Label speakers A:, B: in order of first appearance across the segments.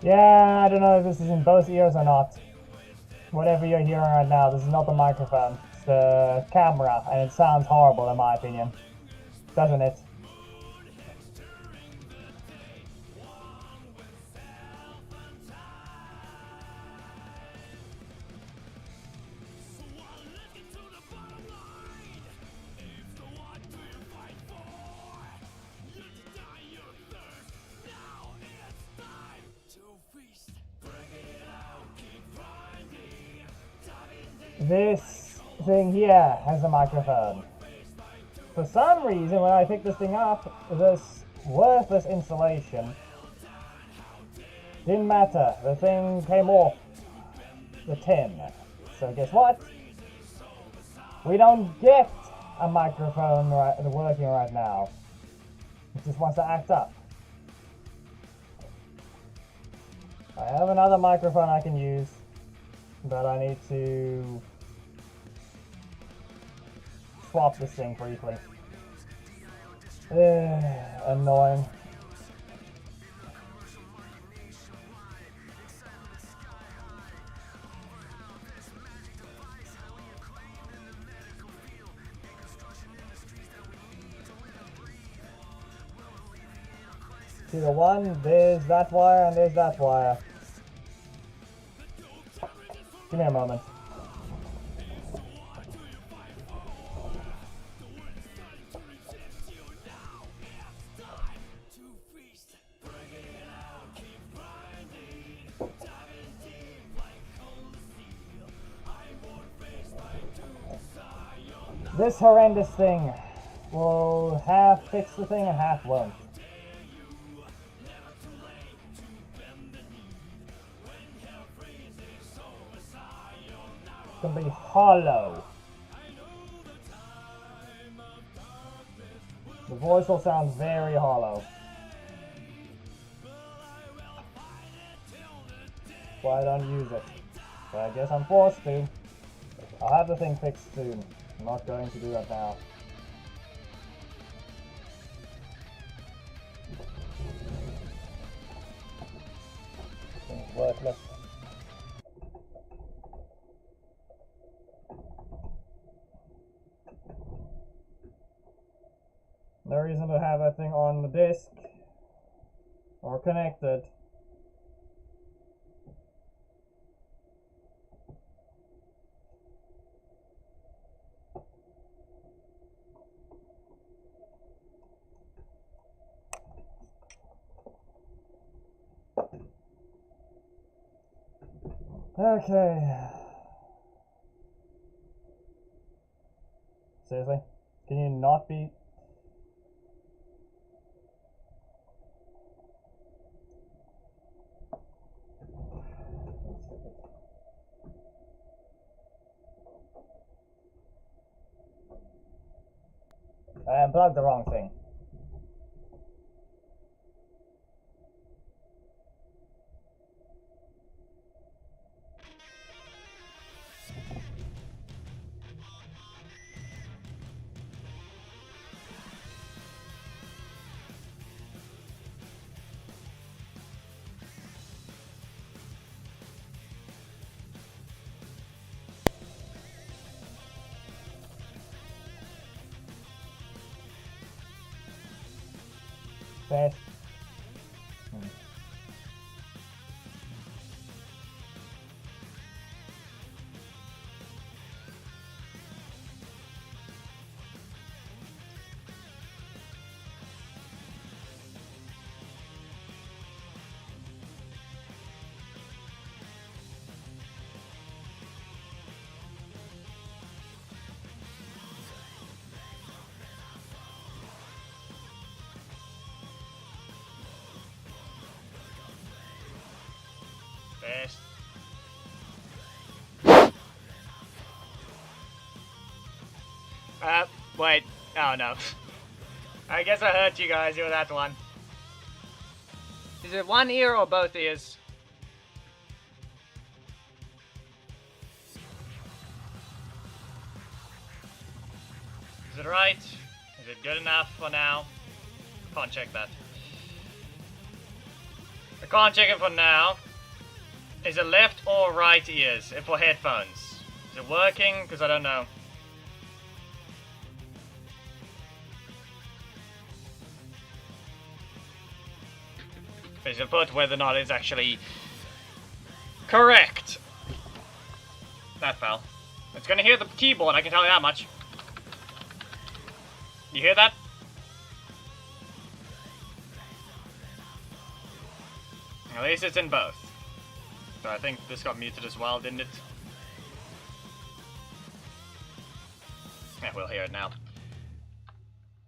A: Yeah, I don't know if this is in both ears or not. Whatever you're hearing right now, this is not the microphone. It's the camera, and it sounds horrible in my opinion. Doesn't it? This thing here has a microphone. For some reason, when I picked this thing up, this worthless insulation didn't matter. The thing came off the tin. So guess what? We don't get a microphone working right now. It just wants to act up. I have another microphone I can use, but I need to swap this thing briefly. Annoying. See the one, there's that wire, and there's that wire. Give me a moment. This horrendous thing will half fix the thing and half won't. It's gonna be hollow. The voice will sound very hollow. Why don't use it? But I guess I'm forced to. I'll have the thing fixed soon. I'm not going to do that now. Thing's worthless. No reason to have that thing on the disc or connected. Okay. Seriously? Can you not be... I unplugged the wrong thing. Best.
B: Best. Wait. Oh no. I guess I hurt you guys with that one. Is it one ear or both ears? Is it right? Is it good enough for now? Can't check that. can't check it for now. Is it left or right ears for headphones? Is it working? Because I don't know. Is it put whether or not it's actually correct? That fell. It's gonna hear the keyboard, I can tell you that much. You hear that? At least it's in both. So I think this got muted as well, didn't it? Yeah, we'll hear it now.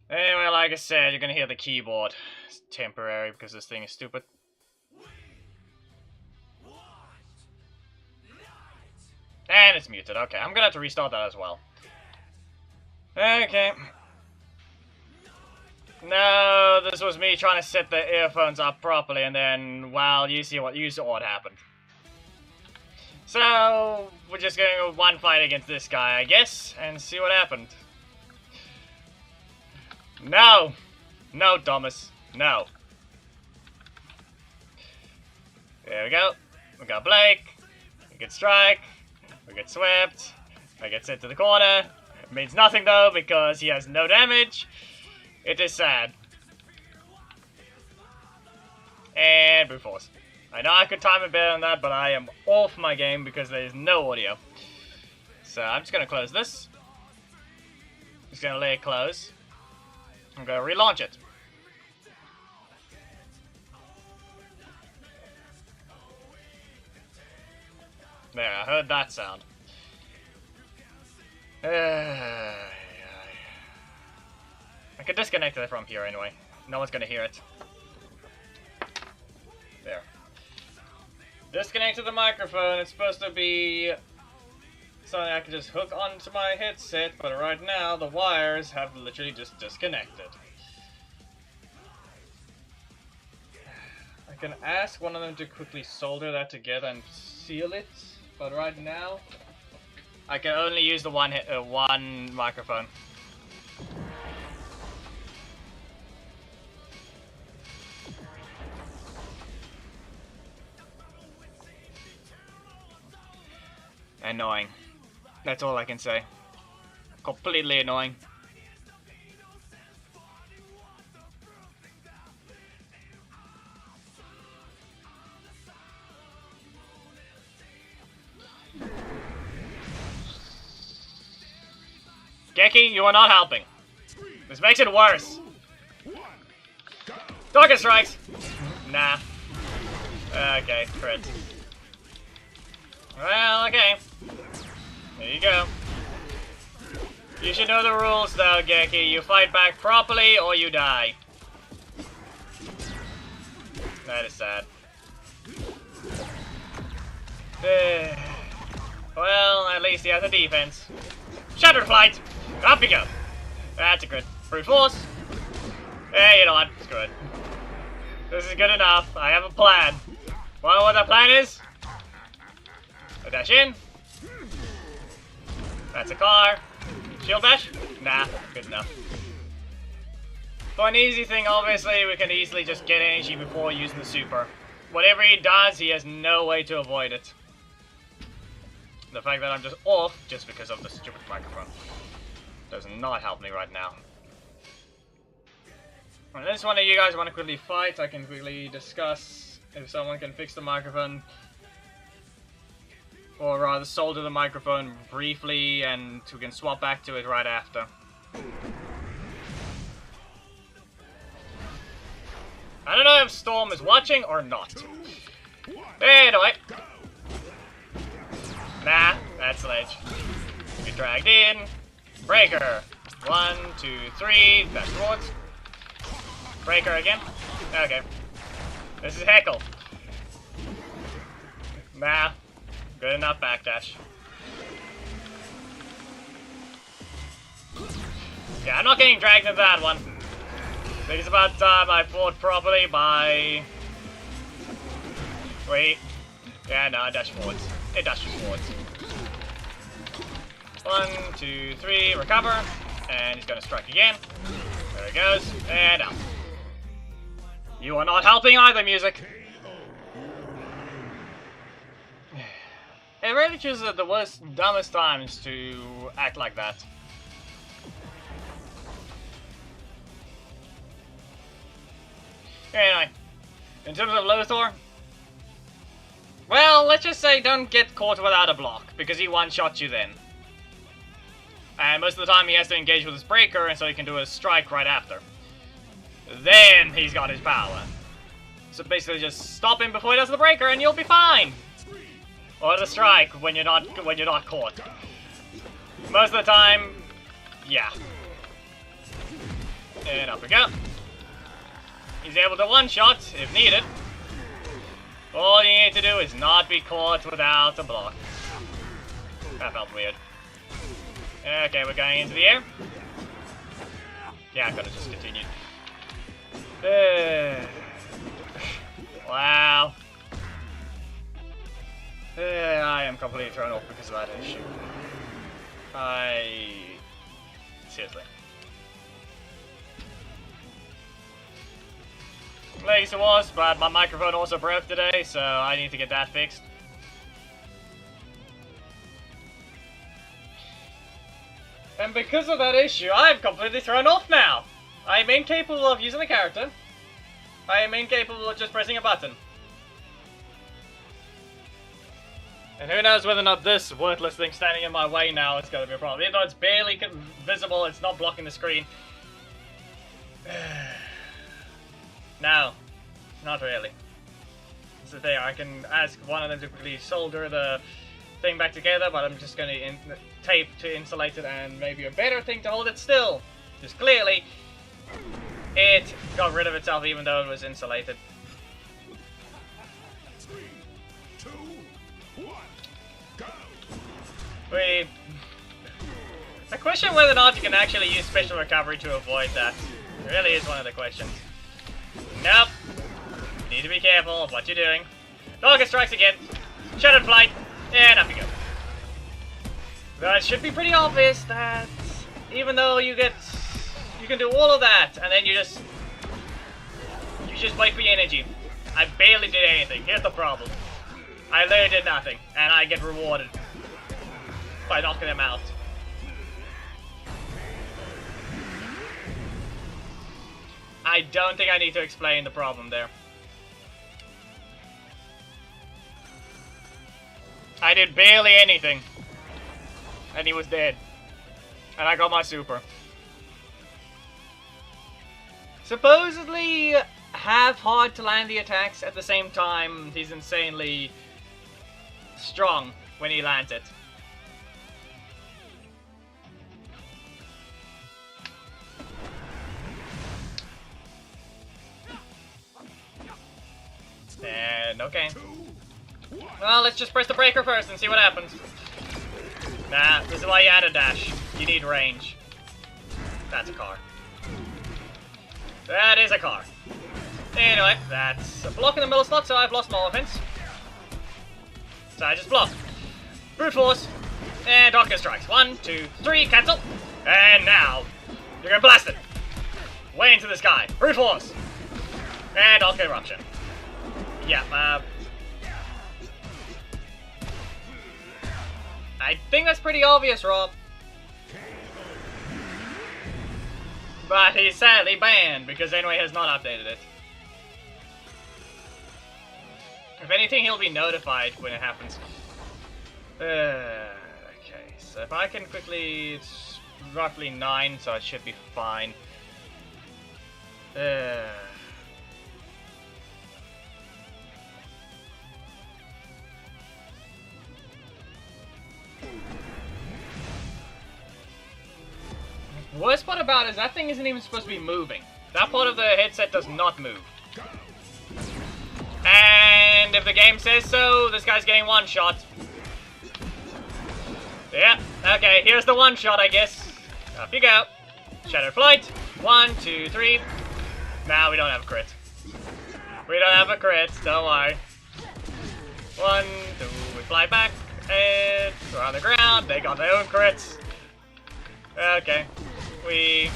B: Anyway, like I said, you're gonna hear the keyboard. It's temporary because this thing is stupid. And it's muted. Okay, I'm gonna have to restart that as well. Okay. No, this was me trying to set the earphones up properly, and then, well, you saw what happened. So, we're just going to one fight against this guy, I guess, and see what happened. No! No, Thomas. No. There we go. We got Blake. We get strike. We get swept. I get sent to the corner. It means nothing, though, because he has no damage. It is sad. And brute force. I know I could time it better than that, but I am off my game because there is no audio. So I'm just going to close this. Just going to let it close. I'm going to relaunch it. There, I heard that sound. I could disconnect it from here anyway. No one's gonna hear it. There. Disconnected the microphone. It's supposed to be something I can just hook onto my headset, but right now the wires have literally just disconnected. I can ask one of them to quickly solder that together and seal it, but right now I can only use the one microphone. Annoying. That's all I can say. Completely annoying. Geki, you are not helping. This makes it worse. Target strikes! Nah. Okay, crit. Well, okay. There you go. You should know the rules though, Geki. You fight back properly or you die. That is sad. Well, at least he has a defense. Shattered Flight! Up you go! That's a good brute force. Hey, you know what? Screw it. This is good enough. I have a plan. Well, what the plan is? A dash in. That's a car. Shield bash? Nah, good enough. For an easy thing, obviously, we can easily just get energy before using the super. Whatever he does, he has no way to avoid it. The fact that I'm just off just because of the stupid microphone does not help me right now. Unless one of you guys want to quickly fight, I can quickly discuss if someone can fix the microphone. Or rather solder the microphone briefly and we can swap back to it right after. I don't know if Storm is watching or not. Anyway. Nah, that's Sledge. Get dragged in. Breaker. 1, 2, 3. That's towards. Breaker again. Okay. This is Heckle. Nah. Good enough backdash. Yeah, I'm not getting dragged into that one. I think it's about time I fought properly by... Wait. Yeah, no, I dash forwards. It dashes forwards. 1, 2, 3, recover. And he's gonna strike again. There he goes. And out. You are not helping either, music. really choose the worst, dumbest times to act like that. Anyway, in terms of Lothor, well, let's just say don't get caught without a block, because he one-shots you then. And most of the time he has to engage with his breaker, and so he can do a strike right after. Then he's got his power. So basically just stop him before he does the breaker and you'll be fine. Or the strike when you're not caught. Most of the time, yeah. And up we go. He's able to one-shot if needed. All you need to do is not be caught without a block. That felt weird. Okay, we're going into the air. Yeah, I could have just continued. Wow. I am completely thrown off because of that issue. Seriously. Legacy was, but my microphone also broke today, so I need to get that fixed. And because of that issue, I'm completely thrown off now! I am incapable of using the character. I am incapable of just pressing a button. And who knows whether or not this worthless thing standing in my way now is going to be a problem. Even though it's barely visible, it's not blocking the screen. No, not really. It's the thing, I can ask one of them to quickly solder the thing back together, but I'm just going to tape to insulate it, and maybe a better thing to hold it still. Because clearly, it got rid of itself even though it was insulated.
C: 3, 2, 1, go!
B: I question whether or not you can actually use special recovery to avoid that. It really is one of the questions. Nope. You need to be careful of what you're doing. Target strikes again. Shattered flight. And up you go. But it should be pretty obvious that even though you can do all of that, and then you just wait for your energy. I barely did anything. Here's the problem. I literally did nothing, and I get rewarded by knocking them out. I don't think I need to explain the problem there. I did barely anything, and he was dead. And I got my super. Supposedly half hard to land the attacks, at the same time he's insanely strong when he lands it. And okay. Well, let's just press the breaker first and see what happens. Nah, this is why you add a dash. You need range. That's a car. That is a car. Anyway, that's a block in the middle slot, so I've lost my offense. So I just block. Brute force. And Darker strikes. 1, 2, 3, cancel. And now, you're gonna blast it. Way into the sky. Brute force. And Darker eruption. Yeah, I think that's pretty obvious, Rob. But he's sadly banned because Anyway has not updated it. If anything, he'll be notified when it happens. Okay, so if I can quickly... It's roughly 9, so it should be fine. Worst part about it is that thing isn't even supposed to be moving. That part of the headset does not move. And if the game says so, this guy's getting one shot. Yeah, okay, here's the one shot, I guess. Up you go. Shattered flight. 1, 2, 3. Nah, we don't have a crit. We don't have a crit, don't worry. 1, 2, we fly back. And we're on the ground. They got their own crits. Okay. We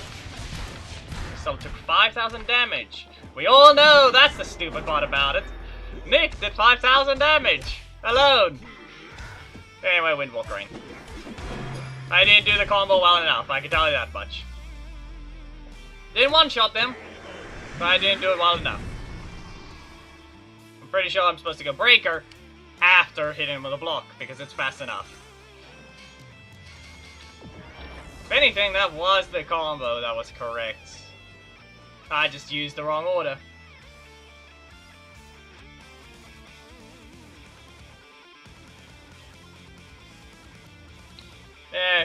B: still took 5,000 damage. We all know that's the stupid part about it. Nick did 5,000 damage alone. Anyway, Windwalk Rain. I didn't do the combo well enough, I can tell you that much. Didn't one-shot them, but I didn't do it well enough. I'm pretty sure I'm supposed to go Breaker after hitting him with a block, because it's fast enough. If anything, that was the combo that was correct. I just used the wrong order.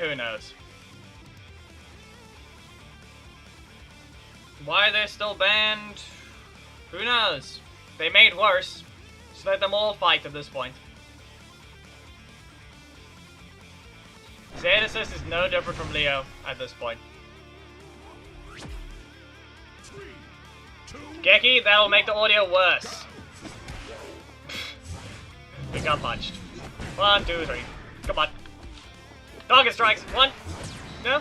B: Who knows? Why they're still banned? Who knows? They made worse. Just let them all fight at this point. Zed Assist is no different from Leo at this point.
C: 3, 2,
B: Geki, that'll make the audio worse. We got punched. 1, 2, 3. Come on. Target strikes. 1. No?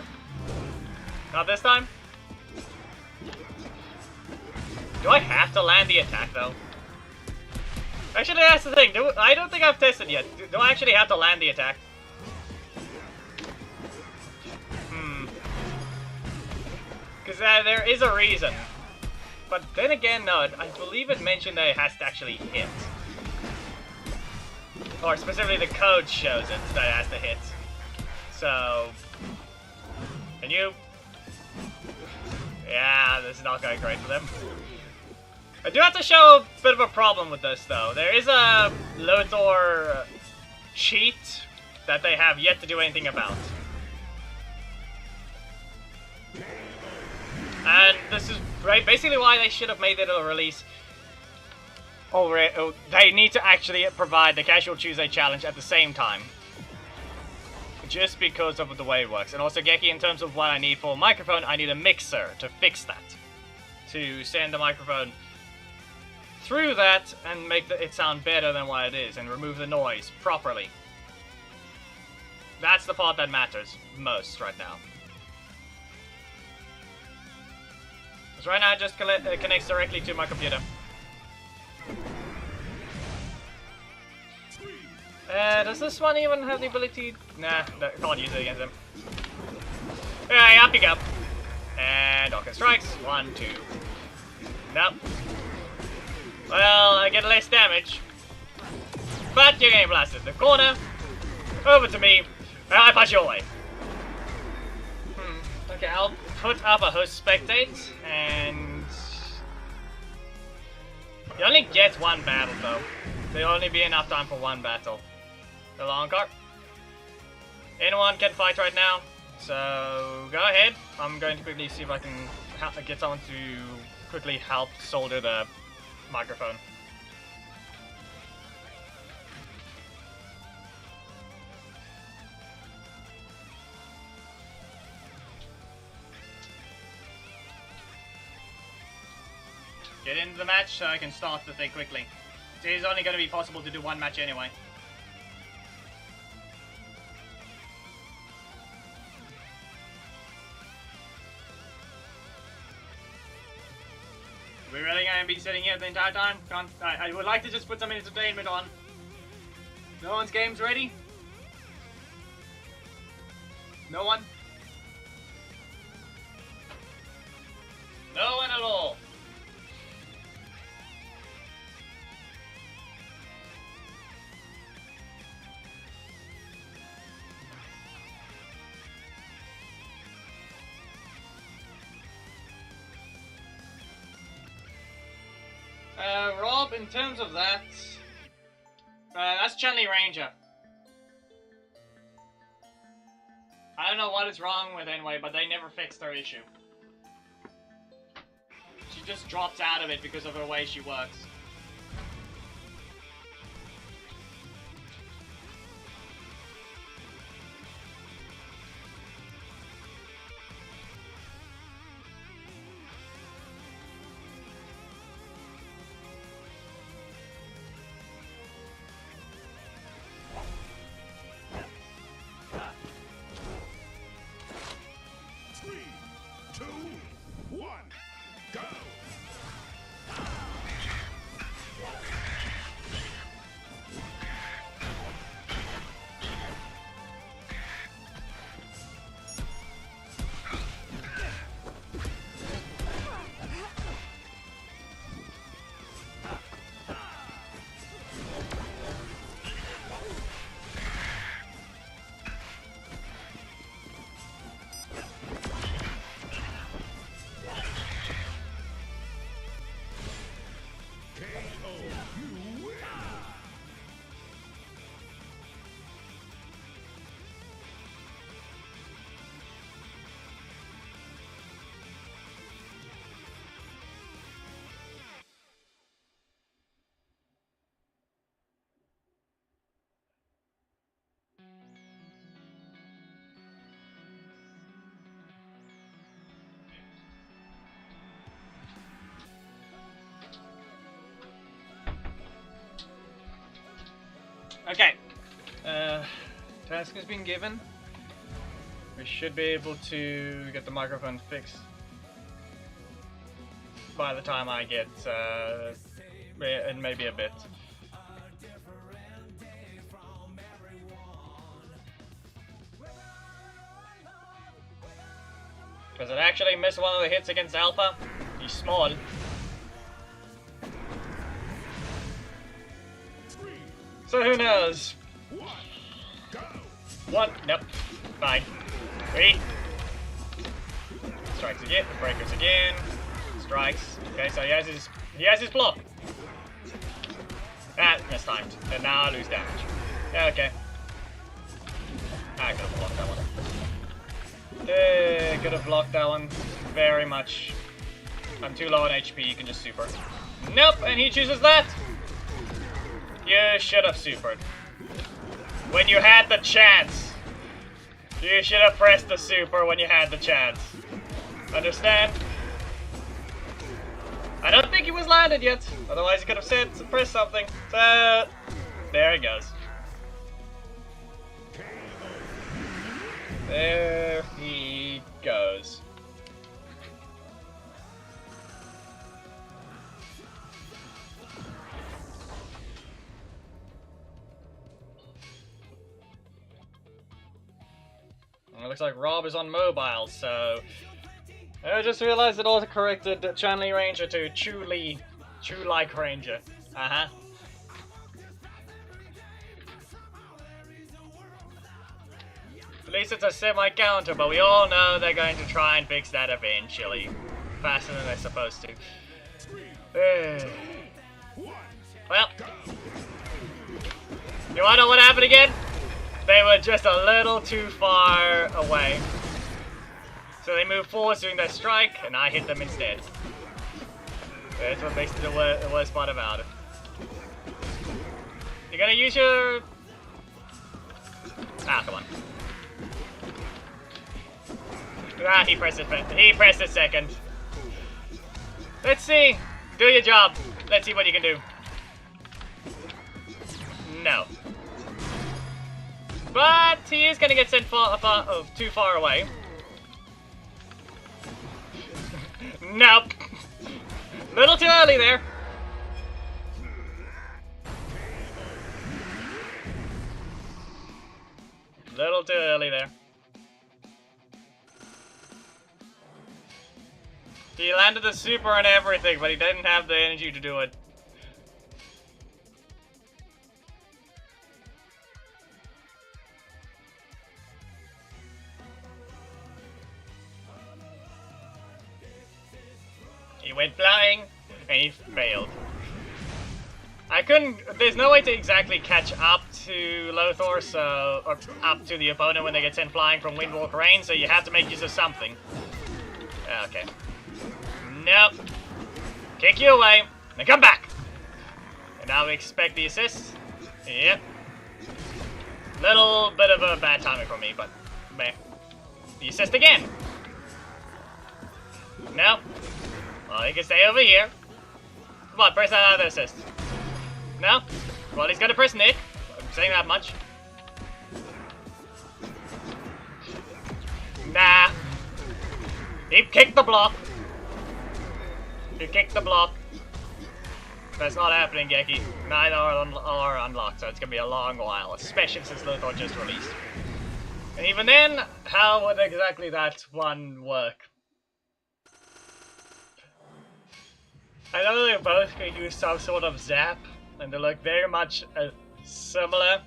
B: Not this time? Do I have to land the attack, though? Actually, that's the thing. I don't think I've tested yet. Do I actually have to land the attack? Because there is a reason. But then again, no, I believe it mentioned that it has to actually hit. Or specifically the code shows it that it has to hit. So... Can you... Yeah, this is not going great for them. I do have to show a bit of a problem with this, though. There is a Lothor cheat that they have yet to do anything about. And this is basically why they should have made it a release. They need to actually provide the Casual Tuesday challenge at the same time. Just because of the way it works. And also, Geki, in terms of what I need for a microphone, I need a mixer to fix that. To send the microphone through that and make it sound better than what it is and remove the noise properly. That's the part that matters most right now. Because right now it just connects directly to my computer. Does this one even have the ability? Nah, can't use it against him. Alright, up you go. And Orca strikes. 1, 2. Nope. Well, I get less damage. But you're getting blasted. The corner. Over to me. I punch you away. Okay, I'll put up a host spectate. And... You only get one battle, though. There'll only be enough time for one battle. The long cart. Anyone can fight right now, so go ahead. I'm going to quickly see if I can get someone to quickly help solder the microphone. Get into the match so I can start the thing quickly. It is only going to be possible to do one match anyway. Are we really going to be sitting here the entire time? I would like to just put some entertainment on. No one's game's ready? No one? No one at all. Rob, in terms of that, that's Chun-Li Ranger. I don't know what is wrong with anyway, but they never fixed her issue. She just drops out of it because of the way she works. Okay. Task has been given. We should be able to get the microphone fixed by the time I get, and maybe a bit. Because it actually missed one of the hits against Alpha. He's small. So who knows? One, nope, fine. 3. Strikes again, breakers again. Strikes. Okay, so he has his block. Ah, mistimed. And now I lose damage. Yeah, okay. I could have blocked that one. Could have blocked that one very much. I'm too low on HP, you can just super. Nope, and he chooses that! You should have supered. When you had the chance. You should have pressed the super when you had the chance. Understand? I don't think he was landed yet. Otherwise he could have said to press something. So, there he goes. There he goes. It looks like Rob is on mobile, so I just realized it auto-corrected Chanli Ranger to Chu-like Ranger. Uh-huh. At least it's a semi-counter, but we all know they're going to try and fix that eventually. Faster than they're supposed to. Well. You wanna know what happened again? They were just a little too far away. So they moved forward doing their strike, and I hit them instead. That's what makes it the worst part about it. You're gonna use your... Ah, come on. Ah, he pressed it second. Let's see. Do your job. Let's see what you can do. No. But he is gonna get sent too far away. Nope. Little too early there. Little too early there. He landed the super and everything, but he didn't have the energy to do it. He went flying, and he failed. There's no way to exactly catch up to Lothor, or up to the opponent when they get sent flying from Windwalker range, so you have to make use of something. Okay. Nope. Kick you away, then come back! And now we expect the assist. Yep. Little bit of a bad timing for me, but meh. The assist again. No. Well, he can stay over here. Come on, press that other assist. No? Well, he's gonna press Nick. I'm saying that much. Nah. He kicked the block. He kicked the block. That's not happening, Geki. Neither are unlocked, so it's gonna be a long while, especially since Lothor just released. And even then, how would exactly that one work? I know they both can use some sort of zap, and they look very much similar.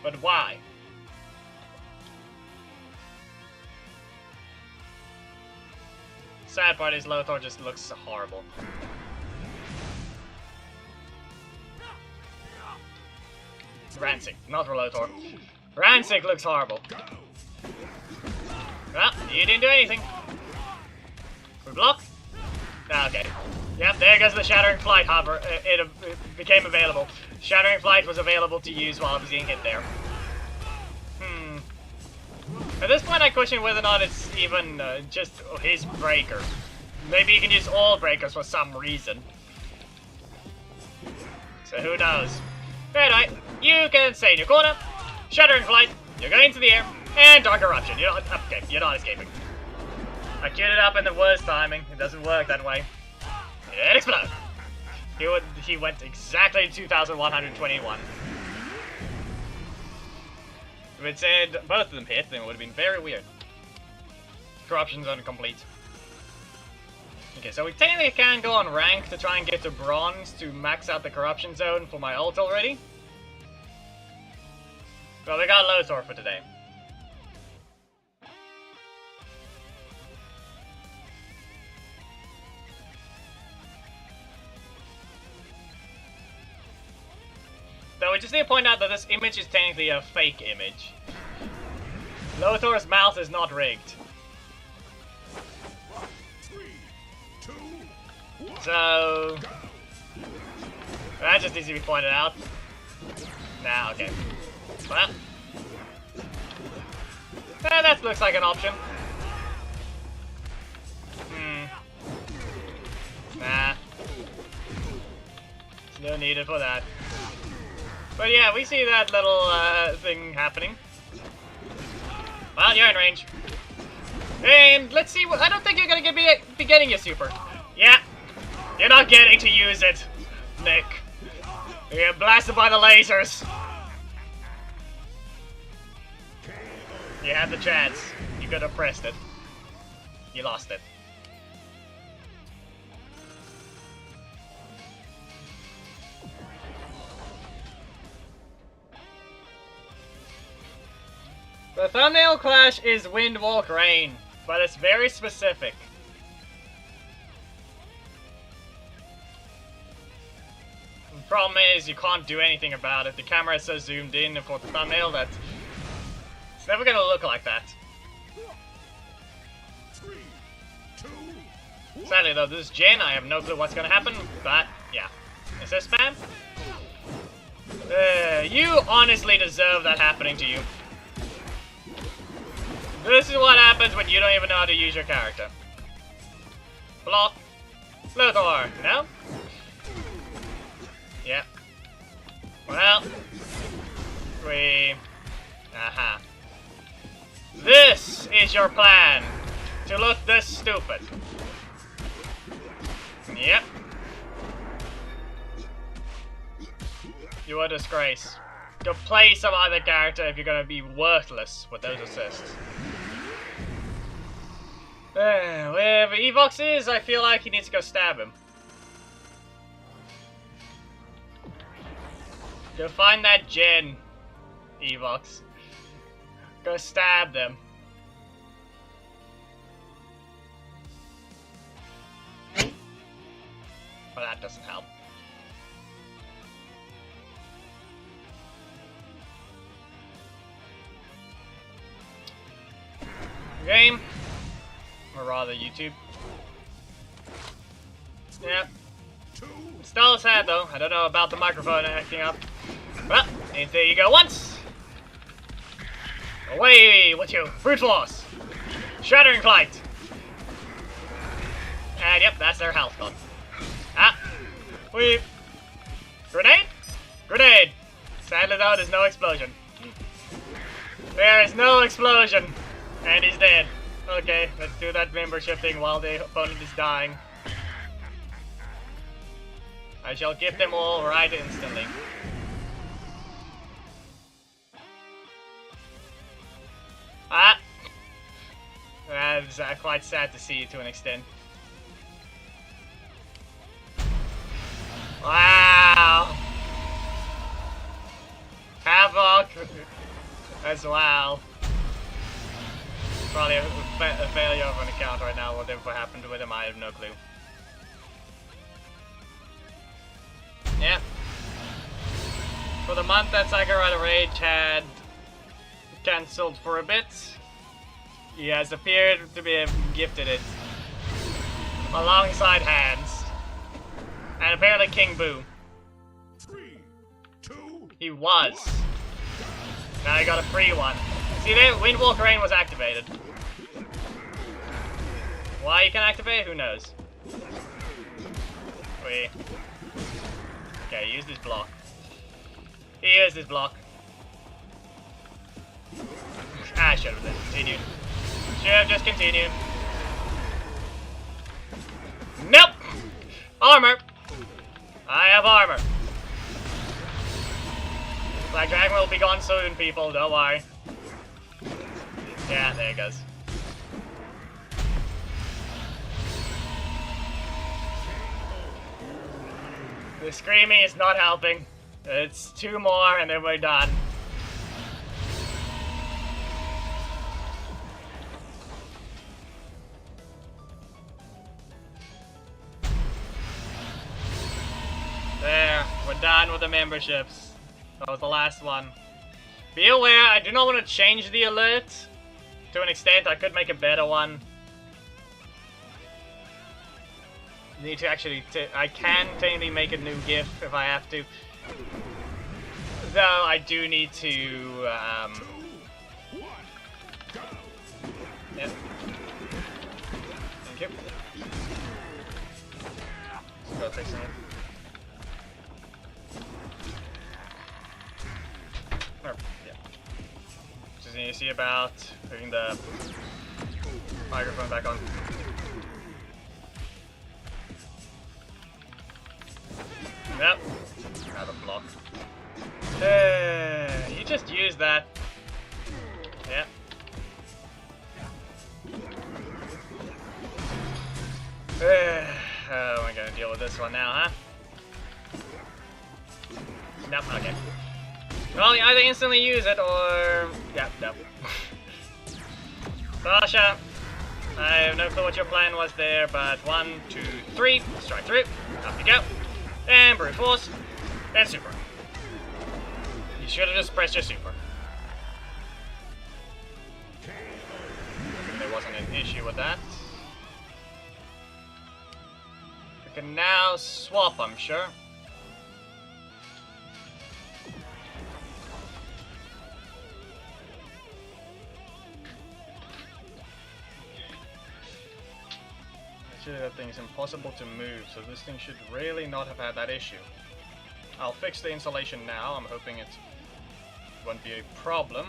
B: But why? Sad part is Lothor just looks horrible. Rancic, not Lothor. Rancic looks horrible. Well, you didn't do anything. We block? Okay. Yep, there goes the Shattering Flight hover. It became available. Shattering Flight was available to use while I was getting hit there. At this point I question whether or not it's even just his breaker. Maybe you can use all breakers for some reason. so who knows? Anyway, you can stay in your corner, Shattering Flight, you're going to the air, and Dark Eruption. You're not, okay, you're not escaping. I queued it up in the worst timing. It doesn't work that way. And explode. He went exactly 2,121. If it said both of them hit, then it would have been very weird. Corruption zone complete. Okay, so we technically can go on rank to try and get to bronze to max out the corruption zone for my ult already. Well, we got Lothor for today. Though we just need to point out that this image is technically a fake image. Lothor's mouth is not rigged. So that just needs to be pointed out. Nah, okay. Well, that looks like an option. Nah. There's no need for that. But yeah, we see that little thing happening. Well, you're in range. And let's see what. I don't think you're gonna be getting your super. Yeah. You're not getting to use it, Nick. You're getting blasted by the lasers. You had the chance. You could have pressed it. You lost it. The thumbnail clash is Windwalk Rain, but it's very specific. The problem is you can't do anything about it. The camera is so zoomed in for the thumbnail that it's never gonna look like that.
C: 3, 2,
B: Sadly though, this is Jin. I have no clue what's gonna happen, but yeah. Is this spam? You honestly deserve that happening to you. This is what happens when you don't even know how to use your character. Block. Lothor, no? Yeah. Well. Aha. This is your plan. To look this stupid. Yep. You are a disgrace. Go play some other character if you're gonna be worthless with those assists. Wherever Evox is, I feel like he needs to go stab him. Go find that Jin, Evox. Go stab them. Well, that doesn't help. Game. Or rather, YouTube. Yep. Still sad though. I don't know about the microphone acting up. Well, and there you go once. Away with you. Brute Force. Shattering Flight. And yep, that's their health gone. Ah. We. Grenade? Grenade. Sadly though, there's no explosion. There is no explosion. And he's dead. Okay, let's do that membership thing while the opponent is dying. I shall give them all right instantly. Ah! That's quite sad to see to an extent. Wow! Havoc as well. Probably a failure of an account right now. Whatever happened with him, I have no clue. Yeah. For the month that Sakurada Rage had cancelled for a bit, he has appeared to be gifted it alongside Hands. And apparently King Boo.
C: 3, 2,
B: He was. Now he got a free one. See there, Windwalk Rain was activated. Why you can activate it, who knows. Okay, Okay, use this block. He used this block. I should have just continued. Should have just continued. Nope! Armor! I have armor. Black Dragon will be gone soon, people, don't worry. Yeah, there it goes. The screaming is not helping. It's 2 more and then we're done. There, we're done with the memberships. That was the last one. Be aware, I do not want to change the alert. To an extent, I could make a better one. Need to actually, I can technically make a new GIF if I have to. Though I do need to, yep. Thank you. Go fix it. Yeah. Just need to see about putting the microphone back on. Yep. Another block. You just use that. Yep. How am I gonna deal with this one now, huh? Nope, okay. Well, you either instantly use it or... Yep, nope. Sasha, I have no clue what your plan was there, but 1, 2, 3, strike through. Up you go. And brute force. And super. You should have just pressed your super. There wasn't an issue with that. We can now swap, I'm sure. Actually, that thing is impossible to move, so this thing should really not have had that issue. I'll fix the insulation now. I'm hoping it won't be a problem.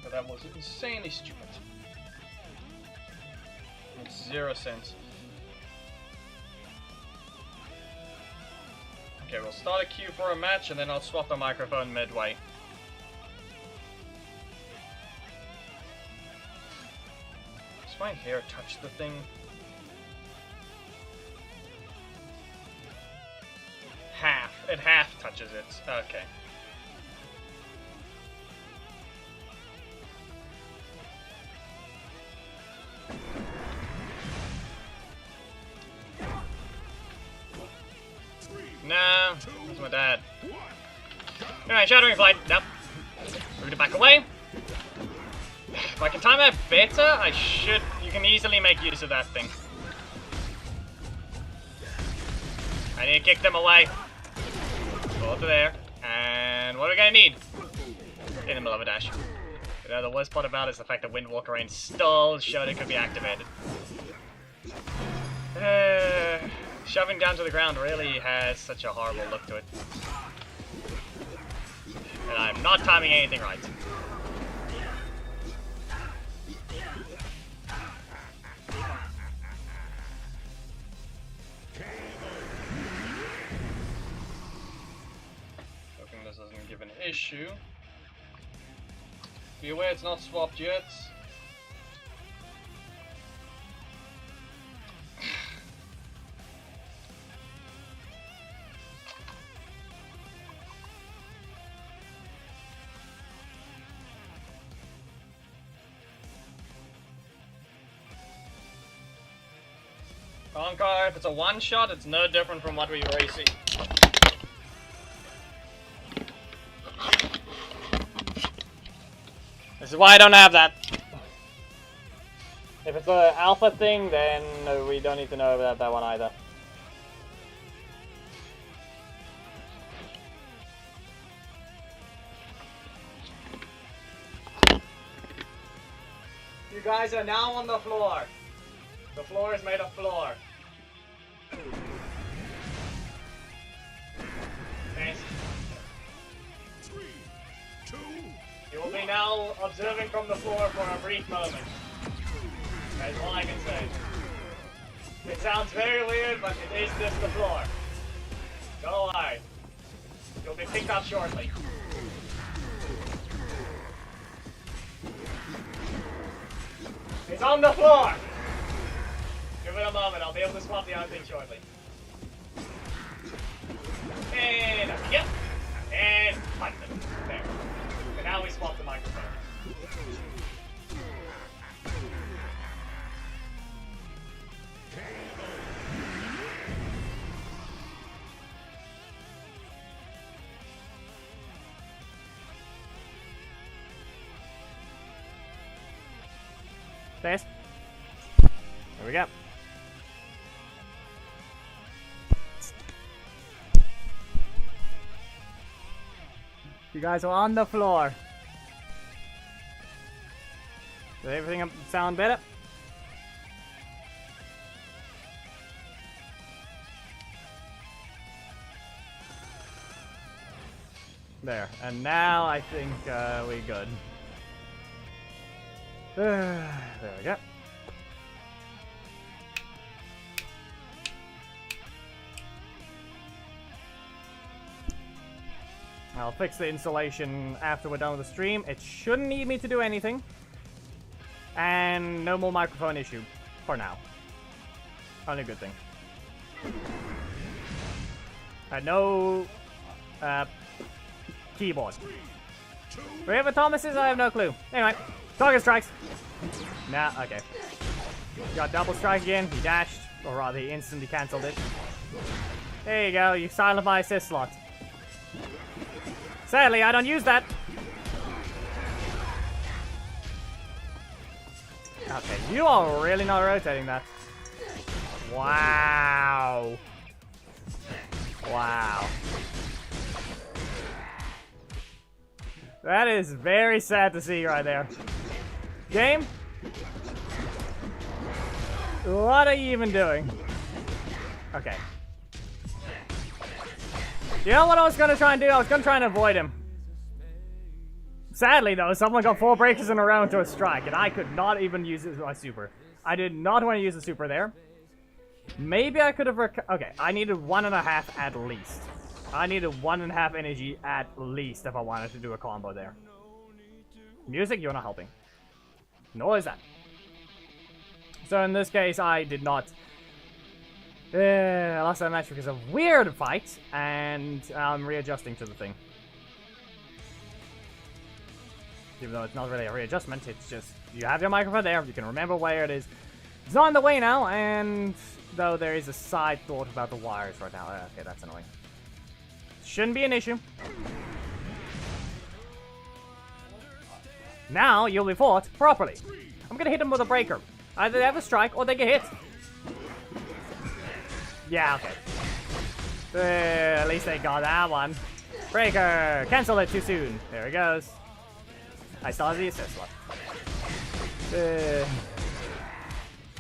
B: But that was insanely stupid. Makes 0 sense. Okay, we'll start a queue for a match and then I'll swap the microphone midway. Does my hair touch the thing? Half. It half touches it. Okay. No, that's my dad. Alright, Shattering Flight. Nope. Move it back away. If I can time that better, I should. You can easily make use of that thing. I need to kick them away. Go to there. And what are we gonna need? In the middle of a dash. You know, the worst part about it is the fact that Windwalker Rain still showed it could be activated. Shoving down to the ground really has such a horrible look to it. And I'm not timing anything right. Hoping this doesn't give an issue. Be aware it's not swapped yet. Encore, if it's a one-shot, it's no different from what we already see. This is why I don't have that. If it's an alpha thing, then we don't need to know about that one either. You guys are now on the floor. The floor is made of floor. only now observing from the floor for a brief moment. That's all I can say. It sounds very weird, but it is just the floor. Don't worry. You'll be picked up shortly. It's on the floor! Give it a moment, I'll be able to swap the other thing shortly. And up, yep. And punch them. There. And now we swap the microphone.
D: There we go. You guys are on the floor. Does everything sound better? There. And now I think we're good. There we go. I'll fix the installation after we're done with the stream. It shouldn't need me to do anything. And no more microphone issue. For now. Only a good thing. No keyboard. Wherever Thomas is, I have no clue. Anyway, target strikes. Nah, okay. Got double strike again. He dashed. Or rather, he instantly cancelled it. There you go. You silent my assist slot. Sadly, I don't use that. Okay, you are really not rotating that. Wow. Wow. That is very sad to see right there. Game? What are you even doing? Okay. You know what I was gonna try and do? I was gonna try and avoid him. Sadly though, someone got 4 breakers in a row into a strike, and I could not even use my super. I did not want to use the super there. Maybe I could have okay, I needed 1.5 at least. I needed 1.5 energy at least if I wanted to do a combo there. Music, you're not helping. Nor is that. So in this case, I did not. I lost that match because of weird fight, and I'm readjusting to the thing. Even though it's not really a readjustment, it's just you have your microphone there, you can remember where it is. It's not in the way now, and though there is a side thought about the wires right now. Okay, that's annoying. Shouldn't be an issue. Now you'll be fought properly. I'm gonna hit him with a breaker. Either they have a strike or they get hit. Yeah, okay. At least they got that one. Breaker! Cancel it too soon. There he goes. I still have the assist slot.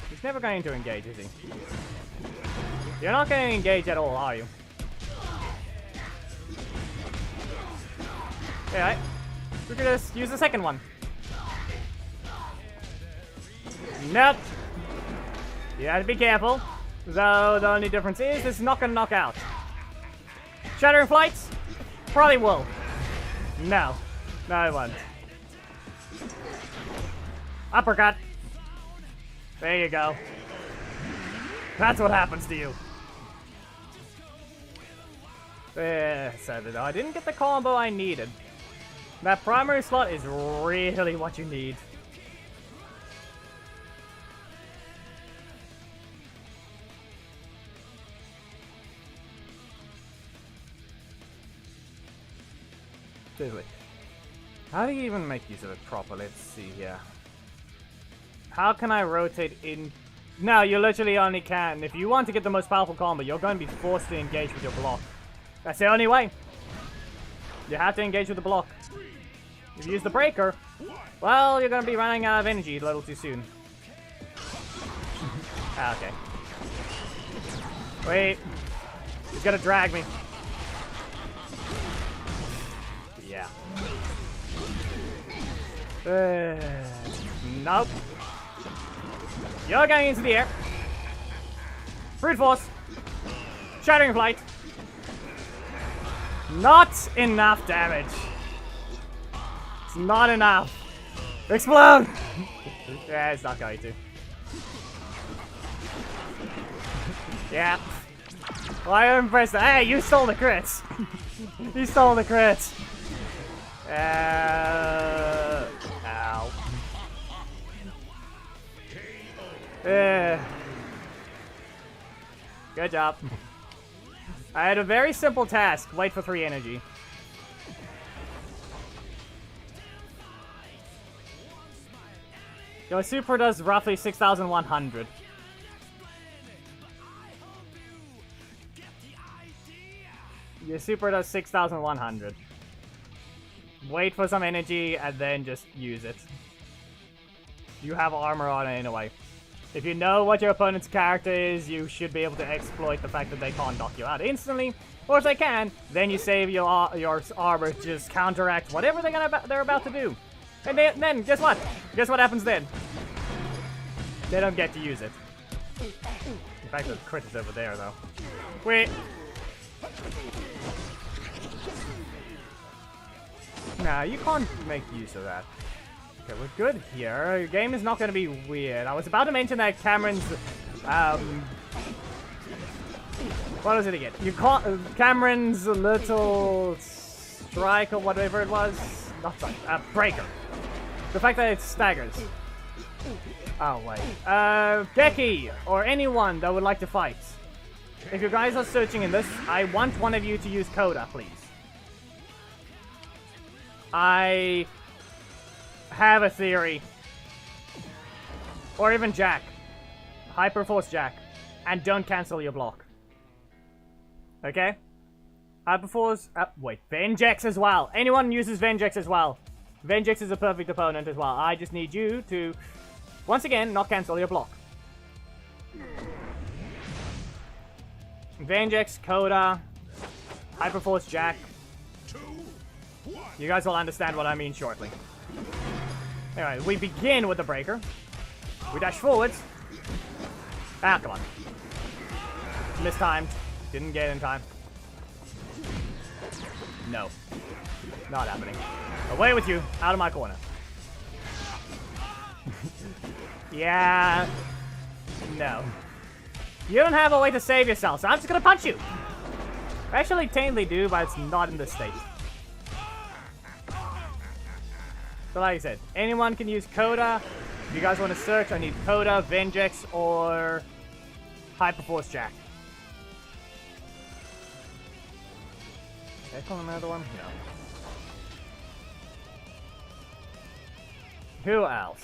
D: He's never going to engage, is he? You're not going to engage at all, are you? Alright. We could just use the second one. Nope. You have to be careful. Though the only difference is it's not gonna knock out. Shattering Flights? Probably will. No. No, it won't. Uppercut. There you go. That's what happens to you. So I didn't get the combo I needed. That primary slot is really what you need. Seriously. How do you even make use of it properly? Let's see here. How can I rotate in? No, you literally only can. If you want to get the most powerful combo, you're going to be forced to engage with your block. That's the only way. You have to engage with the block. If you use the breaker, well, you're going to be running out of energy a little too soon. Okay. Wait. He's going to drag me. Yeah. Nope. You're going into the air. Brute force. Shattering flight. Not enough damage. It's not enough. Explode! Yeah, it's not going to. Yeah. Well, I'm impressed. Hey, you stole the crits. You stole the crits. Ow. Good job. I had a very simple task. Wait for 3 energy. Your super does roughly 6,100. Your super does 6,100. Wait for some energy and then just use it. You have armor on it anyway. If you know what your opponent's character is, you should be able to exploit the fact that they can't knock you out instantly. Or if they can, then you save your armor to just counteract whatever they're about to do. And then guess what? Guess what happens then? They don't get to use it. In fact, the crit is over there, though. Wait. Nah, you can't make use of that. Okay, we're good here. Your game is not going to be weird. I was about to mention that Cameron's, what was it again? Cameron's little strike or whatever it was. Not strike, breaker. The fact that it staggers. Oh, wait. Geki, or anyone that would like to fight. If you guys are searching in this, I want one of you to use Coda, please. I have a theory. Or even Jack. Hyperforce Jack. And don't cancel your block. Okay? Hyperforce... wait. Vengex as well. Anyone uses Vengex as well. Vengex is a perfect opponent as well. I just need you to, once again, not cancel your block. Vengex, Coda, Hyperforce Jack. You guys will understand what I mean shortly. Anyway, we begin with the breaker. We dash forwards. Ah, come on. Mistimed. Didn't get in time. No. Not happening. Away with you. Out of my corner. Yeah. No. You don't have a way to save yourself, so I'm just gonna punch you. Actually, technically do, but it's not in this state. So like I said, anyone can use Coda. If you guys want to search, I need Coda, Vengex, or Hyperforce Jack. Did I call another one? No. Who else?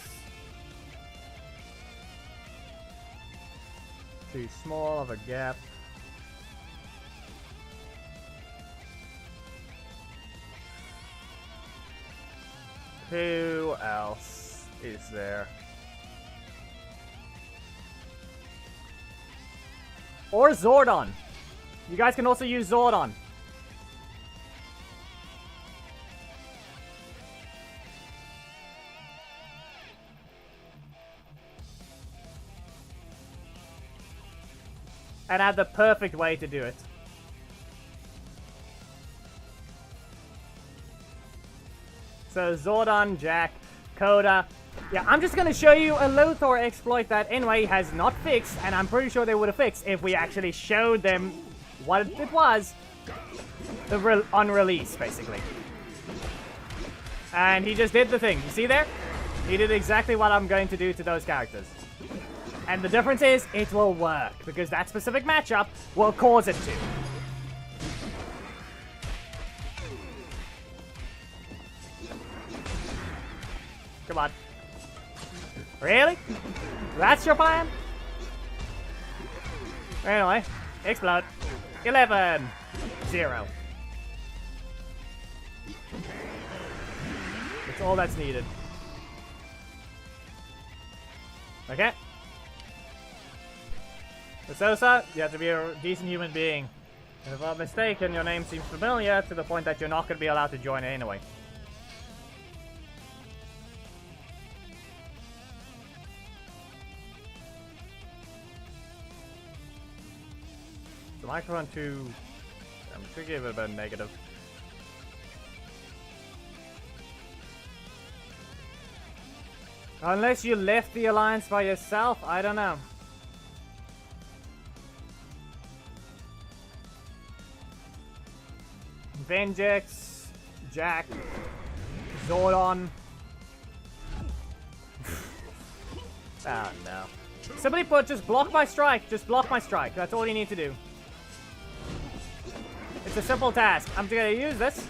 D: Too small of a gap. Who else is there? Or Zordon. You guys can also use Zordon. And have the perfect way to do it. So Zordon, Jack, Coda. Yeah, I'm just gonna show you a Lothor exploit that anyway has not fixed, and I'm pretty sure they would have fixed if we actually showed them what it was on release, basically. And he just did the thing. You see there? He did exactly what I'm going to do to those characters. And the difference is, it will work, because that specific matchup will cause it to. Come on. Really? That's your plan? Anyway, explode. 11. 0. That's all that's needed. Okay. Sosa, you have to be a decent human being. And if I'm not mistaken, your name seems familiar to the point that you're not going to be allowed to join it anyway. microphone too... I'm just gonna give it a bit negative. Unless you left the alliance by yourself, I don't know. Vengex, Jack, Zordon. Oh no. Somebody put just block my strike. Just block my strike. That's all you need to do. It's a simple task. I'm gonna use this.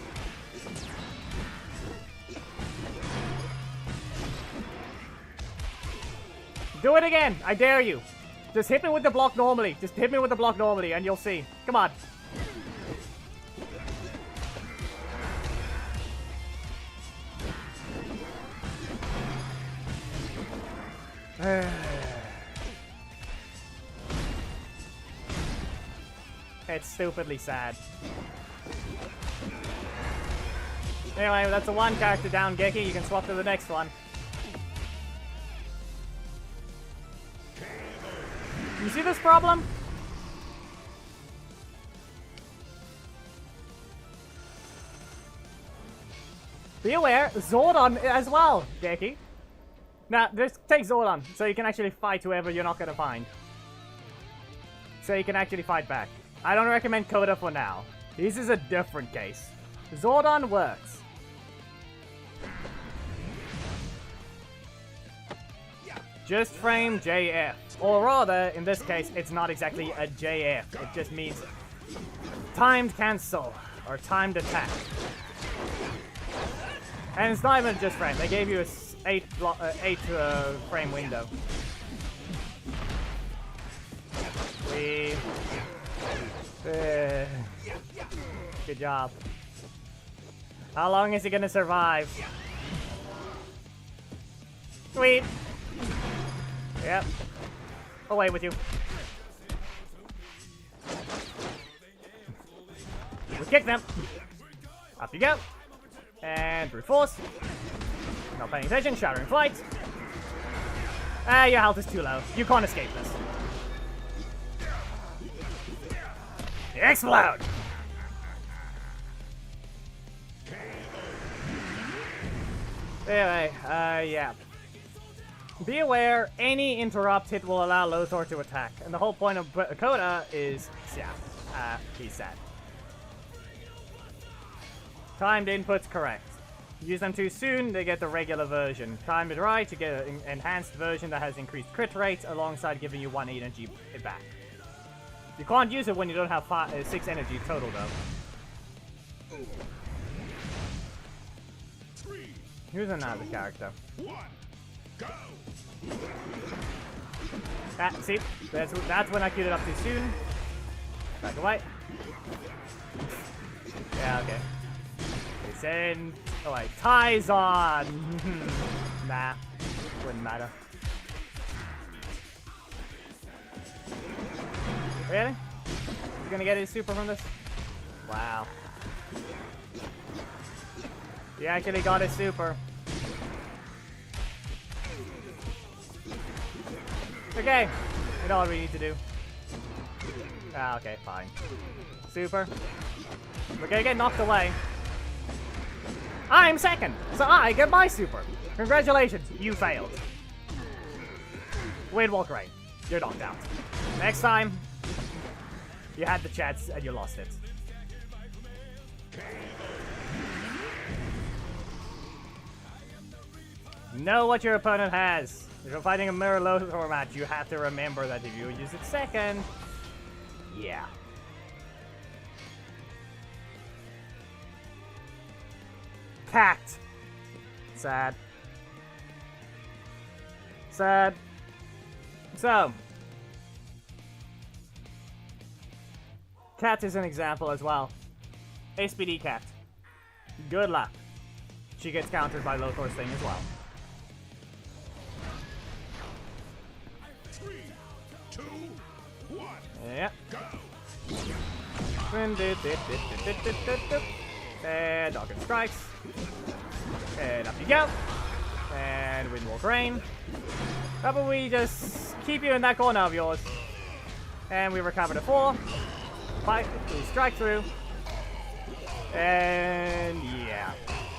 D: Do it again. I dare you. Just hit me with the block normally. Just hit me with the block normally and you'll see. Come on. It's stupidly sad. Anyway, that's the one character down, Geki. You can swap to the next one. You see this problem? Be aware, Zordon as well, Geki. Now, just take Zordon, so you can actually fight whoever you're not gonna find. So you can actually fight back. I don't recommend Coda for now. This is a different case. Zordon works. Just frame JF. Or rather, in this case, it's not exactly a JF. It just means timed cancel, or timed attack. And it's not even just frame. They gave you a 8 frame window. Good job. How long is he gonna survive? Sweet. Yep. Away with you. We kick them. Up you go. And brute force. Not paying attention. Shattering flight. Your health is too low. You can't escape this. Explode! Anyway, yeah. Be aware, any interrupt hit will allow Lothor to attack. And the whole point of Coda is, yeah, he's sad. Timed inputs correct. Use them too soon, they get the regular version. Time it right, you get an enhanced version that has increased crit rate alongside giving you 1 energy back. You can't use it when you don't have 6 energy total though. Here's another character. See? That's when I queued it up too soon. Back away. Yeah, okay. Send. Oh wait, ties on. Nah, wouldn't matter. Really? He's gonna get his super from this? Wow. He actually got his super. Okay, we know what we need to do. Ah, okay, fine. Super. We're gonna get knocked away. I'm second, so I get my super. Congratulations, you failed. Windwalk Rain, you're knocked out. Next time, you had the chance and you lost it. Know what your opponent has. If you're fighting a Mirror Lothor match, you have to remember that if you use it second, yeah. Cat. Sad. Sad. So. Cat is an example as well. SPD Cat. Good luck. She gets countered by Lothor's thing as well.
C: 3, 2, 1.
D: Yep.
C: Go.
D: And Doggen strikes. And up you go. And Windwalk Rain. How about we just keep you in that corner of yours? And we recover to 4. fight, strike through. And yeah.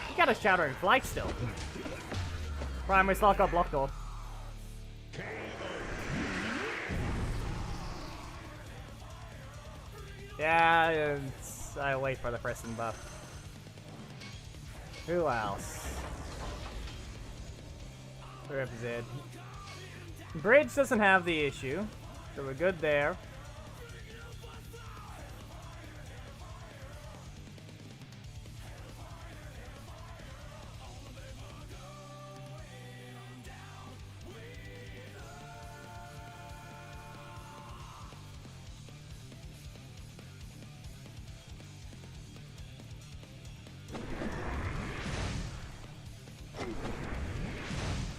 D: You got a Shattering Flight still. Primary slot got blocked off. Yeah, I wait for the Preston buff. Who else? Represent. Bridge doesn't have the issue, so we're good there.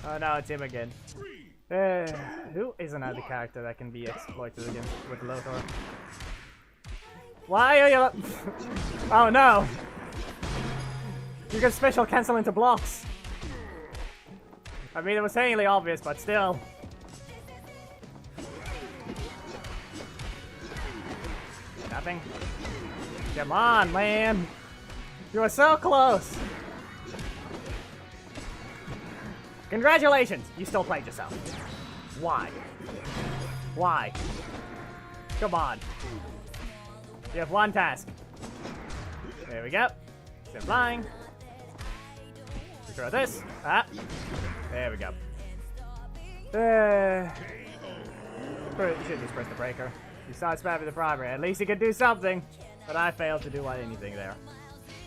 D: Oh no, it's him again. Who is another character that can be exploited against with Lothor? Why are you? Oh no! You can special cancel into blocks. I mean, it was fairly obvious, but still. Nothing. Come on, man! You are so close. Congratulations! You still played yourself. Why? Why? Come on. You have one task. There we go. Still flying. Throw this. Ah. There we go. You should just press the breaker. You saw spamming the primary. At least you could do something. But I failed to do anything there.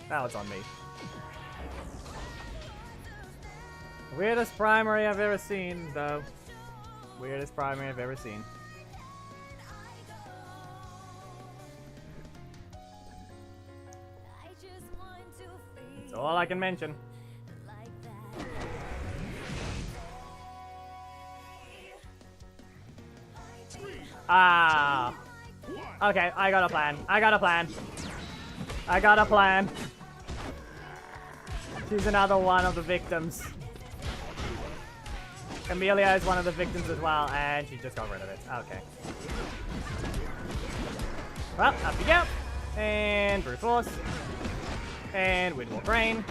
D: That was on me. Weirdest primary I've ever seen, though. Weirdest primary I've ever seen. That's all I can mention. Ah. Okay, I got a plan. I got a plan. I got a plan. She's another one of the victims. Amelia is one of the victims as well, and she just got rid of it. Okay. Well, up you go. And brute force. And Windwalk Rain.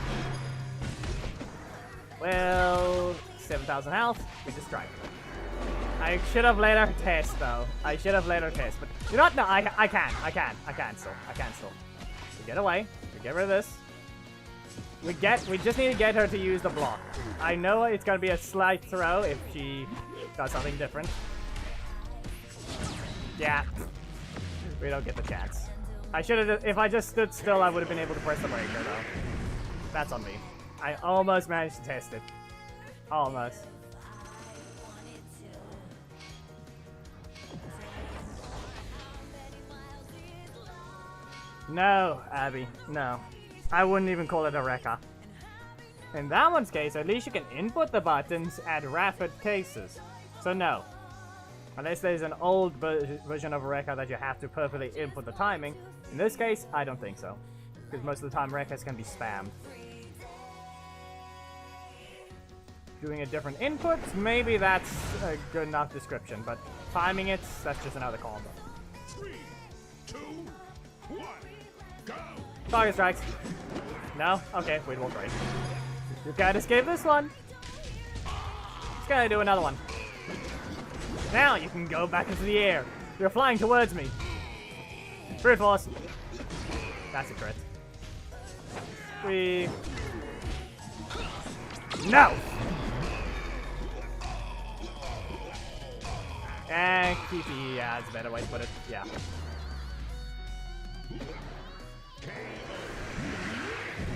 D: Well, 7,000 health. We just tried. I should have let her test, though. I should have let her test, but you know what? No, I can still. We get away. We get rid of this. We just need to get her to use the block. I know it's gonna be a slight throw if she does something different. Yeah. We don't get the chance. I should have, if I just stood still, I would have been able to press the breaker, though. That's on me. I almost managed to test it. Almost. No, Abby, no. I wouldn't even call it a Rekka. In that one's case, at least you can input the buttons at rapid cases. So no. Unless there's an old version of a Rekka that you have to perfectly input the timing. In this case, I don't think so. Because most of the time Rekkas can be spammed. Doing a different input, maybe that's a good enough description, but timing it, that's just another combo.
C: 3, 2, 1, go!
D: Target strikes. No? Okay, wait, we'll try. You can't escape this one. Just gotta do another one. Now you can go back into the air. You're flying towards me. Brute force. That's a crit. No! And Kifi, yeah, that's a better way to put it. Yeah.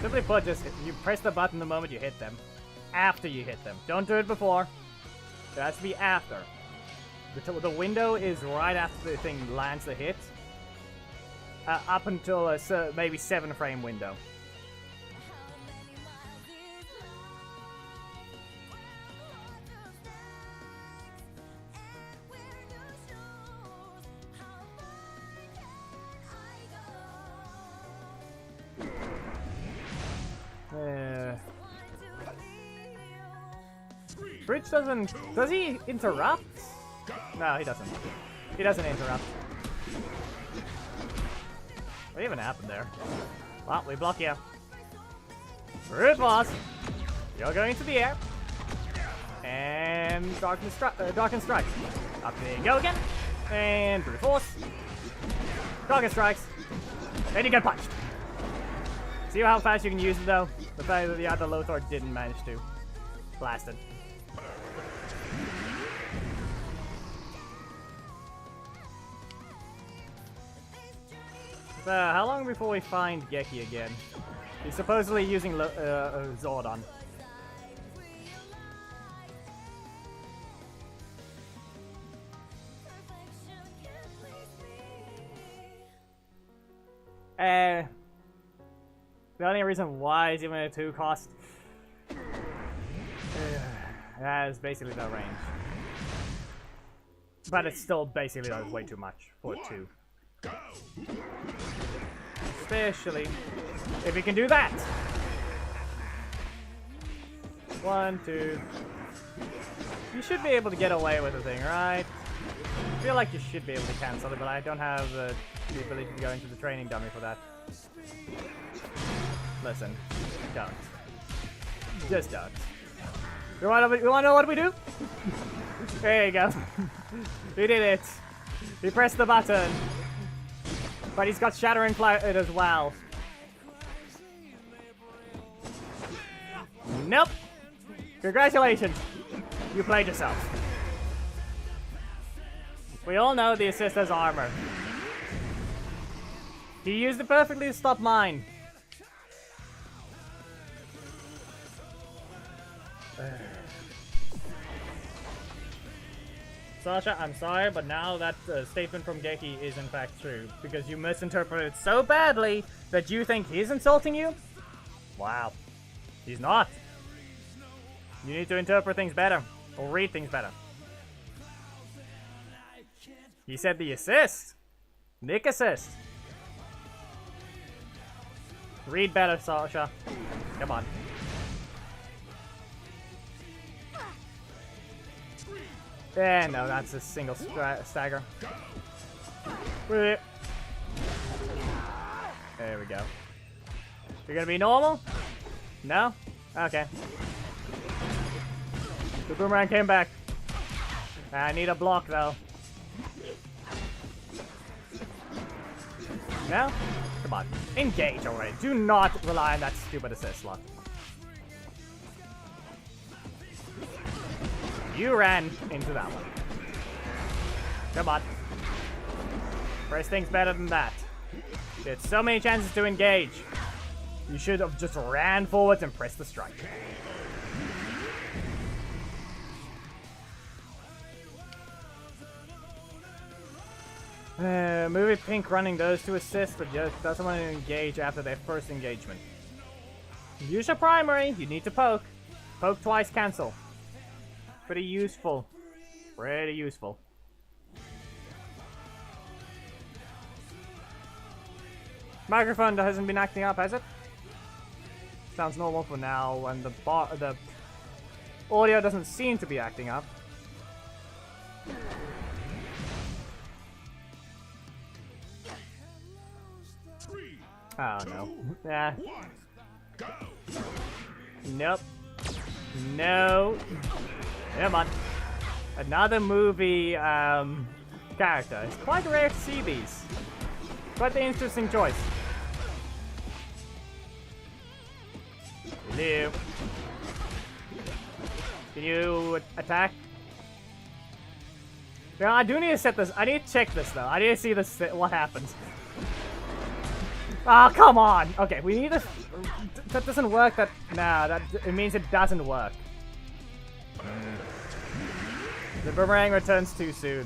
D: Simply put, just you press the button the moment you hit them. After you hit them. Don't do it before. It has to be after. The window is right after the thing lands the hit. Up until a maybe 7-frame window. Bridge doesn't... Does he interrupt? No, he doesn't. He doesn't interrupt. What even happened there? Well, we block you. Rude boss. You're going into the air. And Darken Strike. Up there you go again. And brute force. Darken Strikes. And you get punched. See how fast you can use it though? The fact that the other Lothor didn't manage to. Blasted. So, how long before we find Geki again? He's supposedly using Zordon. The only reason why is even a 2 cost. That is basically the range. But it's still basically way too much for 2. Especially if we can do that. 1, 2. You should be able to get away with the thing, right? I feel like you should be able to cancel it, but I don't have the ability to go into the training dummy for that. Listen, don't. Just don't. You wanna know what we do? There you go. We did it. We pressed the button. But he's got Shattering Flight as well. Nope. Congratulations. You played yourself. We all know the assist has armor. He used it perfectly to stop mine. Sasha, I'm sorry, but now that statement from Geki is in fact true, because you misinterpreted it so badly that you think he's insulting you? Wow. He's not. You need to interpret things better, or read things better. He said the assist. Nick assist. Read better, Sasha. Come on. Yeah, no, that's a single stagger. There we go. You're gonna be normal? No? Okay. The boomerang came back. I need a block though. No? Come on. Engage already. Do not rely on that stupid assist slot. You ran into that one. Come on. Press things better than that. You had so many chances to engage. You should have just ran forwards and pressed the strike. Movie Pink running those 2 assists, but just doesn't want to engage after their first engagement. Use your primary. You need to poke. Poke twice, cancel. Pretty useful. Pretty useful. Microphone hasn't been acting up, has it? Sounds normal for now, and the audio doesn't seem to be acting up. Oh no. Yeah. Nope. No. Come on. Another movie character. It's quite rare to see these. Quite an interesting choice. Hello. Can you attack? Yeah, I do need to set this. I need to check this though. I need to see this. What happens? Oh, come on! Okay, we need to... That doesn't work, that... Nah, it means it doesn't work. The boomerang returns too soon.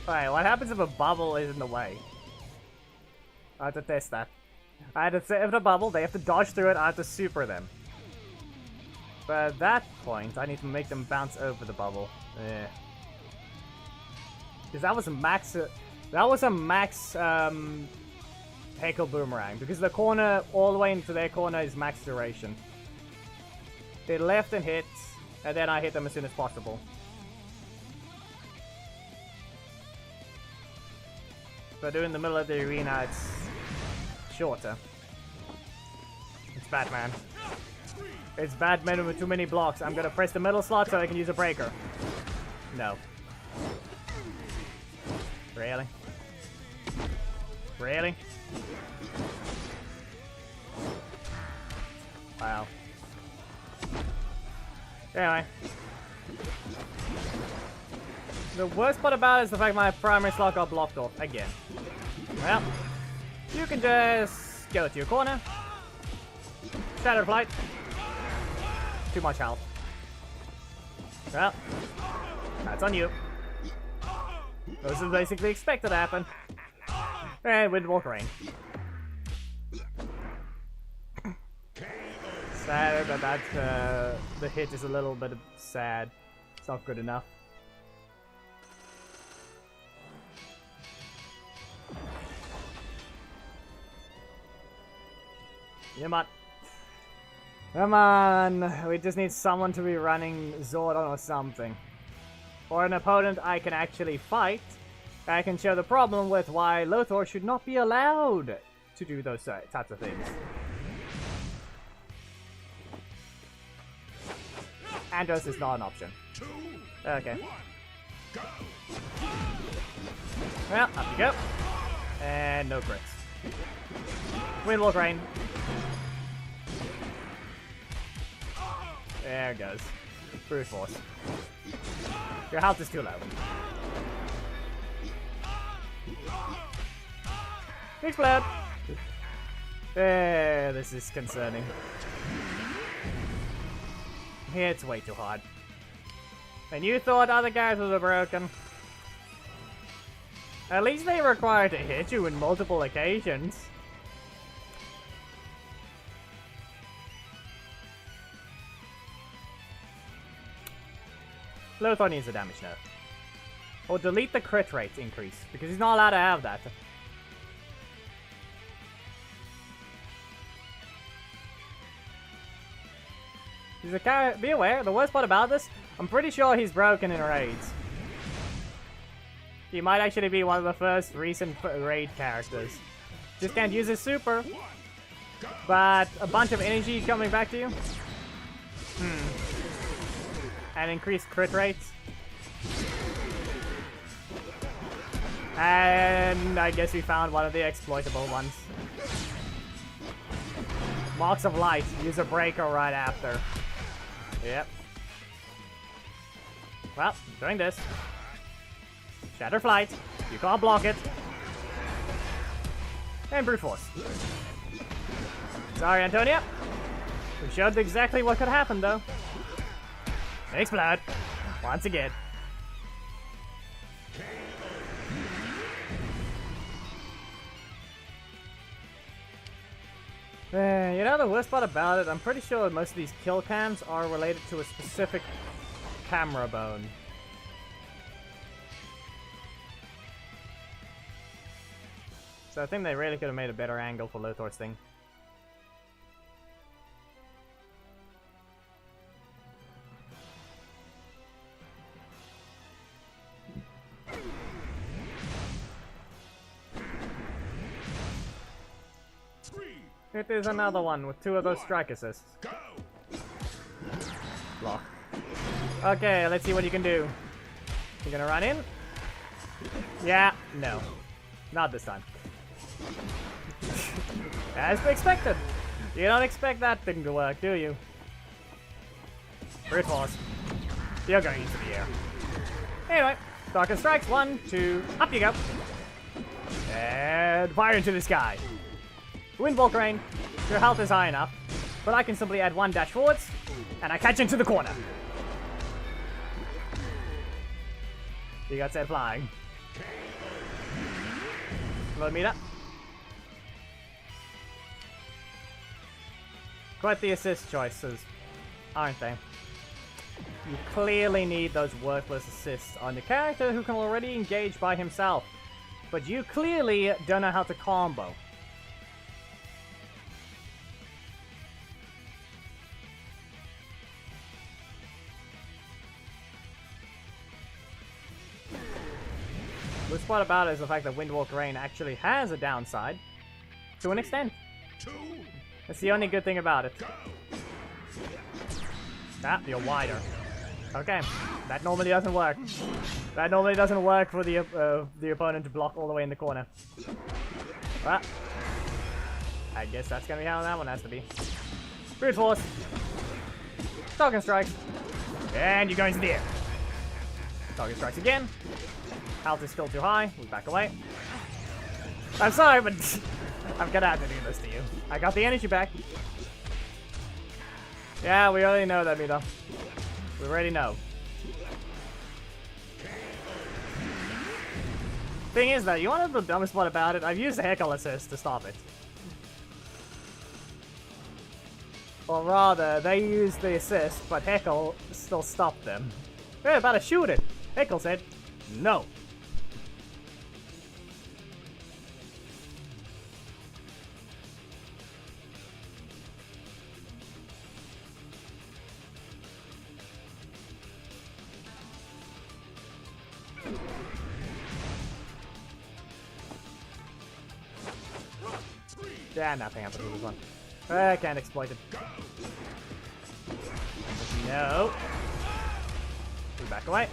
D: Alright, what happens if a bubble is in the way? I have to test that. I have to set up a bubble, they have to dodge through it, I have to super them. But at that point, I need to make them bounce over the bubble. Because that was a max... Heckle boomerang. Because the corner, all the way into their corner, is max duration. They left and hit, and then I hit them as soon as possible. But doing the middle of the arena, it's shorter. It's Batman. It's Batman with too many blocks. I'm gonna press the middle slot so I can use a breaker. No. Really? Really? Wow. Anyway. The worst part about it is the fact my primary slot got blocked off again. Well, you can just go to your corner. Shadow Flight. Too much health. Well, that's on you. This is basically expected to happen. And Windwalk Rain. Sad that the hit is a little bit sad. It's not good enough. Come on. Come on. We just need someone to be running Zordon or something. Or an opponent I can actually fight. I can show the problem with why Lothor should not be allowed to do those types of things. Andros is not an option. Okay. Well, up you go. And no crits. Windwalk Rain. There it goes. Brute Force. Your health is too low. Explode! This is concerning. It's way too hard. And you thought other guys were broken. At least they require to hit you in multiple occasions. Lothor needs a damage nerf. Or delete the crit rate increase, because he's not allowed to have that. He's a be aware, the worst part about this, I'm pretty sure he's broken in raids. He might actually be one of the first recent raid characters. Just can't use his super. But a bunch of energy coming back to you. And increased crit rates. And I guess we found one of the exploitable ones. Marks of Light, use a breaker right after. Yep. Well, doing this. Shatter Flight, you can't block it. And Brute Force. Sorry, Antonia. We showed exactly what could happen, though. Explode. Once again. You know the worst part about it? I'm pretty sure most of these kill cams are related to a specific camera bone. So I think they really could have made a better angle for Lothor's thing. It is another one with 2 of those strike assists. Block. Okay, let's see what you can do. You gonna run in? Yeah, no. Not this time. As expected. You don't expect that thing to work, do you? Brute Force. You're going into the air. Anyway, Darkest Strikes. 1, 2, up you go. And fire into the sky. Windwalk Rain, your health is high enough, but I can simply add 1 dash forwards, and I catch into the corner. You got said flying. Load meter. Quite the assist choices, aren't they? You clearly need those worthless assists on your character who can already engage by himself, but you clearly don't know how to combo. part about it is the fact that Windwalk Rain actually has a downside. To an extent.
C: 2,
D: That's the only good thing about it.
C: go.
D: Ah, you're wider. Okay, that normally doesn't work. That normally doesn't work for the opponent to block all the way in the corner. Well, I guess that's gonna be how that one has to be. Brute Force. Token Strikes. And you're going to the air. Token Strikes again. Health is still too high. We back away. I'm sorry, but I'm gonna have to do this to you. I got the energy back. Yeah, we already know that, Mito. We already know. Thing is, though, you want to know the dumbest part about it? I've used the Heckle Assist to stop it. Or rather, they used the assist, but Heckle still stopped them. They're about to shoot it. Heckle said, no. Yeah, nothing happens with this one. I can't exploit it. No. We back away.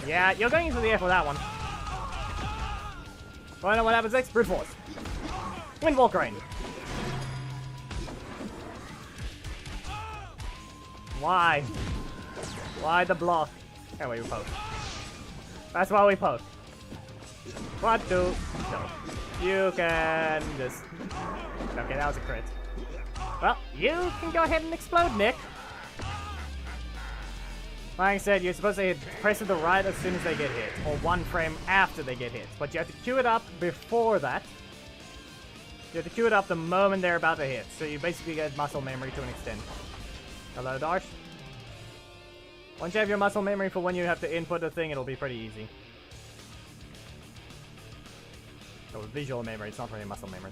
D: Yeah, you're going into the air for that one. Wanna know what happens next? Brute Force. Windwalk Rain. Why? Why the block? Anyway, we poke. That's why we poke. 1, 2, no. You can just... Okay, that was a crit. Well, you can go ahead and explode, Nick. Like I said, you're supposed to press to the right as soon as they get hit, or 1 frame after they get hit. But you have to queue it up before that. You have to queue it up the moment they're about to hit, so you basically get muscle memory to an extent. Hello, Darsh. Once you have your muscle memory for when you have to input a thing, it'll be pretty easy. So visual memory, it's not really muscle memory.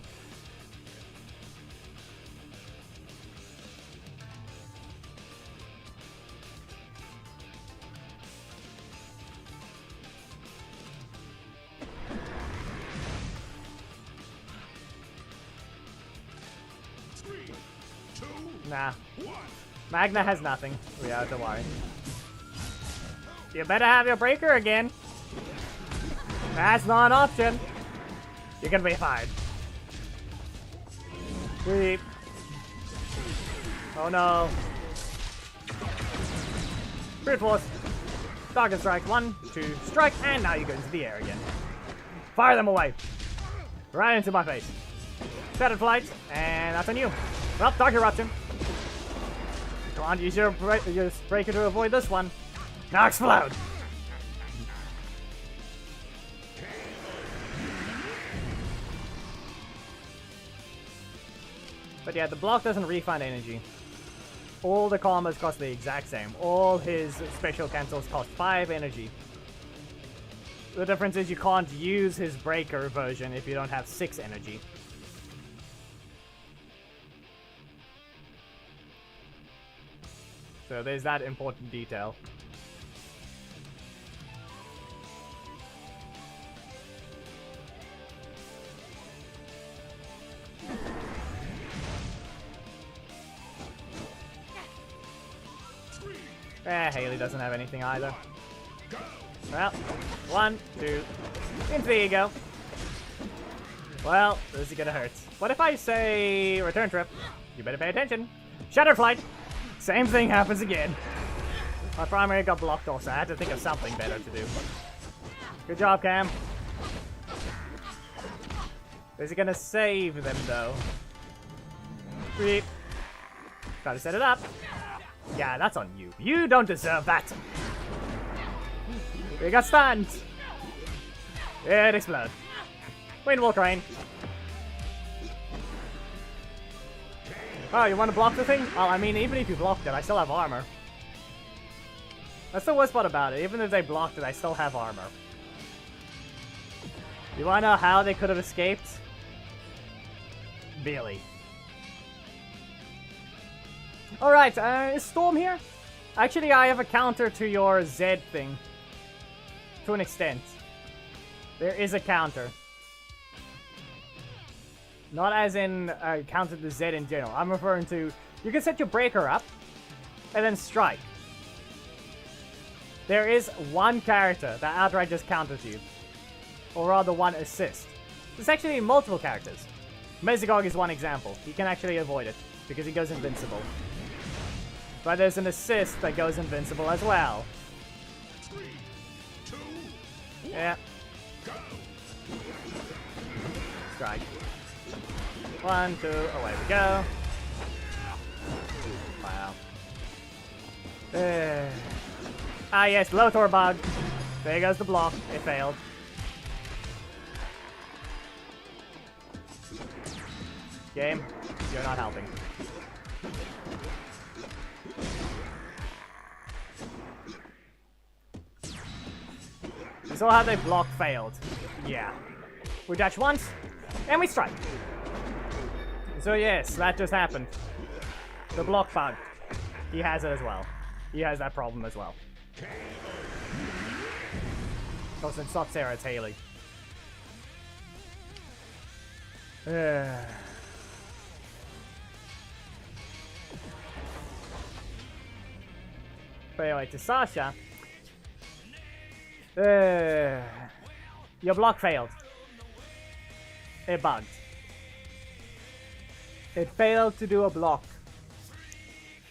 D: Nah. Magna has nothing. We have to worry. You better have your breaker again. That's not an option. You're gonna be fine. Sweep. Oh no. Brute Force. Target strike. 1, 2, strike, and now you go into the air again. Fire them away. Right into my face. Shattered Flight, and that's on you. Well, Dark Eruption. Come on, use your breaker to avoid this one. Now explode! But yeah, the block doesn't refund energy. All the combos cost the exact same. All his special cancels cost 5 energy. The difference is you can't use his breaker version if you don't have 6 energy. So there's that important detail. Haley doesn't have anything either. Well, 1, 2, into the ego. Well, this is gonna hurt. What if I say return trip? You better pay attention. Shutter Flight. Same thing happens again. My primary got blocked also. I had to think of something better to do. Good job, Cam. Is it gonna save them though? Creep. Try to set it up. Yeah, that's on you. You don't deserve that. We got stunned. It explodes. Windwalk Rain. Oh, you want to block the thing? Well, I mean, even if you blocked it, I still have armor. That's the worst part about it. Even if they blocked it, I still have armor. You want to know how they could have escaped? Really. Alright, is Storm here? Actually, I have a counter to your Z thing. To an extent. There is a counter. Not as in counter to Z in general. I'm referring to, you can set your breaker up and then strike. There is one character that outright just counters you. Or rather one assist. There's actually multiple characters. Mesogog is one example. He can actually avoid it because he goes invincible. But there's an assist that goes invincible as well.
C: 3, 2, 1,
D: Yeah.
C: go!
D: Strike. 1, 2, away we go. Wow. Ah yes, Lothor bug. There goes the block. It failed. Game, you're not helping. You saw how they block failed. Yeah. We dash once, and we strike. So yes, that just happened. The block bug. He has it as well. He has that problem as well. Because it's not Sarah, it's Haley. But anyway, to Sasha. Your block failed. It bugged. It failed to do a block.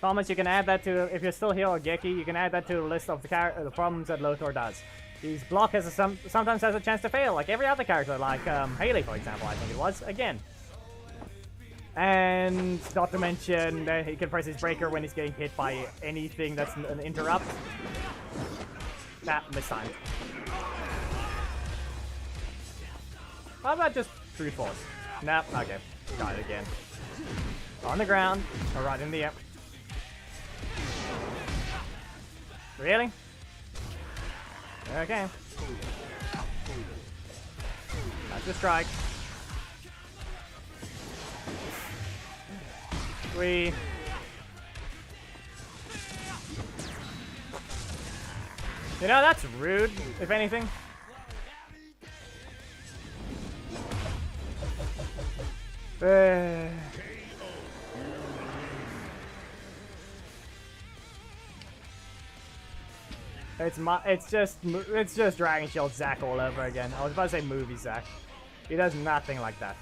D: Thomas, you can add that to, if you're still here, or Geki, you can add that to the list of the problems that Lothor does. His block has sometimes has a chance to fail, like every other character, like Haley, for example, I think it was, again. And not to mention that he can press his breaker when he's getting hit by anything that's an interrupt. That missed time. How about just brute force? Nope, okay. Got it again. On the ground, or right in the air. Really? Okay. That's a strike. 3. You know, that's rude, if anything. It's just Dragon Shield Zack all over again. I was about to say movie Zack. He does nothing like that.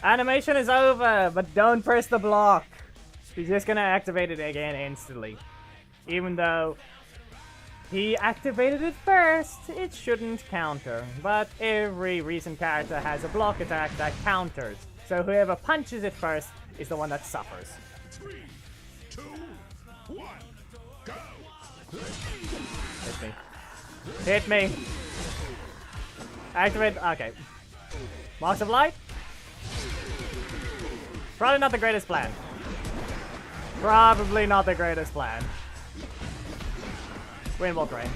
D: Animation is over, but don't press the block. He's just gonna activate it again instantly. Even though he activated it first, it shouldn't counter. But every recent character has a block attack that counters. So whoever punches it first is the one that suffers.
C: 3, 2, 1, go!
D: Hit me. Hit me. Activate. Okay. Marks of Light? Probably not the greatest plan. Probably not the greatest plan. Rainbow Train.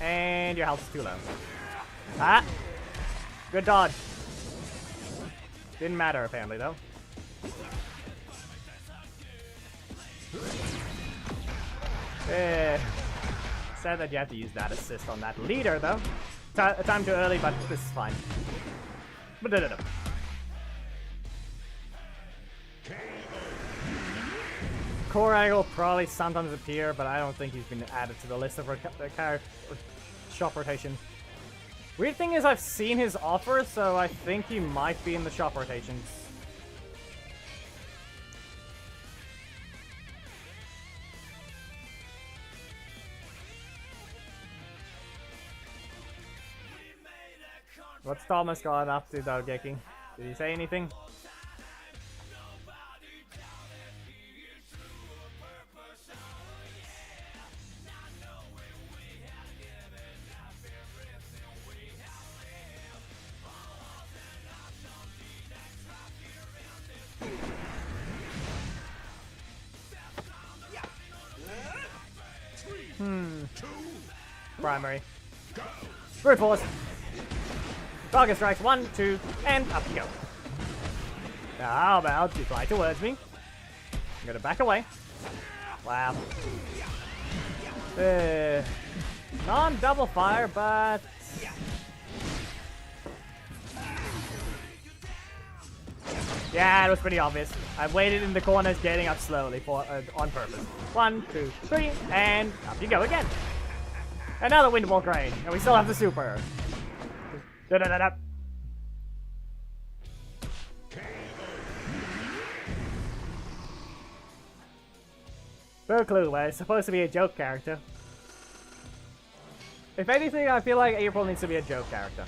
D: And your health is too low. Ah! Good dodge. Didn't matter apparently though. Sad that you have to use that assist on that leader though. Time too early, but this is fine. Core Angle will probably sometimes appear, but I don't think he's been added to the list of shop rotation. Weird thing is I've seen his offer, so I think he might be in the shop rotations. What's Thomas got up to though, Geki? Did he say anything? Primary. Brute Force. Target strikes 1, 2, and up you go. Now, how about you fly towards me? I'm gonna back away. Wow. Non-double fire, but... Yeah, it was pretty obvious. I waited in the corners, getting up slowly for on purpose. 1, 2, 3, and up you go again. Another Windwalk Rain, and we still have the super. Da-da-da-da. No clue, but it's supposed to be a joke character. If anything, I feel like April needs to be a joke character.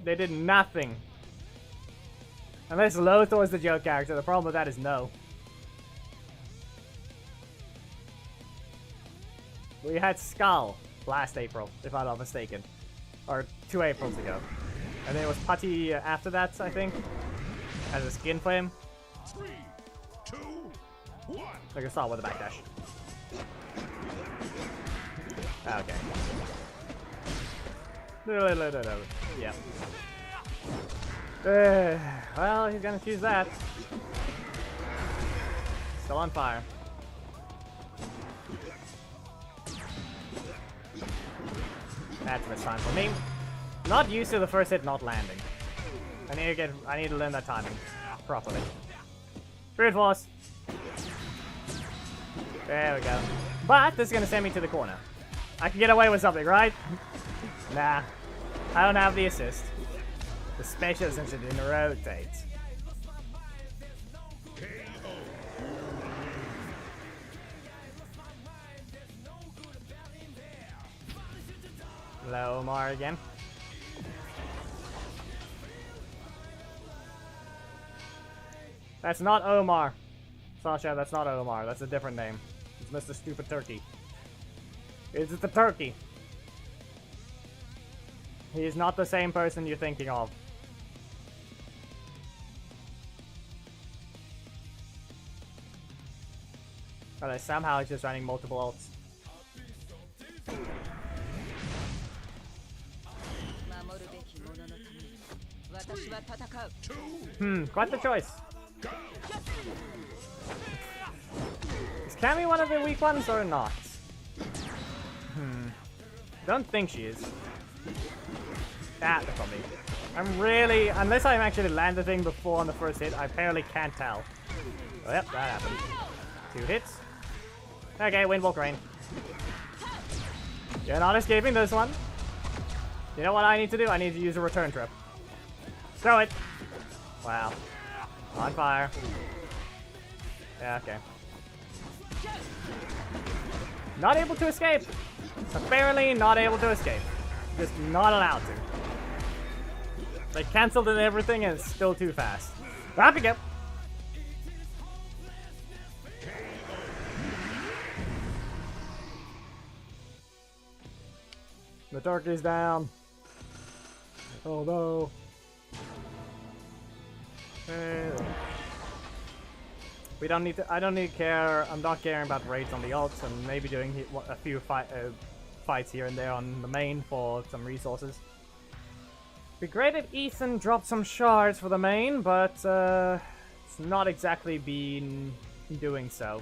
D: They did nothing. Unless Lothor is the joke character, the problem with that is no. We had Skull last April, if I'm not mistaken. Or 2 Aprils ago. And then it was Putty after that, I think. As a skin for him.
C: 3, 2, 1.
D: I can start with a backdash. Okay. Yeah. Well, he's gonna choose that. Still on fire. That's the time for me. Not used to the first hit not landing. I need to learn that timing properly. Spirit Force. There we go. But this is gonna send me to the corner. I can get away with something, right? Nah. I don't have the assist. The special since it didn't rotate. Hello, Omar again. That's not Omar. Sasha, that's not Omar. That's a different name. It's Mr. Stupid Turkey. It's the turkey. He is not the same person you're thinking of. But somehow he's just running multiple ults. Quite the choice. Is Cammy one of the weak ones or not? Don't think she is. That's for me. I'm really, unless I actually land the thing before on the first hit, I apparently can't tell. Oh, yep, that happened. 2 hits. Okay, Windwalk Rain. You're not escaping this one. You know what I need to do? I need to use a return trip. Throw it. Wow. On fire. Yeah, okay. Not able to escape. Apparently not able to escape. Just not allowed to. They cancelled it and everything and it's still too fast. Up you go. The turkey's down. Oh no. We don't need to. I don't need to care. I'm not caring about raids on the ults and maybe doing a few fights here and there on the main for some resources. Be great if Ethan dropped some shards for the main, but it's not exactly been doing so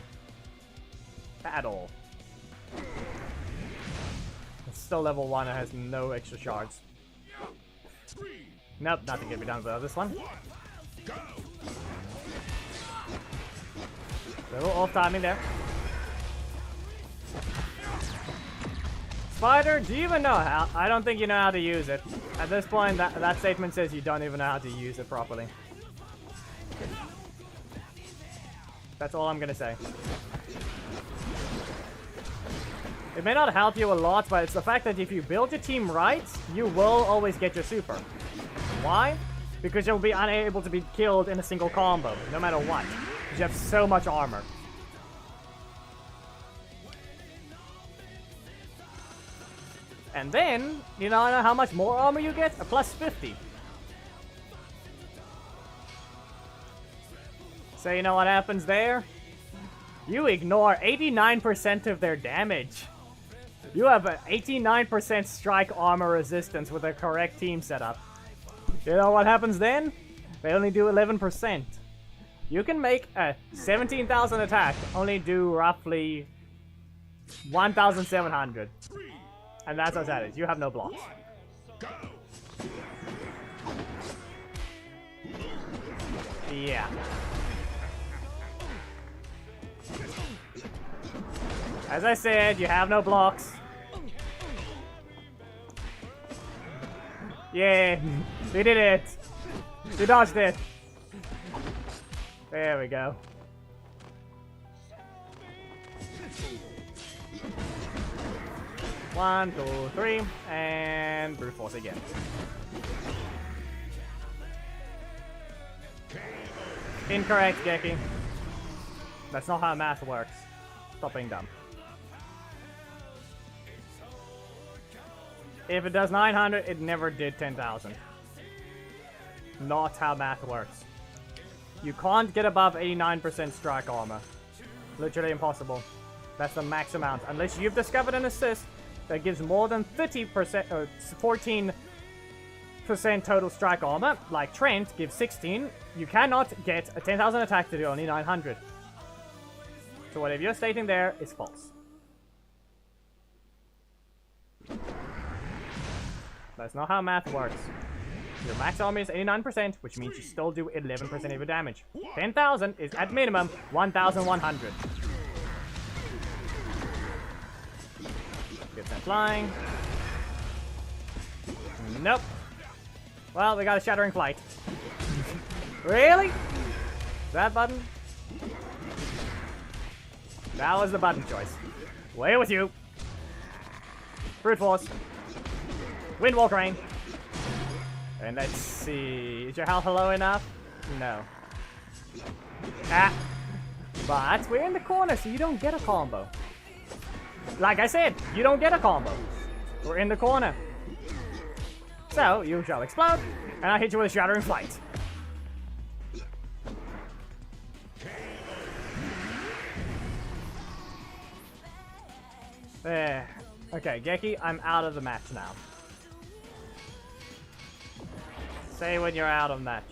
D: at all. It's still level 1 and has no extra shards. Nope, nothing can be done with this one. A little off timing there. Spider, do you even know how? I don't think you know how to use it. At this point, that statement says you don't even know how to use it properly. That's all I'm gonna say. It may not help you a lot, but it's the fact that if you build your team right, you will always get your super. Why? Because you'll be unable to be killed in a single combo, no matter what. Because you have so much armor. And then, you know how much more armor you get? A plus 50. So you know what happens there? You ignore 89% of their damage. You have an 89% strike armor resistance with the correct team setup. You know what happens then? They only do 11%. You can make a 17,000 attack only do roughly 1,700. And that's how sad it is. You have no blocks. Yeah. As I said, you have no blocks. Yeah, we did it. We dodged it. There we go. One, two, three, and brute force again. Incorrect, Geki. That's not how math works. Stop being dumb. If it does 900, it never did 10,000. Not how math works. You can't get above 89% strike armor. Literally impossible. That's the max amount. Unless you've discovered an assist that gives more than 30% or 14% total strike armor, like Trent gives 16, you cannot get a 10,000 attack to do only 900. So whatever you're stating there is false. That's not how math works. Your max armor is 89%, which means you still do 11% of your damage. 10,000 is at minimum 1,100. Get sent flying. Nope. Well, we got a shattering flight. Really? That button? That was the button choice. Way with you. Brute force. Windwalk rain. And let's see. Is your health low enough? No. Ah. But we're in the corner, so you don't get a combo. Like I said, you don't get a combo. We're in the corner. So, you shall explode, and I'll hit you with a shattering flight. There. Okay, Geki, I'm out of the match now. Say when you're out of match.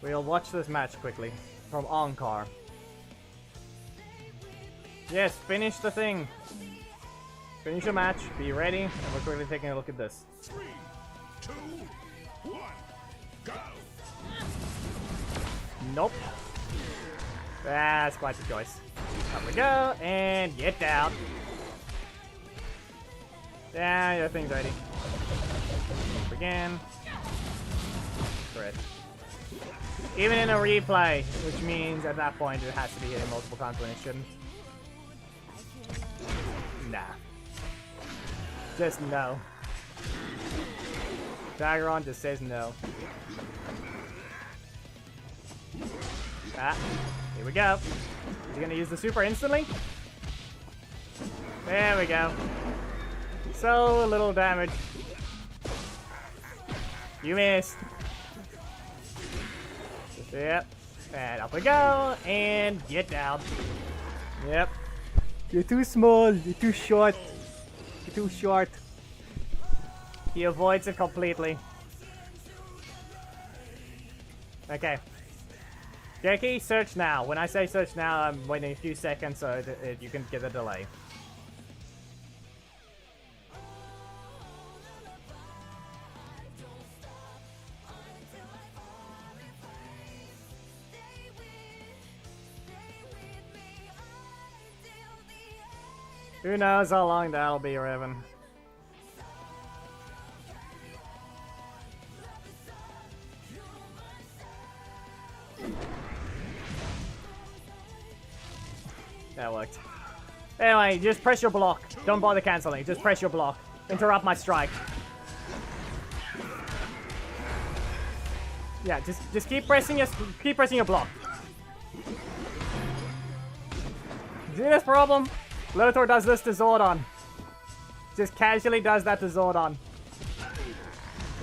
D: We'll watch this match quickly from Onkar. Yes, finish the thing. Finish your match, be ready, and we're quickly taking a look at this.
C: 3, 2, 1, go!
D: Nope. That's quite the choice. Up we go, and get down. Yeah, your thing's ready. Up again. Correct. Even in a replay, which means at that point it has to be hitting multiple times when it shouldn't. Nah. Just no. Daggeron just says no. Ah, here we go. He's gonna use the super instantly. There we go. So little damage. You missed. Yep. And up we go. And get down. Yep. You're too small. You're too short. You're too short. He avoids it completely. Okay. Geki, search now. When I say search now, I'm waiting a few seconds so that you can get a delay. Who knows how long that'll be, Revan. That worked. Anyway, just press your block. Don't bother canceling. Just press your block. Interrupt my strike. Yeah, just keep pressing your block. See this problem? Lothor does this to Zordon. Just casually does that to Zordon.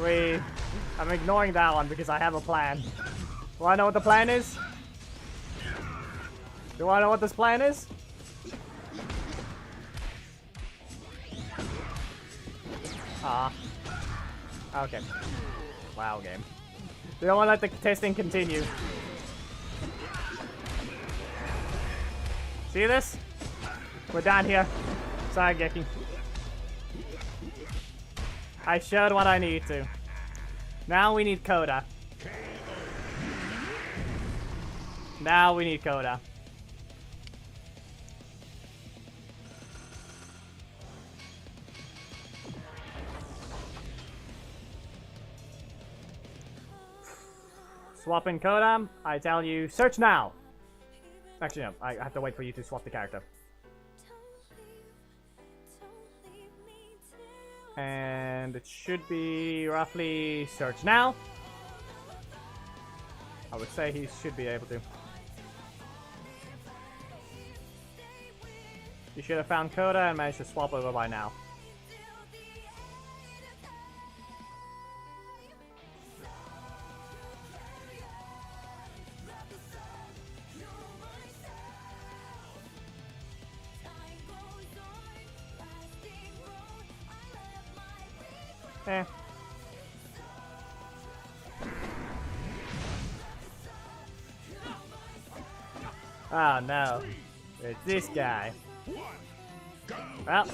D: I'm ignoring that one because I have a plan. Do I know what the plan is? Do I know what this plan is? Ah. Okay. Wow, game. They don't want to let the testing continue. See this? We're down here. Sorry, Geki. I showed what I need to. Now we need Coda. Now we need Coda. Swap in Coda. I tell you, search now. Actually, no. I have to wait for you to swap the character. And it should be roughly search now. I would say he should be able to. You should have found Coda and managed to swap over by now. Eh. Oh no. It's this guy. Well.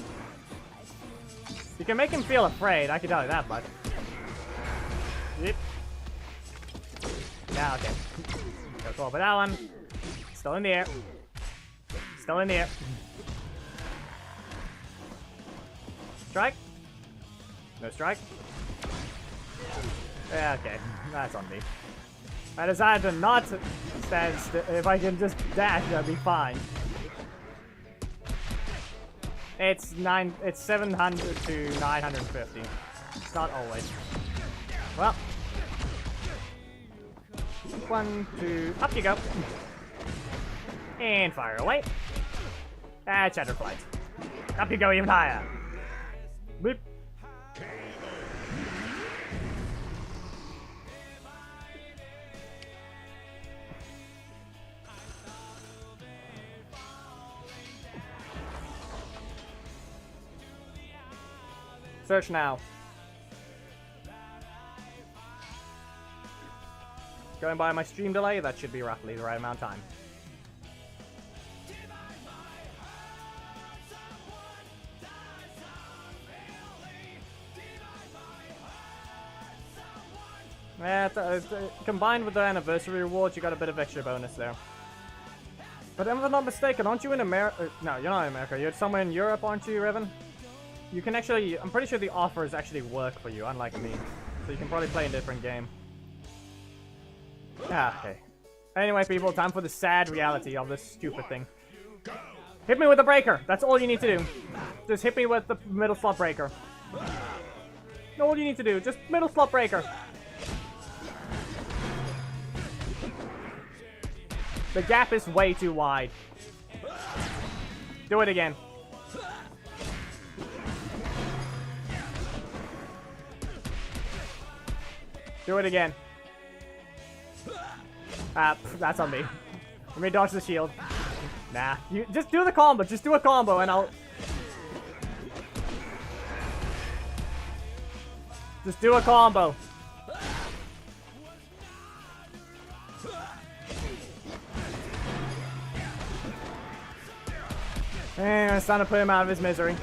D: You can make him feel afraid, I can tell you that much. Yep. Yeah, okay. Go for that one. Still in the air. Still in the air. Strike? No strike? Yeah, okay. That's on me. I decided to not stand still. If I can just dash, that'd be fine. It's 700 to 950. It's not always. Well. 1, 2, up you go. And fire away. Ah, Chatterflight. Up you go even higher. Boop. Search now. Going by my stream delay, that should be roughly the right amount of time. Yeah, combined with the anniversary rewards, you got a bit of extra bonus there. But if I'm not mistaken, aren't you in America? No, you're not in America. You're somewhere in Europe, aren't you, Revan? You can actually, I'm pretty sure the offers actually work for you, unlike me. So you can probably play a different game. Ah, okay. Anyway, people, time for the sad reality of this stupid thing. Hit me with the breaker. That's all you need to do. Just hit me with the middle slot breaker. That's all you need to do. Just middle slot breaker. The gap is way too wide. Do it again. Do it again. Ah, that's on me. Let me dodge the shield. Nah, you just do the combo. Just do a combo and I'll... Just do a combo. And it's time to put him out of his misery.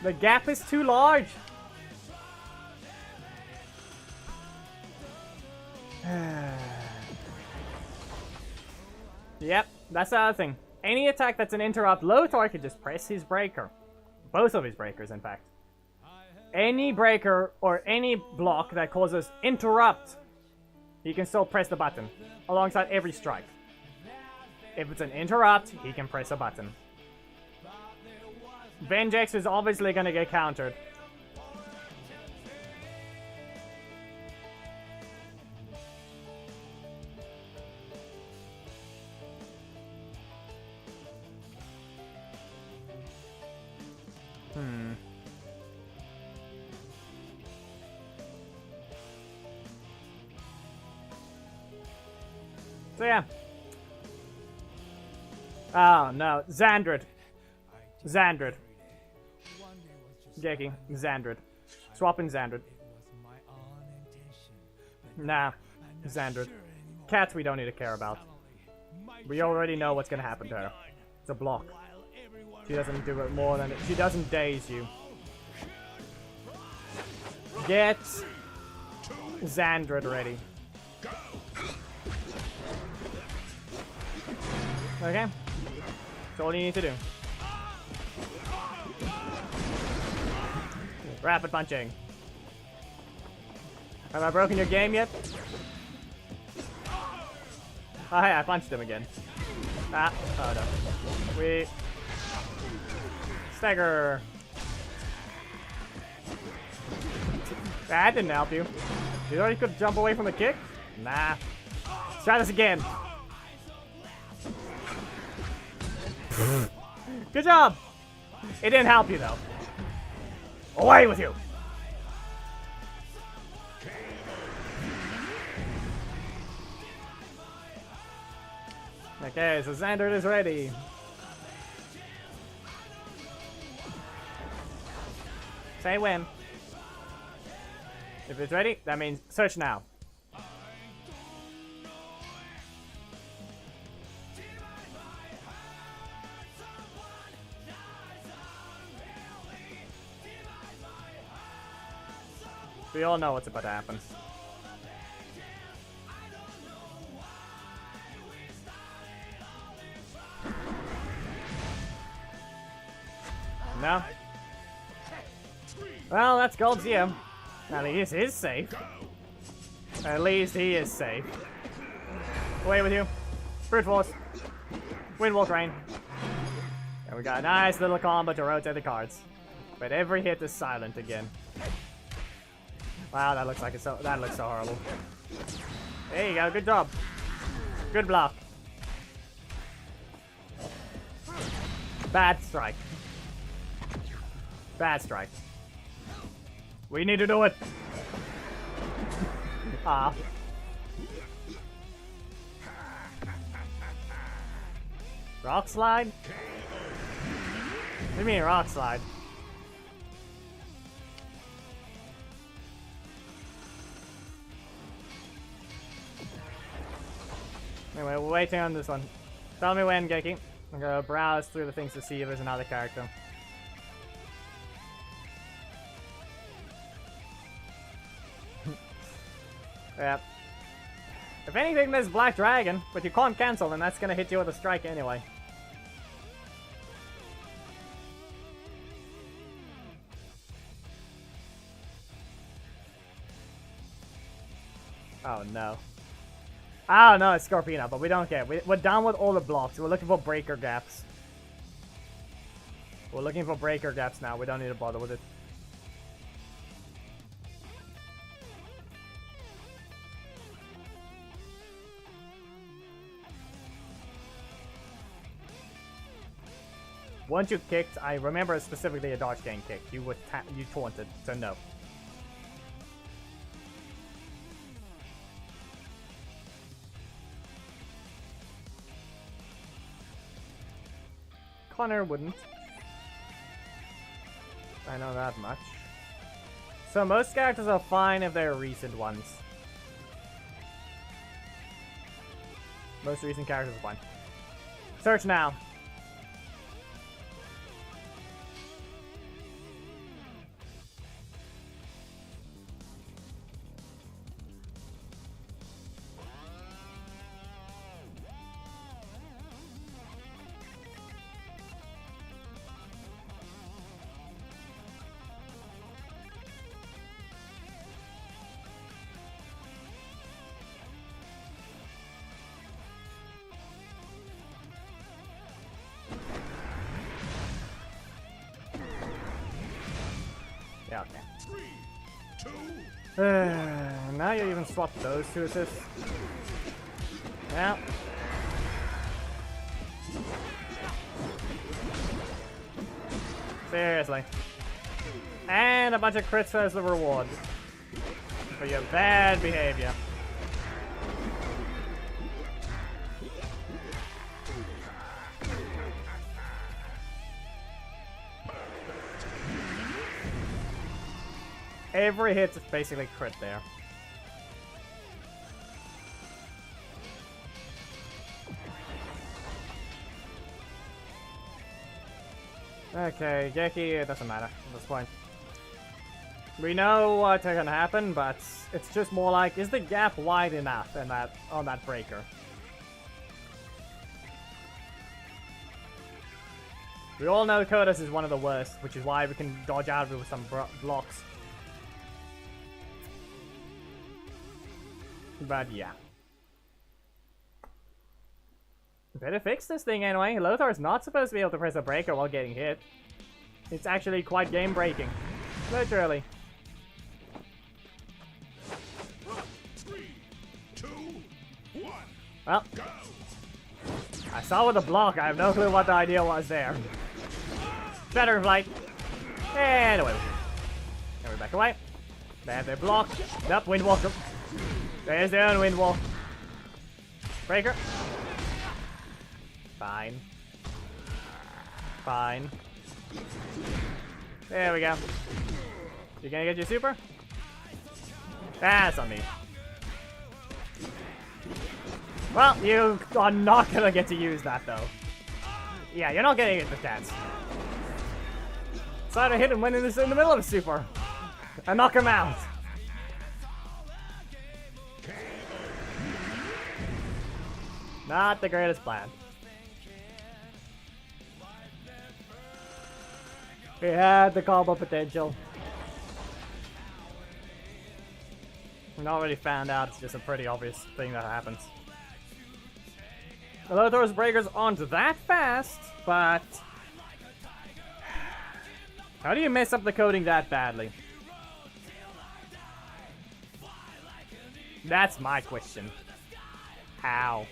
D: The gap is too large. Yep, that's the other thing. Any attack that's an interrupt, Lothor can just press his breaker. Both of his breakers, in fact. Any breaker or any block that causes interrupt, he can still press the button alongside every strike. If it's an interrupt, he can press a button. Vengex is obviously going to get countered. So yeah. Oh no, Xandred. Xandrid. Geki, Xandrid. Swapping Xandrid. Nah, Xandrid. Cat we don't need to care about. We already know what's gonna happen to her. It's a block. She doesn't do it more than... She doesn't daze you. Get Xandrid ready. Okay. That's all you need to do. Rapid punching. Have I broken your game yet? Oh hey, I punched him again. Ah, oh no. We... Stagger. That didn't help you. You thought you could jump away from the kick? Nah. Let's try this again. Good job! It didn't help you though. Away with you! Okay, so Xandrid is ready. Say when. If it's ready, that means search now. We all know what's about to happen. No? Well, that's Gold's At least he's safe. At least he is safe. Away with you. Brute Force. Windwall Train. And we got a nice little combo to rotate the cards. But every hit is silent again. Wow, that looks like it's so horrible. There you go, good job. Good block. Bad strike. Bad strike. We need to do it. Ah. Rock slide? What do you mean rock slide? Anyway, we're waiting on this one. Tell me when, Geki. I'm gonna browse through the things to see if there's another character. Yep. If anything, there's Black Dragon, but you can't cancel, and that's gonna hit you with a strike anyway. Oh no. Oh no, it's Scorpina, but we don't care. We're done with all the blocks. We're looking for breaker gaps. We're looking for breaker gaps now. We don't need to bother with it. Once you kicked, I remember specifically a dodge game kick. You taunted, so no. Connor wouldn't. I know that much. So most characters are fine if they're recent ones. Most recent characters are fine. Search now. Yeah, okay. Now you even swap those two assists. Yeah. Seriously. And a bunch of crits as the reward for your bad behavior. Every hit is basically crit there. Okay, Geki, it doesn't matter at this point. We know what's gonna happen, but it's just more like, is the gap wide enough in that on that breaker? We all know Kodas is one of the worst, which is why we can dodge out of it with some blocks. But yeah. Better fix this thing anyway. Lothar is not supposed to be able to press a breaker while getting hit. It's actually quite game breaking. Literally.
C: 3, 2, 1.
D: Well, I saw with the block. I have no clue what the idea was there. Better flight. And away. And we're back away. They have their block. Nope, Windwalker. There's their own Windwall. Breaker. Fine. Fine. There we go. You gonna get your super? That's on me. Well, you are not gonna get to use that though. Yeah, you're not getting it with that. Try to hit him when he's in the middle of a super. And knock him out. Not the greatest plan. He had the combo potential. We already found out it's just a pretty obvious thing that happens. The Lothor's breakers aren't that fast, but how do you mess up the coding that badly? That's my question. How?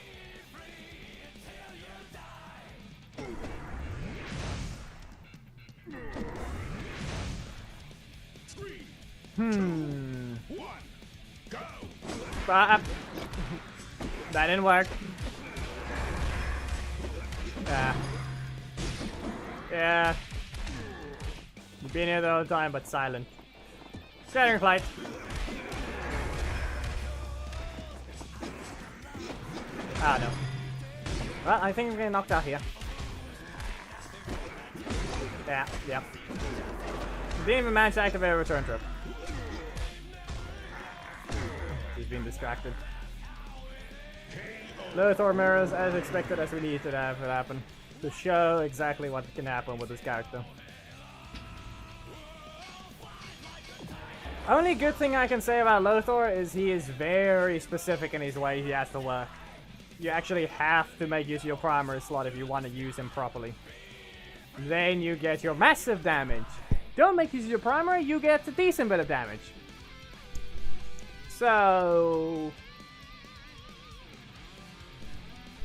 D: That didn't work. Yeah. You've been here the whole time, but silent. Shattering flight. Ah, no. Well, I think I'm getting knocked out here. Yeah, yep. Didn't even manage to activate a return trip. He's being distracted. Lothor mirrors as expected, as we needed to have it happen. To show exactly what can happen with this character. Only good thing I can say about Lothor is he is very specific in his way he has to work. You actually have to make use of your primary slot if you want to use him properly. Then you get your massive damage. Don't make use of your primary, you get a decent bit of damage. So...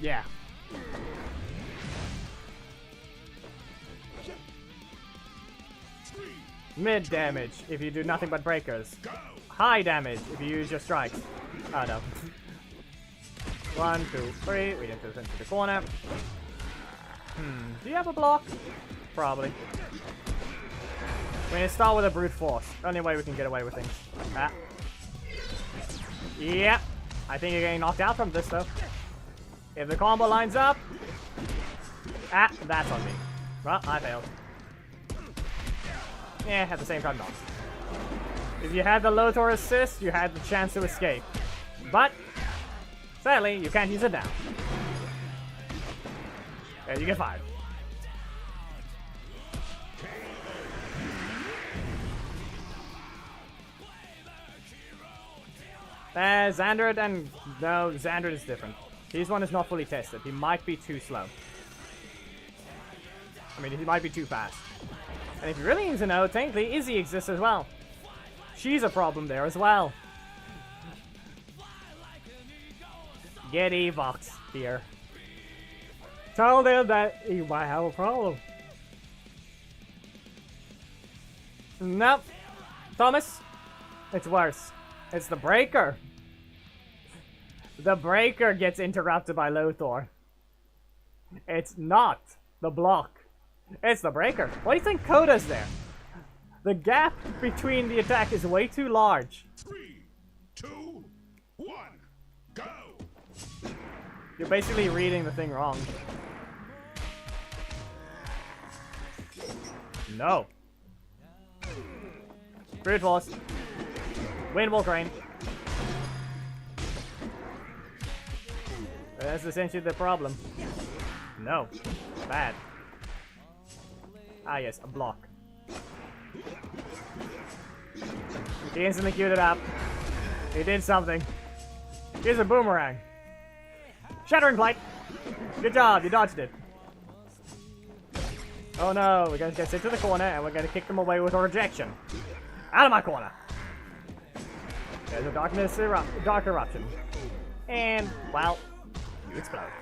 D: yeah. Mid damage if you do nothing but breakers. High damage if you use your strikes. Oh no. 1, 2, 3. We didn't do into the corner. Do you have a block? Probably. We're gonna start with a brute force. Only way we can get away with things. Ah. Yeah. I think you're getting knocked out from this though. If the combo lines up. Ah, that's on me. Well, I failed. Yeah, at the same time, not. If you had the Lothor assist, you had the chance to escape. But, sadly, you can't use it now. Yeah, you get 5. Xandred and... no, Xandred is different. His one is not fully tested. He might be too slow. I mean, he might be too fast. And if you really need to know, technically Izzy exists as well. She's a problem there as well. Get Evox here. Tell them that you might have a problem. Nope. Thomas, it's worse. It's the breaker. The breaker gets interrupted by Lothor. It's not the block. It's the breaker. What do you think Coda's there? The gap between the attack is way too large.
C: 3, 2, 1, go!
D: You're basically reading the thing wrong. No. Brute Force. Wind Wall Crane. That's essentially the problem. No. Bad. Ah yes, a block. He instantly queued it up. He did something. Here's a boomerang. Shattering Blight! Good job, you dodged it. Oh no, we're gonna get sent to the corner and we're gonna kick them away with a rejection. Out of my corner! There's a dark eruption. And, well, you explode.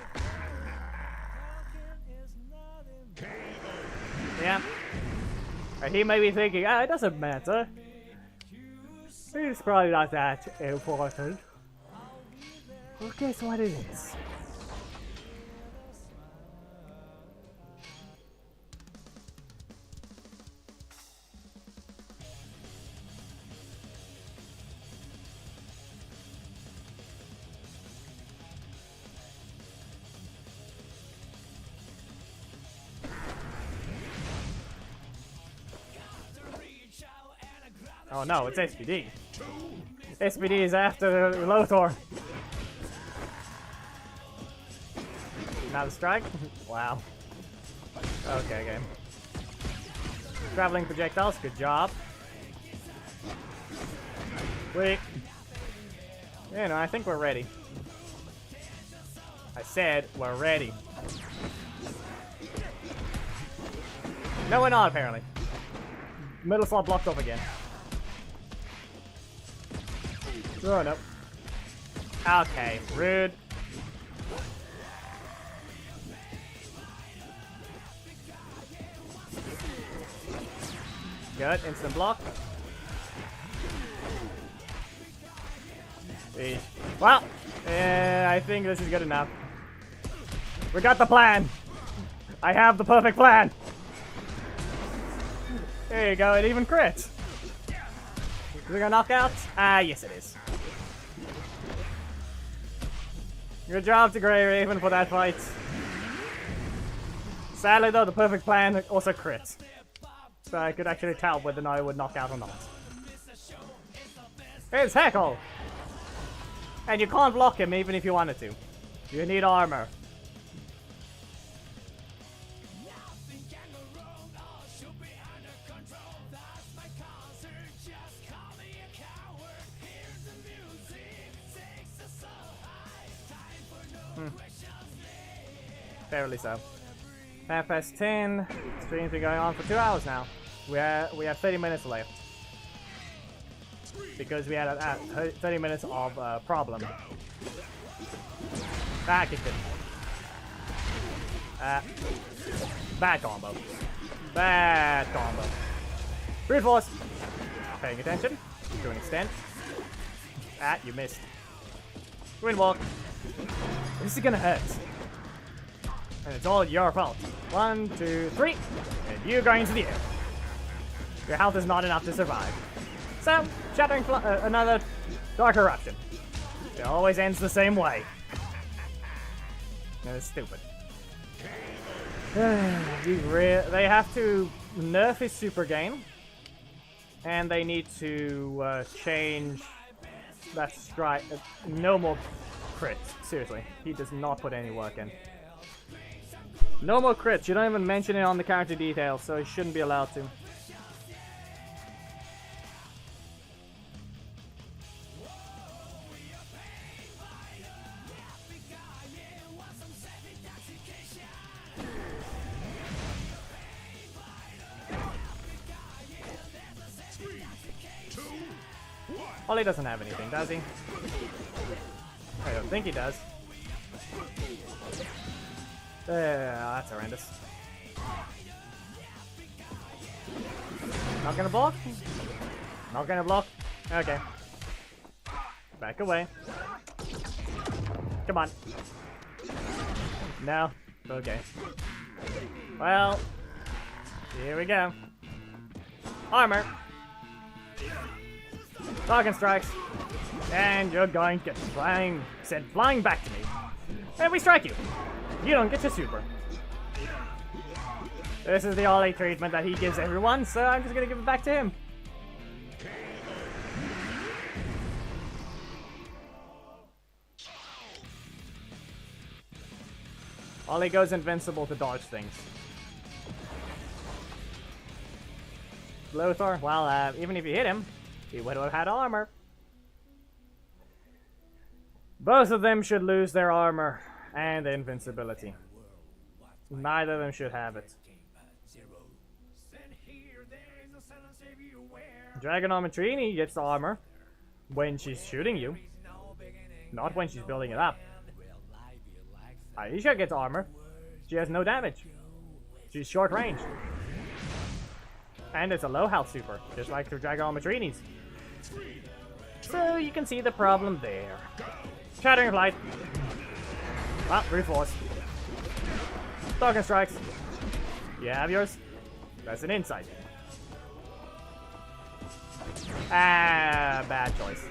D: Yeah. And he may be thinking, ah, it doesn't matter. It's probably not that important. Well, guess what it is? Oh no, it's SPD. SPD is after Lothor. Now the strike? Wow. Okay, game. Traveling projectiles, good job. Wait. You know, I think we're ready. I said we're ready. No, we're not, apparently. Middle slot blocked off again. Oh, no. Okay, rude. Good, instant block. Eesh. Well, I think this is good enough. We got the plan. I have the perfect plan. There you go, it even crits. Is it gonna knock out? Ah, yes it is. Good job to Grey Raven for that fight. Sadly though, the perfect plan also crits. So I could actually tell whether or not it would knock out or not. It's Heckle! And you can't block him even if you wanted to. You need armor. Fairly so. 10:30. Stream's been going on for 2 hours now. We have 30 minutes left because we had 30 minutes of problem. Back kicked it. Bad combo. Bad combo. Brute Force. Paying attention to an extent. Ah, you missed. Wind Walk. This is gonna hurt. And it's all your fault. 1, 2, 3. And you going into the air. Your health is not enough to survive. So, shattering another dark eruption. It always ends the same way. That is stupid. They have to nerf his super game. And they need to change that strike. No more crits. Seriously. He does not put any work in. No more crits. You don't even mention it on the character details, so he shouldn't be allowed to. Ollie doesn't have anything, does he? I don't think he does. That's horrendous. Not gonna block? Not gonna block? Okay. Back away. Come on. No? Okay. Well, here we go. Armor. Talking strikes. And you're going to get sent flying back to me. And we strike you. You don't get your super. This is the Ollie treatment that he gives everyone, so I'm just gonna give it back to him. Ollie goes invincible to dodge things. Lothor, well, even if you hit him, he would have had armor. Both of them should lose their armor and invincibility. Neither of them should have it. Dragon Armatrini gets the armor when she's shooting you, not when she's building it up. Aisha gets armor. She has no damage. She's short range. And it's a low health super, just like the Dragon Armatrini's. So you can see the problem there. Shattering Flight. Well, brute force. Talking strikes. You have yours. That's an insight. Ah, bad choice.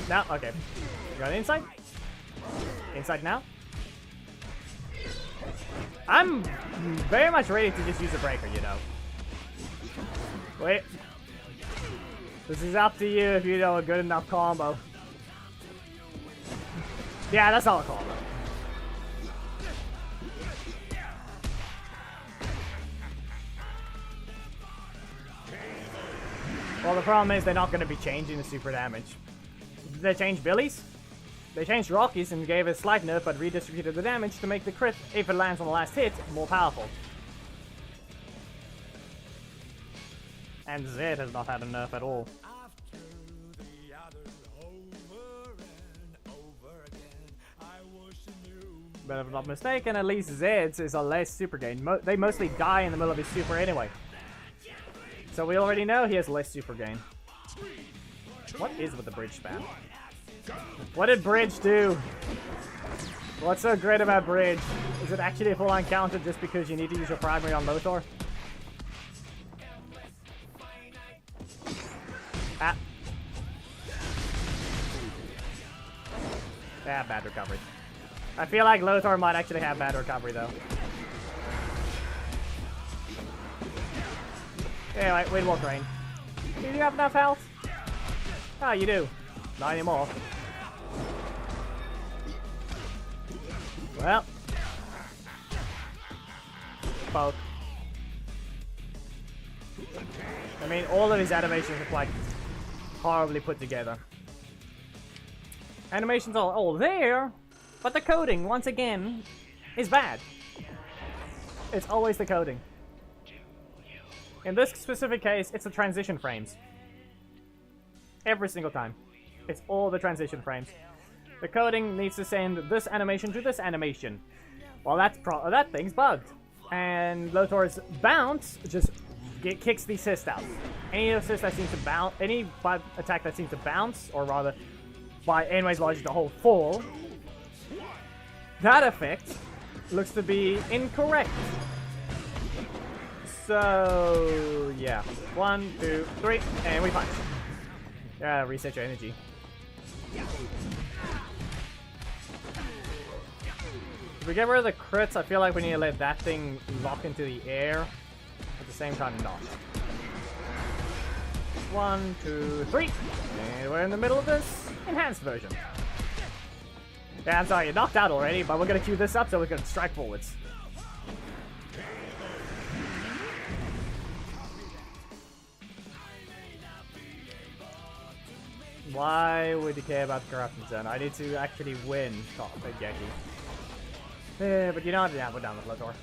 D: No, okay. You got an insight? Insight now? I'm very much ready to just use a breaker, you know. Wait. This is up to you if you know a good enough combo. Yeah, that's all a combo. Well, the problem is they're not going to be changing the super damage. Did they change Billy's? They changed Rocky's and gave a slight nerf but redistributed the damage to make the crit, if it lands on the last hit, more powerful. And Zed has not had a nerf at all. But if I'm not mistaken, at least Zed's is a less super gain. They mostly die in the middle of his super anyway. So we already know he has less super gain. What is with the bridge spam? What did bridge do? What's so great about bridge? Is it actually a full-on counter just because you need to use your primary on Lothor? Ah. Ah, bad recovery. I feel like Lothor might actually have bad recovery though. Anyway, Windwalk Rain. Do you have enough health? Ah, you do. Not anymore. Well. Poke. I mean, all of his animations are quite horribly put together. Animations are all there, but the coding, once again, is bad. It's always the coding. In this specific case, it's the transition frames. Every single time. It's all the transition frames. The coding needs to send this animation to this animation. Well, that thing's bugged. And Lothor's bounce just kicks the assist out. Any assist that seems to bounce, any attack that seems to bounce, or rather, by anyways logic, the whole fall, that effect looks to be incorrect. So, yeah. 1, 2, 3, and we punch. Yeah, reset your energy. If we get rid of the crits, I feel like we need to let that thing lock into the air. At the same time, not. 1, 2, 3. And we're in the middle of this enhanced version. Yeah, I'm sorry, you're knocked out already, but we're gonna queue this up so we can strike forwards. Why would you care about the corruption zone? I need to actually win. Oh, big Yankee. But you know what? Yeah, we're done with Lothor.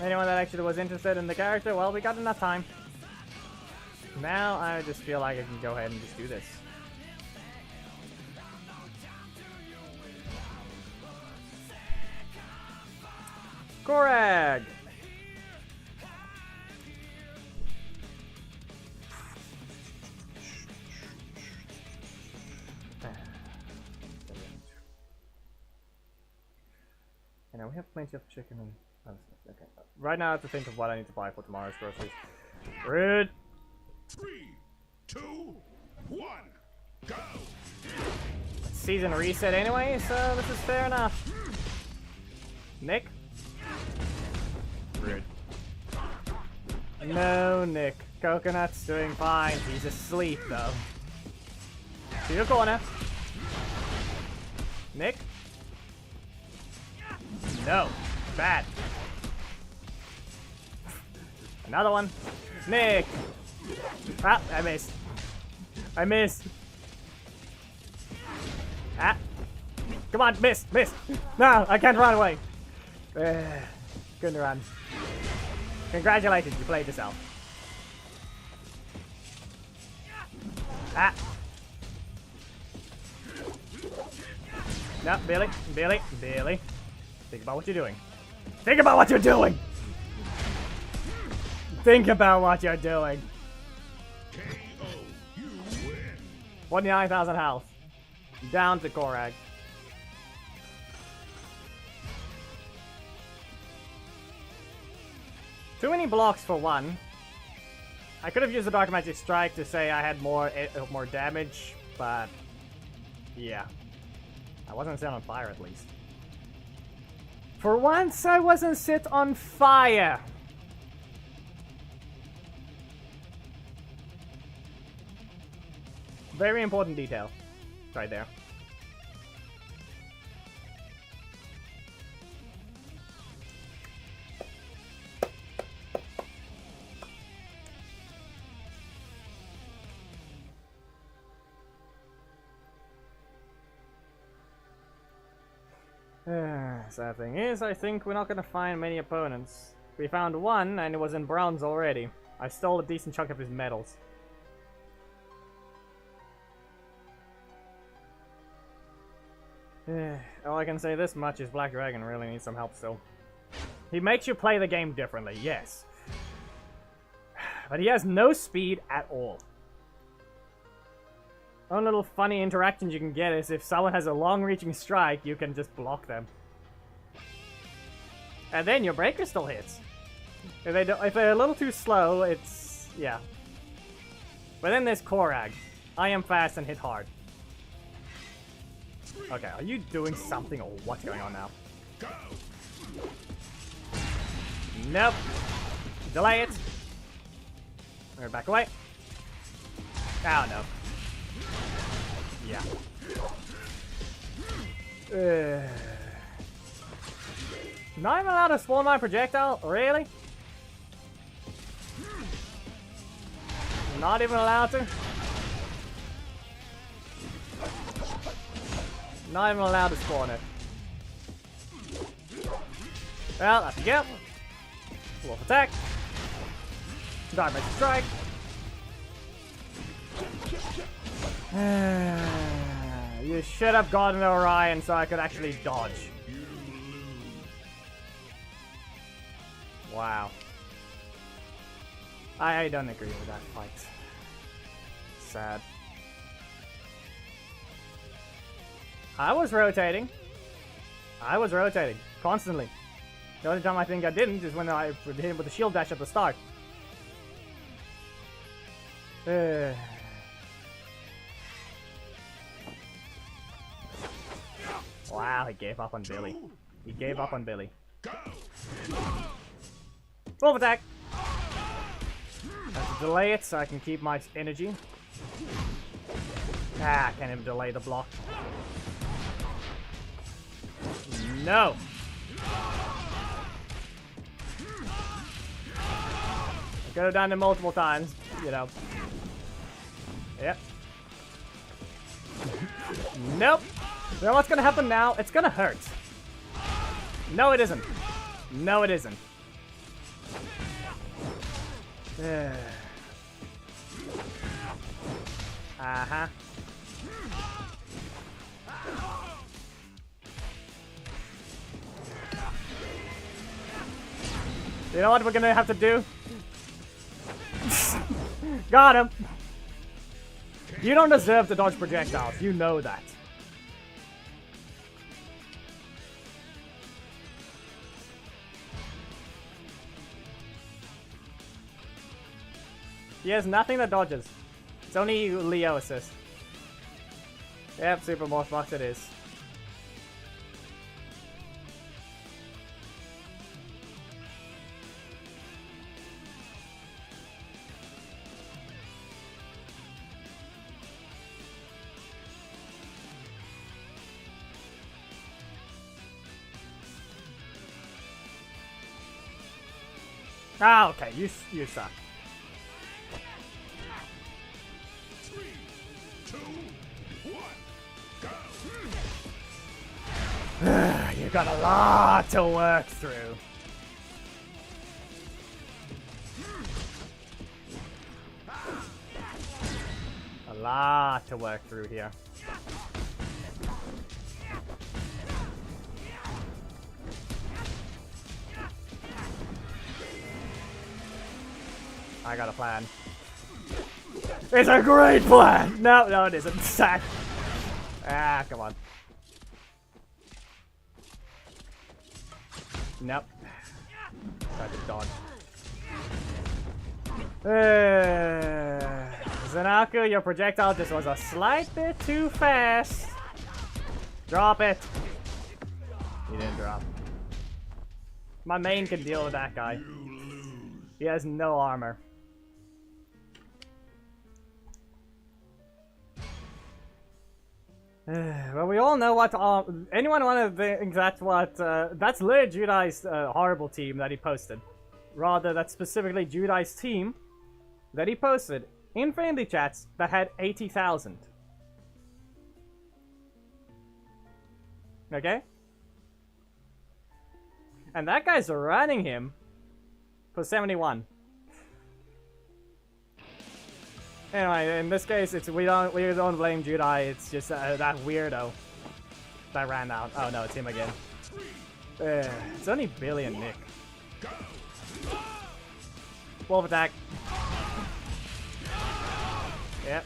D: Anyone that actually was interested in the character, well, we got enough time. Now I just feel like I can go ahead and just do this. Korag! You know, we have plenty of chicken and Okay. Right now I have to think of what I need to buy for tomorrow's groceries. Rude!
C: 3, 2, 1, go!
D: Season reset anyway, so this is fair enough. Nick? Rude. No, Nick. Coconut's doing fine. He's asleep, though. To your corner. Nick? No. Bad. Another one. Nick! Ah, I missed. I missed. Ah. Come on, miss, miss. No, I can't run away. Couldn't run. Congratulations, you played yourself. Ah. No, Billy, Billy, Billy. Think about what you're doing. Think about what you're doing! Think about what you're doing.
C: KO, you win.
D: 29,000 health. Down to Korag. Too many blocks for one. I could have used the Dark Magic Strike to say I had more damage, but yeah. I wasn't set on fire at least. For once, I wasn't set on fire! Very important detail. Right there. Sad thing is, I think we're not gonna find many opponents. We found one, and it was in bronze already. I stole a decent chunk of his medals. All I can say this much is Black Dragon really needs some help still. He makes you play the game differently, yes. But he has no speed at all. One little funny interactions you can get is if someone has a long-reaching strike, you can just block them. And then your breaker still hits. If they're a little too slow, it's... yeah. But then there's Korag. I am fast and hit hard. Okay, are you doing something or what's going on now? Nope. Delay it. I'm gonna back away. Oh no. Yeah. Not even allowed to spawn my projectile? Really? Not even allowed to? Not even allowed to spawn it. Well, that's a go. Wolf attack. Dark Magic Strike. You should have gotten Orion so I could actually dodge. Wow. I don't agree with that fight. Sad. I was rotating. Constantly. The only time I think I didn't is when I hit him with the shield dash at the start. Wow, he gave up on Billy. He gave up on Billy. Wolf attack! I have to delay it so I can keep my energy. Ah, I can't even delay the block. No! I could have done it multiple times, you know. Yep. Nope! You know what's gonna happen now? It's gonna hurt. No, it isn't. No, it isn't. Uh-huh. You know what we're gonna have to do? Got him! You don't deserve to dodge projectiles, you know that. He has nothing that dodges. It's only Leo assist. Yep, Super Morph Box it is. Ah, okay, you suck.
C: 3, 2, 1, go!
D: You got a lot to work through. A lot to work through here. I got a plan. It's a great plan! No, it isn't. Sack. Ah, come on. Nope. Tried to dodge. Zanaku, your projectile just was a slight bit too fast. Drop it. He didn't drop. My main can deal with that guy. He has no armor. Well, we all know what. Anyone want to think that's what? That's literally Judai's horrible team that he posted. Rather, that's specifically Judai's team that he posted in friendly chats that had 80,000. Okay? And that guy's running him for 71. Anyway, in this case, it's we don't blame Judai. It's just that weirdo that ran out. Oh no, it's him again. It's only Billy and Nick. Wolf attack. Yep.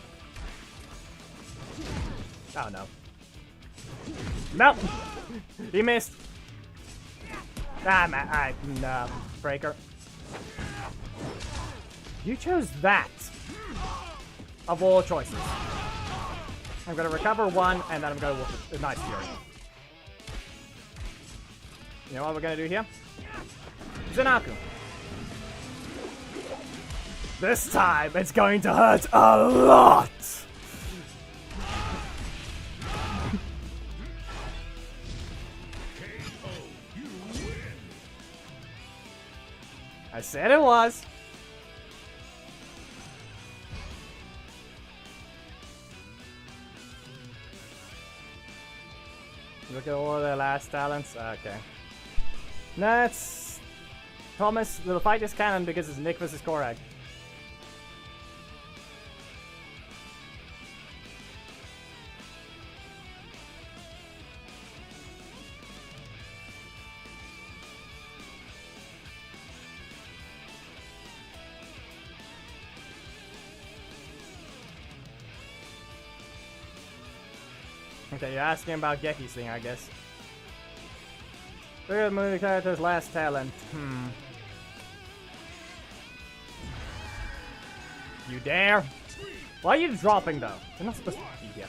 D: Oh no. Nope. He missed. Ah man, no. Breaker. You chose that. Of all choices. I'm gonna recover one, and then I'm gonna whoop it. Nice Fury. You know what we're gonna do here? Zanaku. This time, it's going to hurt a lot! I said it was. Look at all their last talents. Okay. Let's Thomas, the fight is canon because it's Nick versus Korag. Okay, you're asking about Geki's thing, I guess. Look at the movie character's last talent. You dare? Why are you dropping, though? You're not supposed to be here.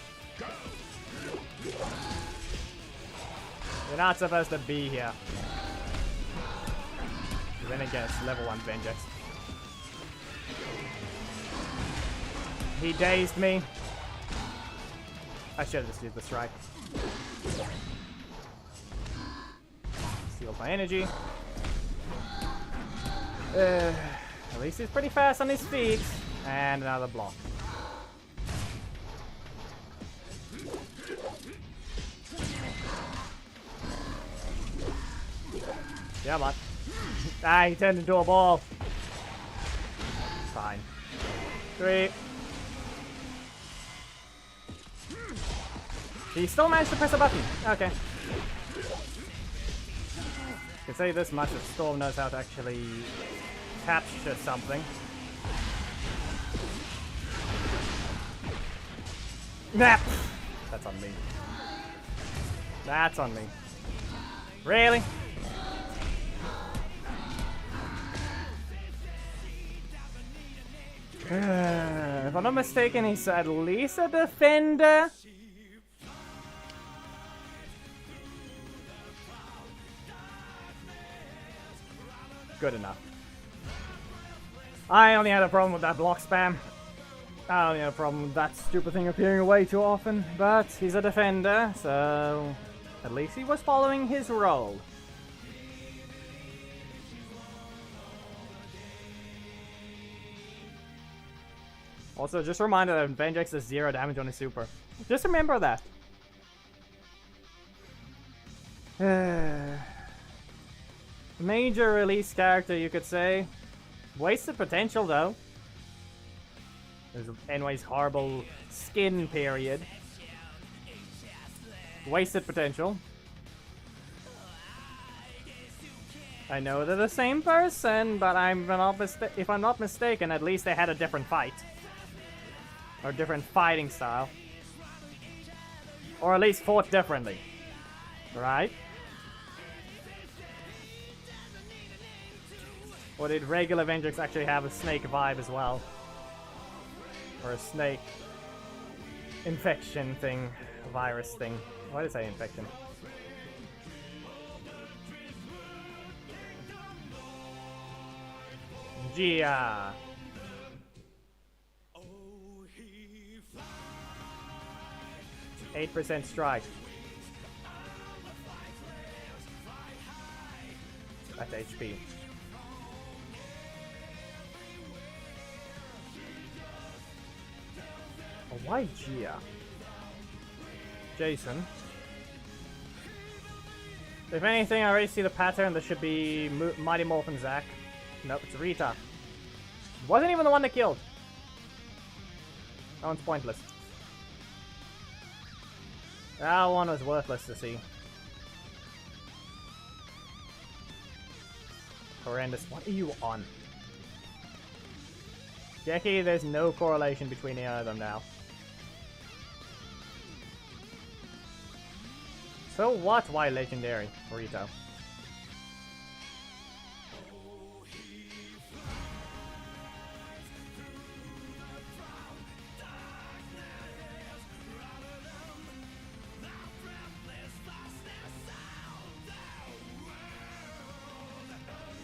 D: You're not supposed to be here. Then again, it's level 1 Vengeance. He dazed me. I should have just used the strike. Steal my energy. At least he's pretty fast on his feet. And another block. Yeah, man. Ah, he turned into a ball. Fine. 3. He still managed to press a button. Okay. I can say this much that Storm knows how to actually capture something. Nah. That's on me. That's on me. Really? If I'm not mistaken, he's at least a defender. Good enough. I only had a problem with that block spam. I only had a problem with that stupid thing appearing way too often. But he's a defender, so at least he was following his role. Also, just a reminder that Vengex does 0 damage on his super. Just remember that. Major release character, you could say. Wasted potential, though. There's anyways horrible skin period. Wasted potential. I know they're the same person, but if I'm not mistaken, at least they had a different fight. Or different fighting style. Or at least fought differently. Right? Or did regular Vengex actually have a snake vibe as well? Or a snake infection thing, virus thing. Why did I say infection? Gia. 8% strike. That's HP. Oh, why Gia? Jason. If anything, I already see the pattern. There should be Mighty Morphin Zack. Nope, it's Rita. Wasn't even the one that killed. That one's pointless. That one was worthless to see. Horrendous. What are you on? Jackie, there's no correlation between the of them now. So what? Why legendary? Rito.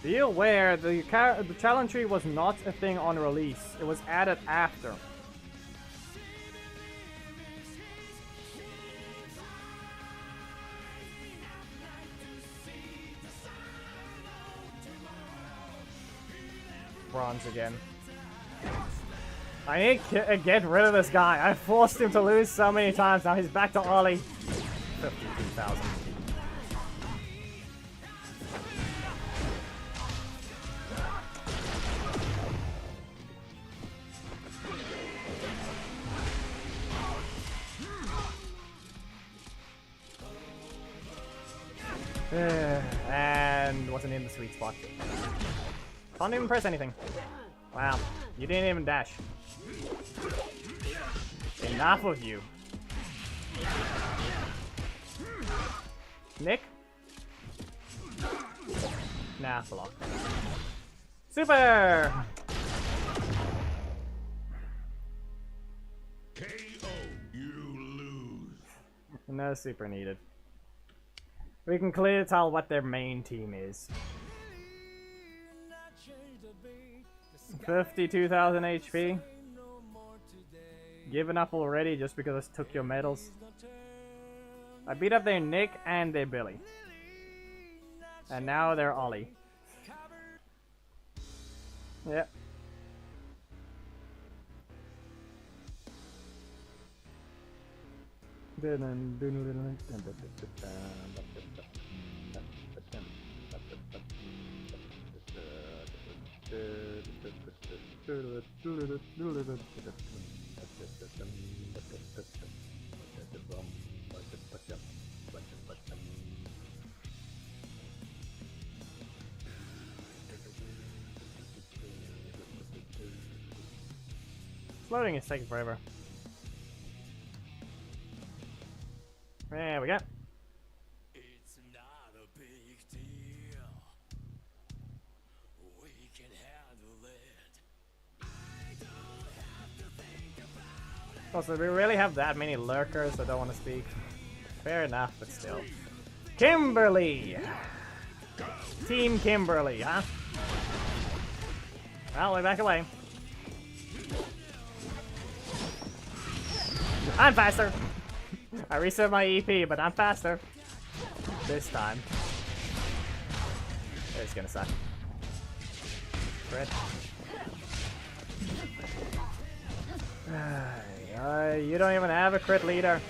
D: Be aware, the challenge tree was not a thing on release. It was added after. Bronze again. I need to get rid of this guy. I forced him to lose so many times. Now he's back to Ollie. 52,000. And wasn't in the sweet spot. Can't even press anything. Wow, you didn't even dash. Enough of you. Nick? Nah, block. Super!
C: KO, you lose.
D: No super needed. We can clearly tell what their main team is. 52,000 HP. Given up already just because I took your medals. I beat up their Nick and their Billy. And now they're Ollie. Yep. Loading is taking forever. There we go.
E: It's not a big deal. We can handle it. I don't
D: Also, do we really have that many lurkers that don't want to speak? Fair enough, but still. Kimberly! Team Kimberly, huh? Well, we back away. I'm faster! I reset my EP, but I'm faster. This time. It's gonna suck. Crit. You don't even have a crit leader.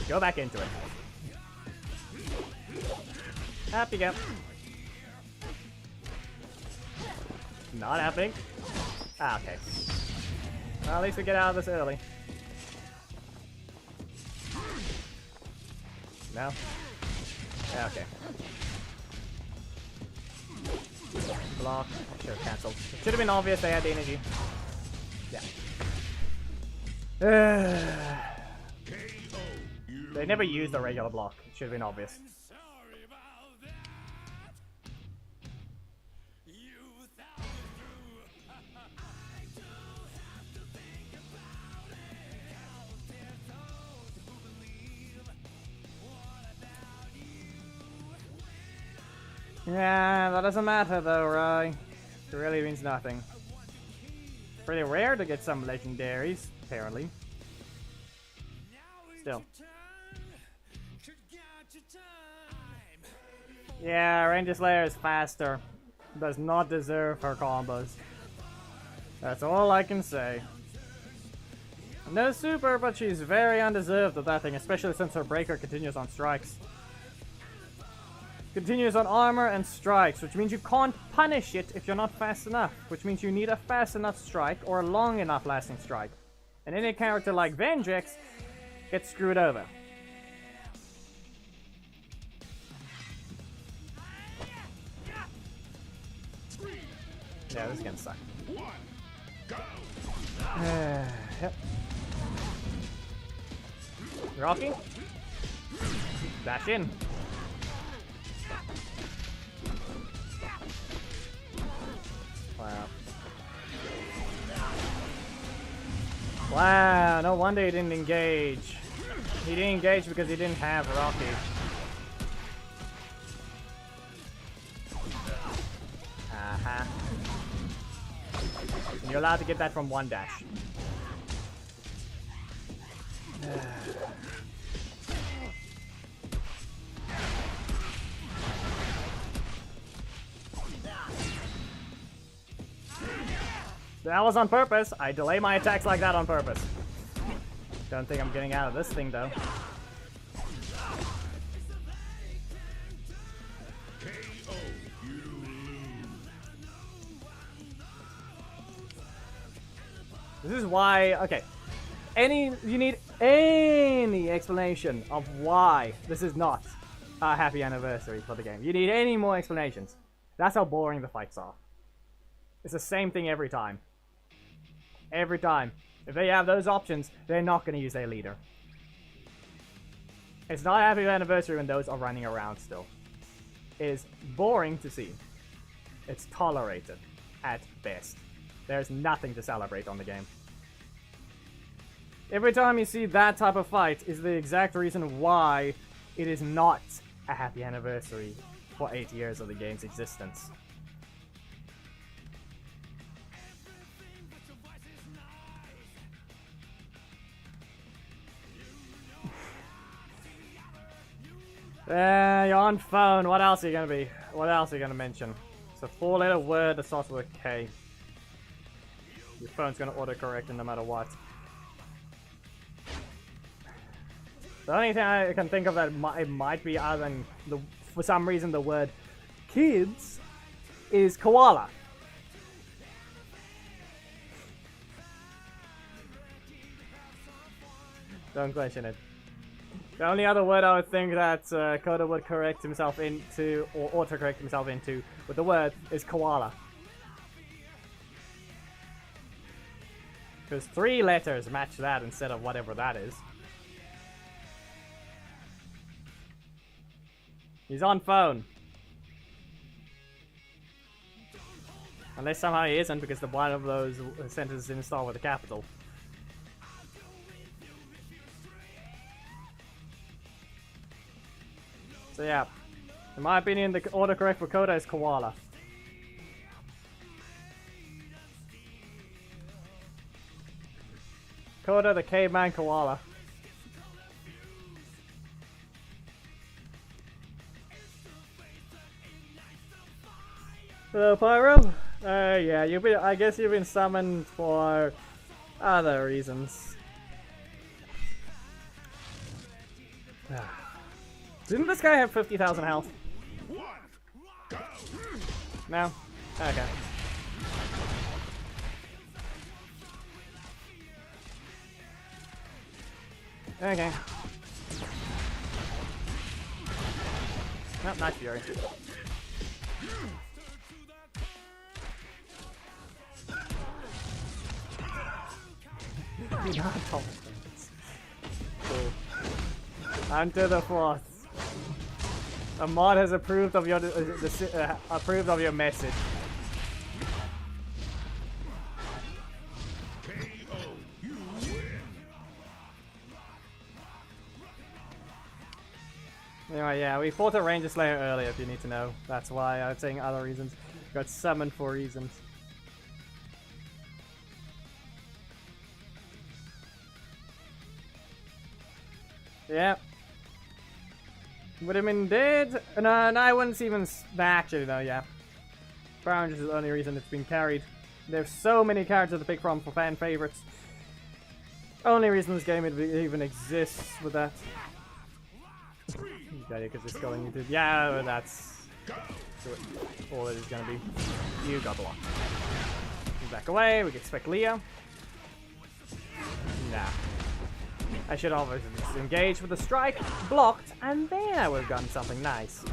D: Go back into it. Up you go. Not happening. Ah, okay. Well, at least we get out of this early. No? Yeah, okay. Block. Should have cancelled. It should have been obvious they had the energy. Yeah. They never used the regular block. It should have been obvious.
E: Sorry about that. You thought it through. I do have to think about it. Out there, those who believe. What about you?
D: Yeah, that doesn't matter though, right? It really means nothing. Pretty rare to get some legendaries, apparently. Still. Yeah, Ranger Slayer is faster. Does not deserve her combos. That's all I can say. No super, but she's very undeserved of that thing, especially since her breaker continues on strikes. Continues on armor and strikes, which means you can't punish it if you're not fast enough. Which means you need a fast enough strike or a long enough lasting strike. And any character like Vengex gets screwed over. Yeah, this is gonna suck. Yep. Rocky? Dash in. Wow. Wow, no wonder he didn't engage. He didn't engage because he didn't have Rocky. Uh-huh. You're allowed to get that from one dash. That was on purpose. I delay my attacks like that on purpose. Don't think I'm getting out of this thing though. This is why, okay. You need any explanation of why this is not a happy anniversary for the game. You need any more explanations. That's how boring the fights are. It's the same thing every time. Every time. If they have those options, they're not going to use their leader. It's not a happy anniversary when those are running around still. It is boring to see. It's tolerated at best. There's nothing to celebrate on the game. Every time you see that type of fight is the exact reason why it is not a happy anniversary for 8 years of the game's existence. You're on phone. What else are you gonna be? What else are you gonna mention? It's a 4-letter word that starts with a K. Your phone's gonna autocorrect it no matter what. The only thing I can think of that it might be other than for some reason the word kids is koala. Don't question it. The only other word I would think that Coda would correct himself into, or autocorrect himself into, with the word is koala. Because 3 letters match that instead of whatever that is. He's on phone. Unless somehow he isn't, because the one of those sentences didn't start with a capital. So yeah, in my opinion, the autocorrect for Coda is koala. Coda the caveman koala. Hello, Pyro. Yeah, I guess you've been summoned for other reasons. Didn't this guy have 50,000 health? No? Okay. Okay. Nope, nice Fury. Cool. Onto the fourth. A mod has approved of your approved of your message. Anyway, yeah, we fought a Ranger Slayer earlier, if you need to know. That's why I was saying other reasons. Got summoned for reasons. Yeah. Would have been dead? No, I wouldn't even... Actually, no, yeah. Power Rangers is the only reason it's been carried. There's so many characters to pick from for fan favorites. Only reason this game even exists with that. Okay, because it's going into... Yeah, that's all it is going to be. You got blocked. Back away, we can expect Leo. Nah. I should always just engage with a strike, blocked, and then I would have gotten something nice.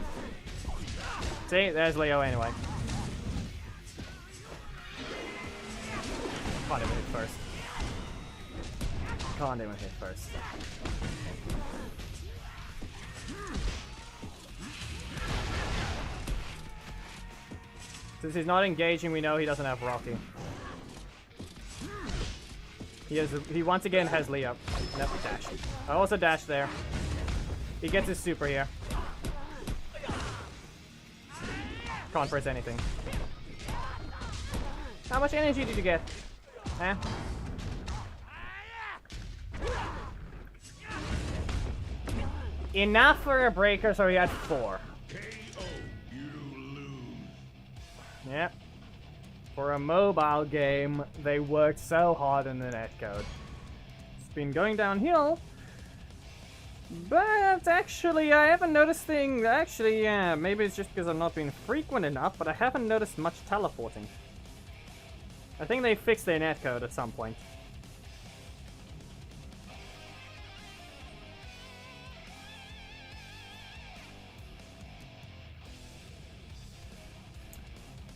D: See, there's Leo anyway. Can't even hit first. Can't even hit first. Since he's not engaging, we know he doesn't have Rocky. He once again has Leo. Nope, dash. I also dash there. He gets his super here. Can't press anything. How much energy did you get? Huh? Enough for a breaker, so he had 4. Yep. For a mobile game, they worked so hard in the netcode. It's been going downhill. But actually, I haven't noticed things. Actually, yeah, maybe it's just because I've not been frequent enough, but I haven't noticed much teleporting. I think they fixed their netcode at some point.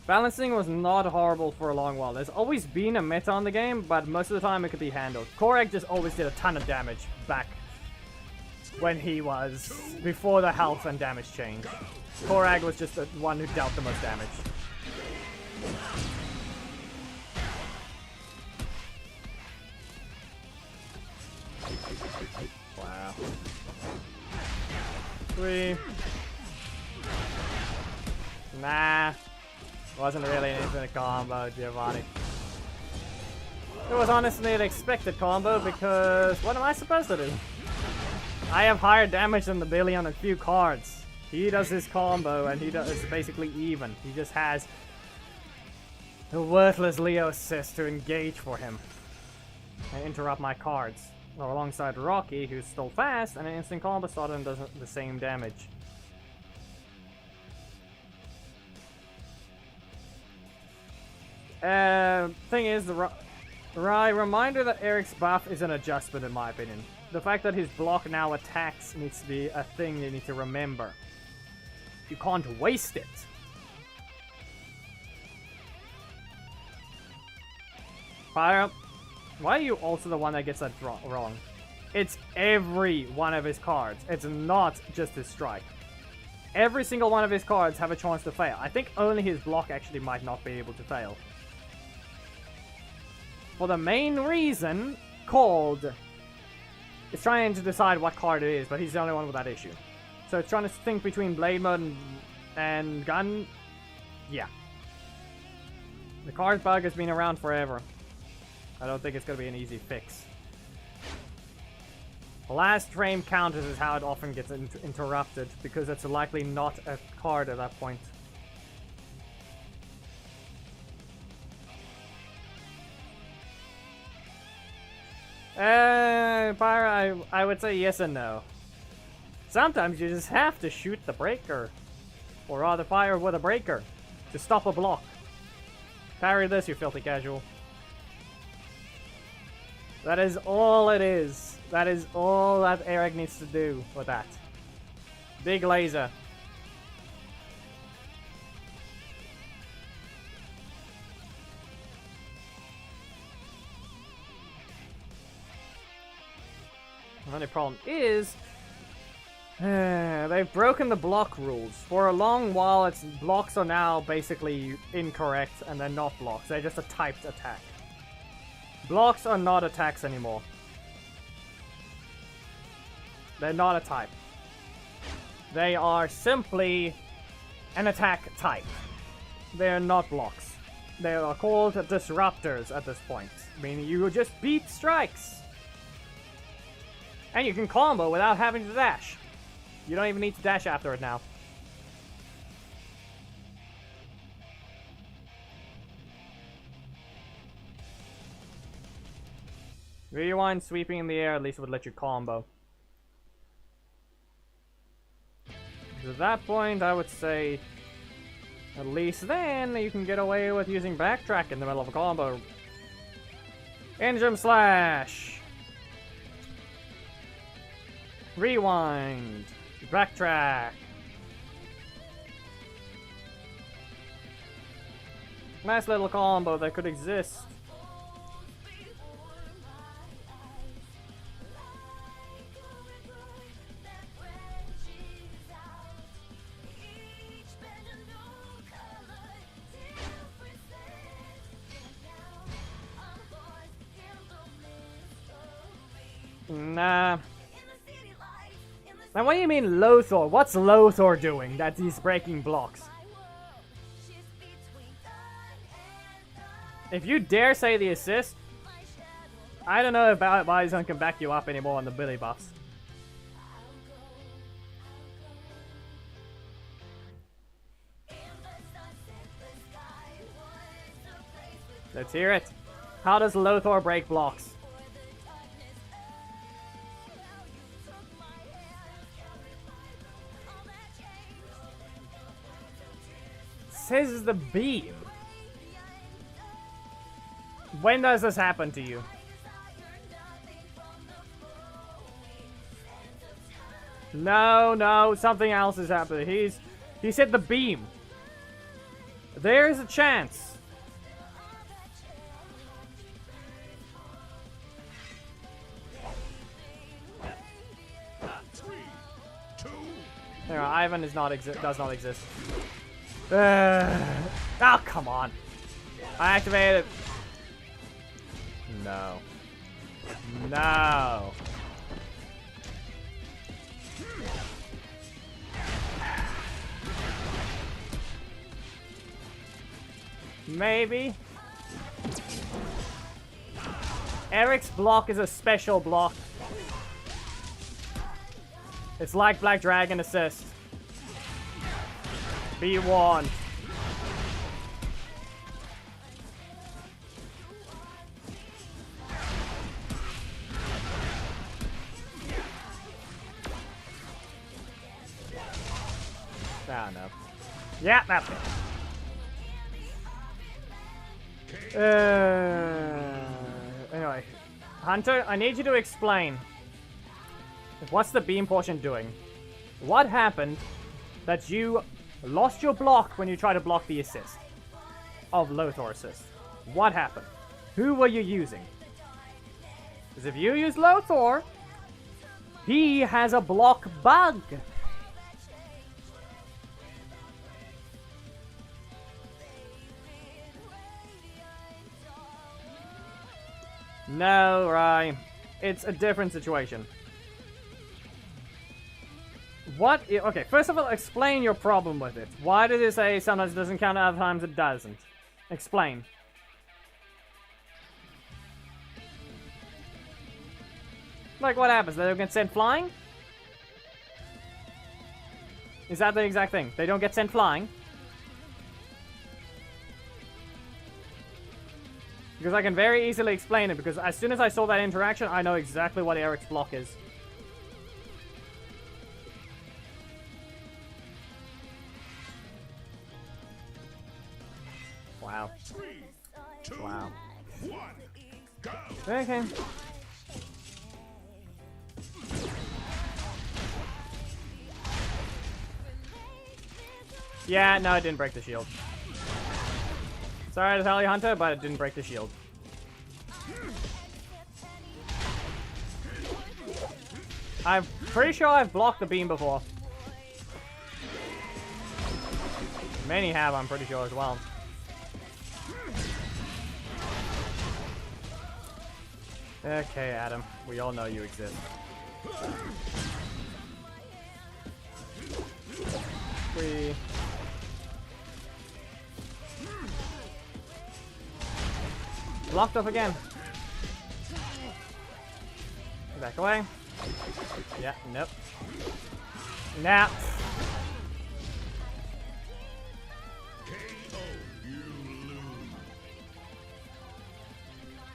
D: Balancing was not horrible for a long while. There's always been a meta on the game, but most of the time it could be handled. Korag just always did a ton of damage back when he was before the health and damage change. Korag was just the one who dealt the most damage. Wow. 3. Nah. Wasn't really an infinite combo, Giovanni. It was honestly an expected combo because what am I supposed to do? I have higher damage than the Billy on a few cards. He does his combo and it's basically even. He just has the worthless Leo assist to engage for him and interrupt my cards. Well, alongside Rocky, who's still fast, and an instant combo starter and does the same damage. Thing is, reminder that Eric's buff is an adjustment in my opinion. The fact that his block now attacks needs to be a thing you need to remember. You can't waste it. Pyro, why are you also the one that gets that wrong? It's every one of his cards. It's not just his strike. every single one of his cards have a chance to fail. I think only his block actually might not be able to fail. For the main reason called... It's trying to decide what card it is, but he's the only one with that issue. So it's trying to think between Blade Mode and Gun. Yeah. The card bug has been around forever. I don't think it's going to be an easy fix. Last frame counters is how it often gets interrupted, because it's likely not a card at that point. Pyra, I would say yes and no. Sometimes you just have to shoot the breaker. Or rather fire with a breaker to stop a block. Parry this, you filthy casual. That is all it is. That is all that Eric needs to do with that. Big laser. The only problem is they've broken the block rules. For a long while, its blocks are now basically incorrect and they're not blocks. They're just a typed attack. Blocks are not attacks anymore. They're not a type. They are simply an attack type. They're not blocks. They are called disruptors at this point, meaning you just beat strikes. And you can combo without having to dash. You don't even need to dash after it now. Rewind sweeping in the air at least would let you combo. At that point, I would say, at least then, you can get away with using backtrack in the middle of a combo. Engine slash! Rewind! Backtrack! Nice little combo that could exist. Nah. Now what do you mean Lothor? What's Lothor doing that he's breaking blocks? If you dare say the assist, I don't know if Bison can back you up anymore on the Billy buffs. Let's hear it. How does Lothor break blocks? Says the beam. When does this happen to you? No, something else is happening. He said the beam. There's a chance. There, Ivan is does not exist. Oh, come on. I activated. No. No. Maybe. Eric's block is a special block. It's like Black Dragon Assist. Be warned. Ah, no. Yeah, that's it. Anyway. Hunter, I need you to explain. What's the beam portion doing? What happened that you lost your block when you tried to block the assist of Lothor assist? What happened? Who were you using? Because if you use Lothor, he has a block bug. No, Rye. It's a different situation. What? Okay, first of all, explain your problem with it. Why did it say sometimes it doesn't count, other times it doesn't? Explain. Like, what happens? They don't get sent flying? Is that the exact thing? They don't get sent flying? Because I can very easily explain it, because as soon as I saw that interaction, I know exactly what Eric's block is. Wow.
C: 3, 2,
D: Wow.
C: 1, go!
D: Okay. Yeah, no, it didn't break the shield. Sorry to tell you, Hunter, but it didn't break the shield. I'm pretty sure I've blocked the beam before. Many have, I'm pretty sure, as well. Okay, Adam. We all know you exist. We... Blocked up again. Back away. Yeah, nope. Nah.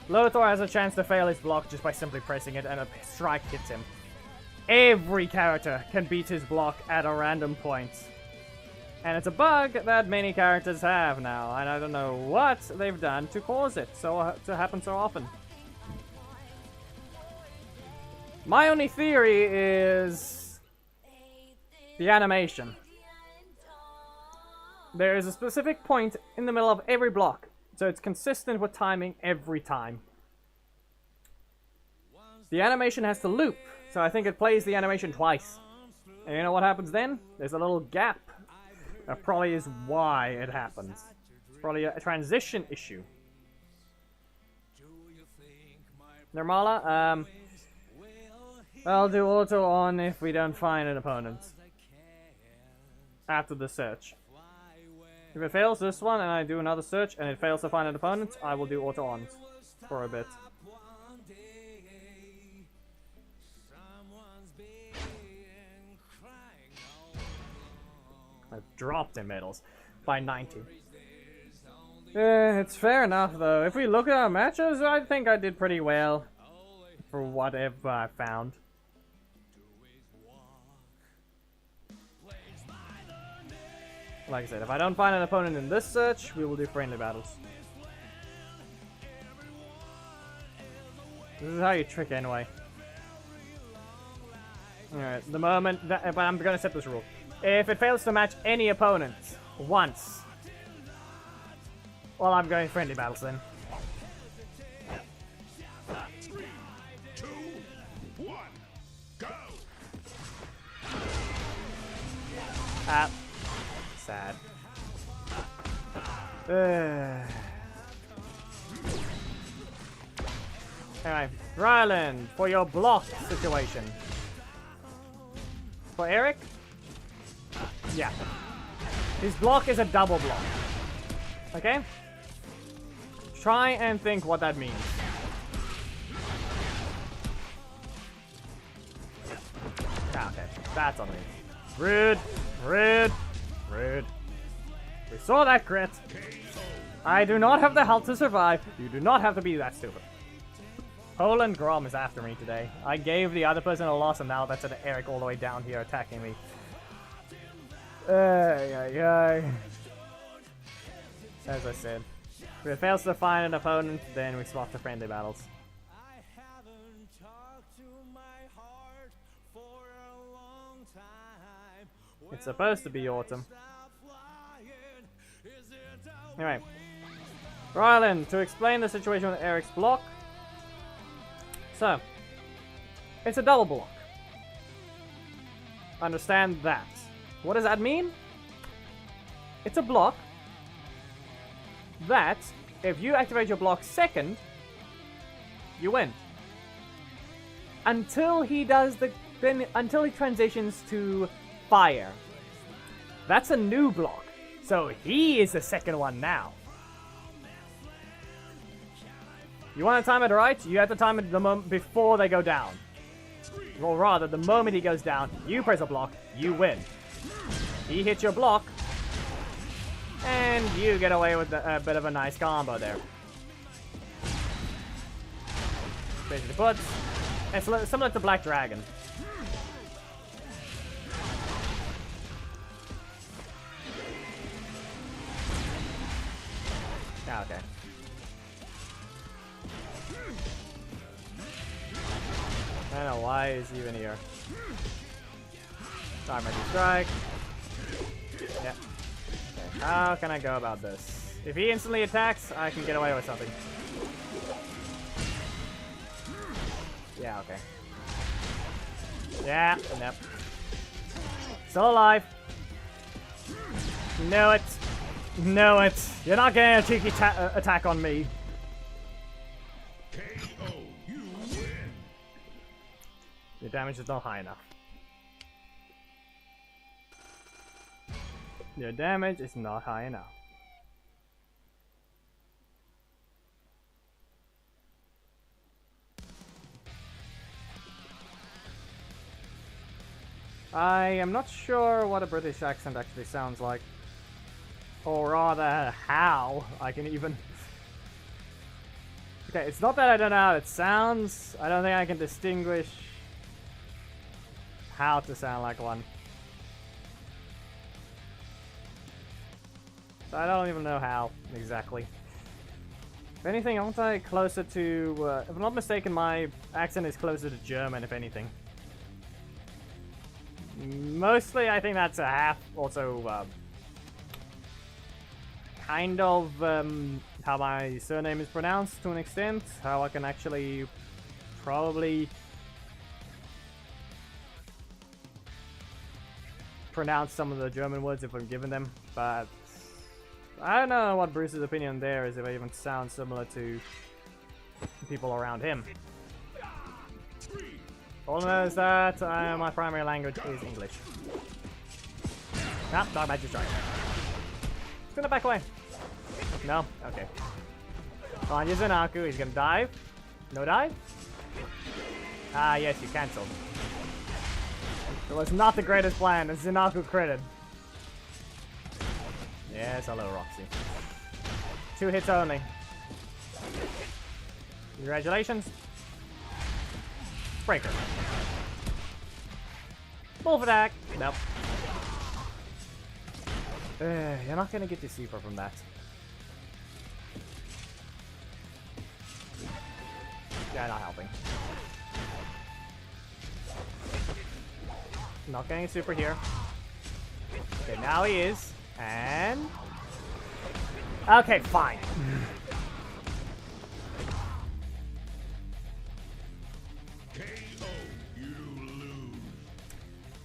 D: Lothor has a chance to fail his block just by simply pressing it, and a strike hits him. Every character can beat his block at a random point. And it's a bug that many characters have now, and I don't know what they've done to cause it to happen so often. My only theory is the animation. There is a specific point in the middle of every block, so it's consistent with timing every time. The animation has to loop, so I think it plays the animation twice. And you know what happens then? There's a little gap. That probably is why it happens. It's probably a transition issue. Nirmala, I'll do auto on if we don't find an opponent. After the search. If it fails this one and I do another search and it fails to find an opponent, I will do auto on for a bit. I've dropped in medals by 90. It's fair enough though. If we look at our matches, I think I did pretty well for whatever I found. Like I said, if I don't find an opponent in this search, we will do friendly battles. This is how you trick anyway. Alright, the moment that, but I'm gonna set this rule. If it fails to match any opponent once, well, I'm going friendly battles then.
C: 3, 2, 1, go!
D: Ah, sad. Anyway, Ryland, for your block situation. For Eric? Yeah. His block is a double block. Okay? Try and think what that means. Ah, okay. That's on me. Rude. Rude. Rude. We saw that crit. I do not have the health to survive. You do not have to be that stupid. Poland Grom is after me today. I gave the other person a loss and now that's an Eric all the way down here attacking me. As I said, if it fails to find an opponent, then we swap to friendly battles. It's supposed to be autumn. Anyway, Ryland, to explain the situation with Eric's block. So, it's a double block. Understand that. What does that mean? It's a block that, if you activate your block second, you win. Until he does until he transitions to fire. That's a new block. So he is the second one now. You want to time it right? You have to time it the moment before they go down. Or rather, the moment he goes down, you press a block, you win. He hits your block, and you get away with a bit of a nice combo there. Basically puts. It's similar to Black Dragon. Ah, okay. I don't know why he's even here. Time ready strike. Yeah. Okay. How can I go about this? If he instantly attacks, I can get away with something. Yeah, okay. Yeah, nope. Still alive. Know it. Know it. You're not getting a cheeky attack on me.
C: KO. You win.
D: Your damage is not high enough. Your damage is not high enough. I am not sure what a British accent actually sounds like. Or rather, how I can even... Okay, it's not that I don't know how it sounds. I don't think I can distinguish how to sound like one. I don't even know how, exactly. If anything, aren't I closer to... if I'm not mistaken, my accent is closer to German, if anything. Mostly, I think that's a half, also, kind of, how my surname is pronounced, to an extent. How I can actually probably pronounce some of the German words if I'm given them, but I don't know what Bruce's opinion there is, if I even sound similar to people around him. All I know is that my primary language is English. Ah, Dark Magic Strike. It's gonna back away. No? Okay. On Yuzunaku, he's gonna dive. No dive? Ah, yes, you cancelled. It was not the greatest plan, and Yuzunaku critted. Yes, hello, Roxy. 2 hits only. Congratulations. Breaker. Wolf attack. Nope. You're not gonna get the super from that. Yeah, not helping. Not getting a super here. Okay, now he is. And... okay, fine.
C: KO. You lose.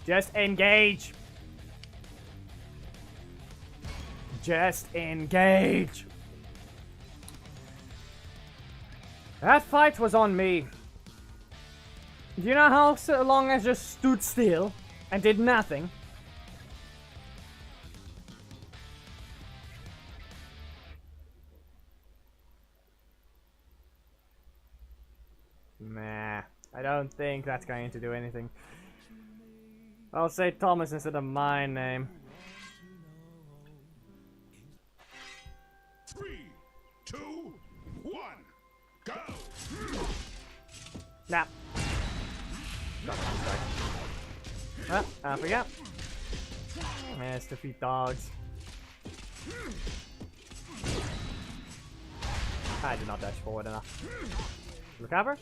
D: Just engage. Just engage. That fight was on me. Do you know how long I just stood still and did nothing? Nah, I don't think that's going to do anything. I'll say Thomas instead of my name.
C: 3, 2, 1, go!
D: Nah. I forgot. Yes, defeat dogs. I did not dash forward enough. Recover?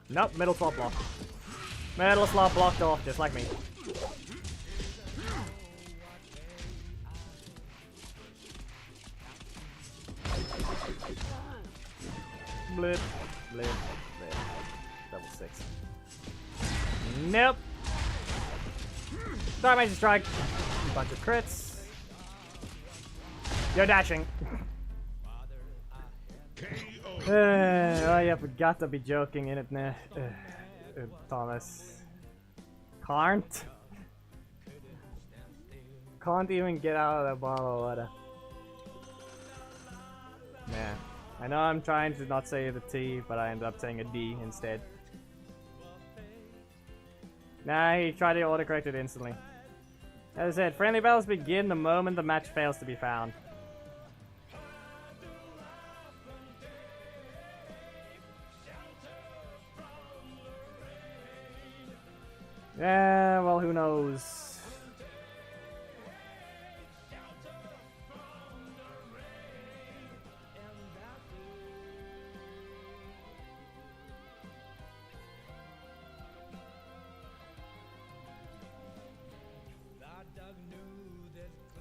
D: Nope, middle slot block. Middle slot blocked off, just like me. Blip, blip, blip. Level 6. Nope. Dark Magic Strike. Bunch of crits. You're dashing.
C: KO.
D: Oh, you forgot to be joking in it now, Thomas. Can't even get out of the bottle of water. Man, I know I'm trying to not say the T, but I ended up saying a D instead. Nah, he tried to autocorrect it instantly. As I said, friendly battles begin the moment the match fails to be found. Yeah, well, who knows?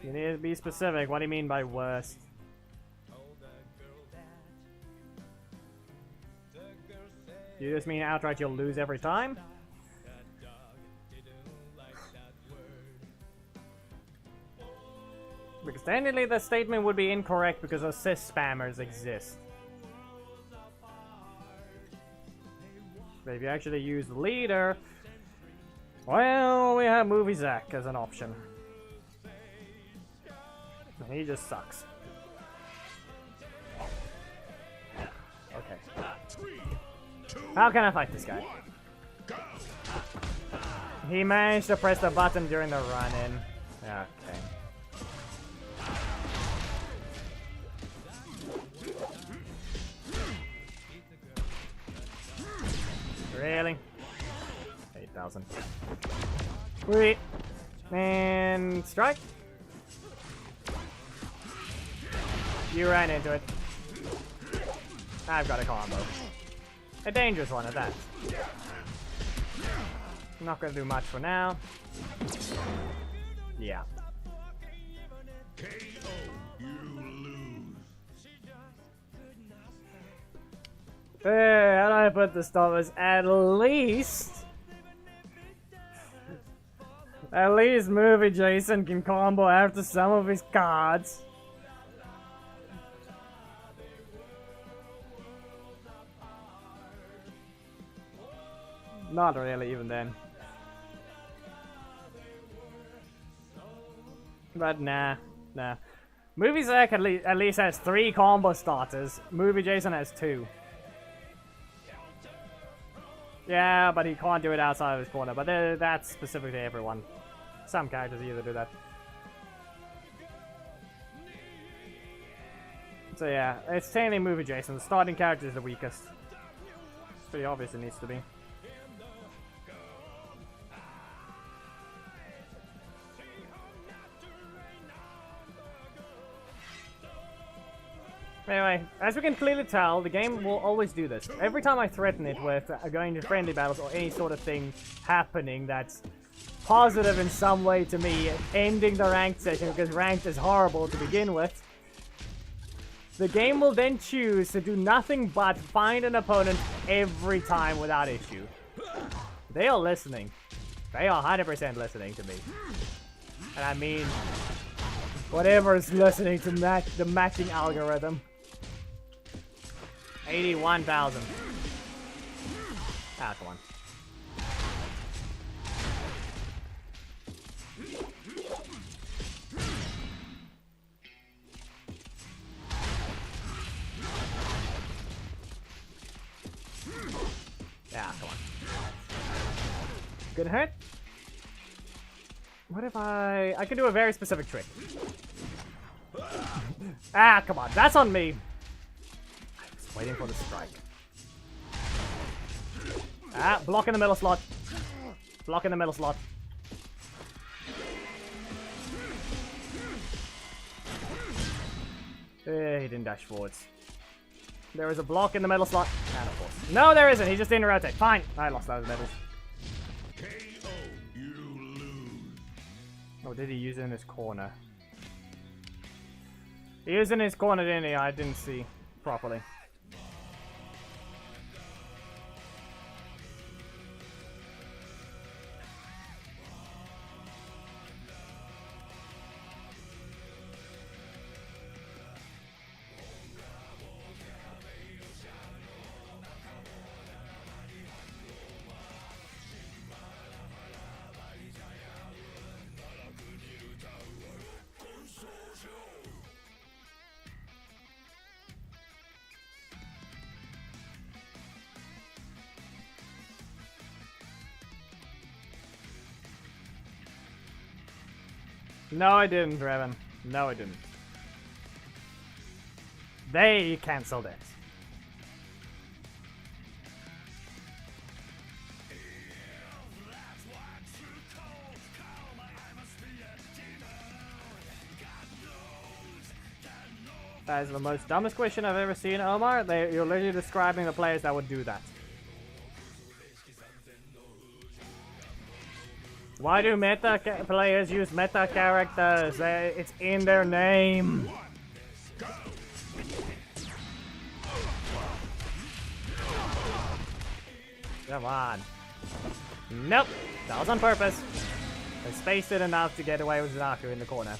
D: You need to be specific. What do you mean by worst? Do you just mean outright you'll lose every time? Because technically the statement would be incorrect because assist spammers exist. But if you actually use the leader, well, we have Movie Zack as an option. And he just sucks. Okay. How can I fight this guy? He managed to press the button during the run-in. Okay. Really? 8,000. Sweet. And strike. You ran into it. I've got a combo. A dangerous one at that. Not gonna do much for now. Yeah.
C: KO, you lose.
D: How do I put this, Thomas? At least Movie Jason can combo after some of his cards. Not really, even then. But nah. Movie Zack at least has 3 combo starters. Movie Jason has 2. Yeah, but he can't do it outside of his corner. But that's specific to everyone. Some characters either do that. So yeah, it's technically Movie Jason. The starting character is the weakest. It's pretty obvious it needs to be. Anyway, as we can clearly tell, the game will always do this. Every time I threaten it with going to friendly battles or any sort of thing happening that's positive in some way to me, ending the ranked session because ranked is horrible to begin with, the game will then choose to do nothing but find an opponent every time without issue. They are listening. They are 100% listening to me. And I mean, whatever is listening to the matching algorithm. 81,000. Ah, come on. Yeah, come on. Good hurt? What if I can do a very specific trick. Ah, come on. That's on me. I was waiting for the strike. Ah, block in the middle slot. Block in the middle slot. He didn't dash forwards. There is a block in the middle slot. And of course. No, there isn't. He just didn't rotate. Fine. I lost those medals.
C: KO, you lose.
D: Oh, did he use it in his corner? He used it in his corner, didn't he? I didn't see properly. No, I didn't, Revan. No, I didn't. They cancelled it. That is the most dumbest question I've ever seen, Omar. You're literally describing the players that would do that. Why do players use meta characters? It's in their name. Come on. Nope. That was on purpose. I spaced it enough to get away with Zaku in the corner.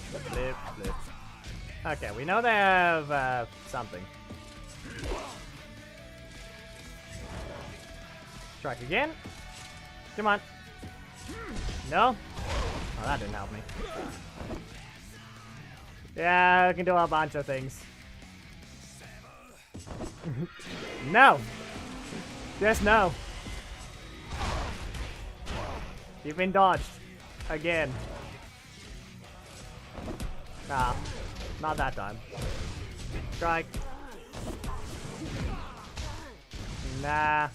D: Flip, flip. Okay, we know they have something. Strike again. Come on. No? Oh, that didn't help me. Yeah, I can do a bunch of things. No! Just no. You've been dodged. Again. Nah. Not that time. Strike. Nah.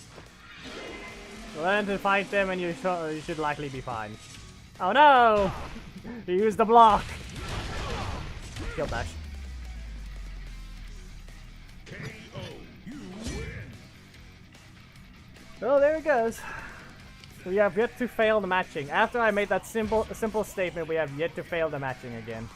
D: Learn to fight them and you should likely be fine. Oh no! He used the block! Kill dash. Oh, there it goes. We have yet to fail the matching. After I made that simple statement, we have yet to fail the matching again.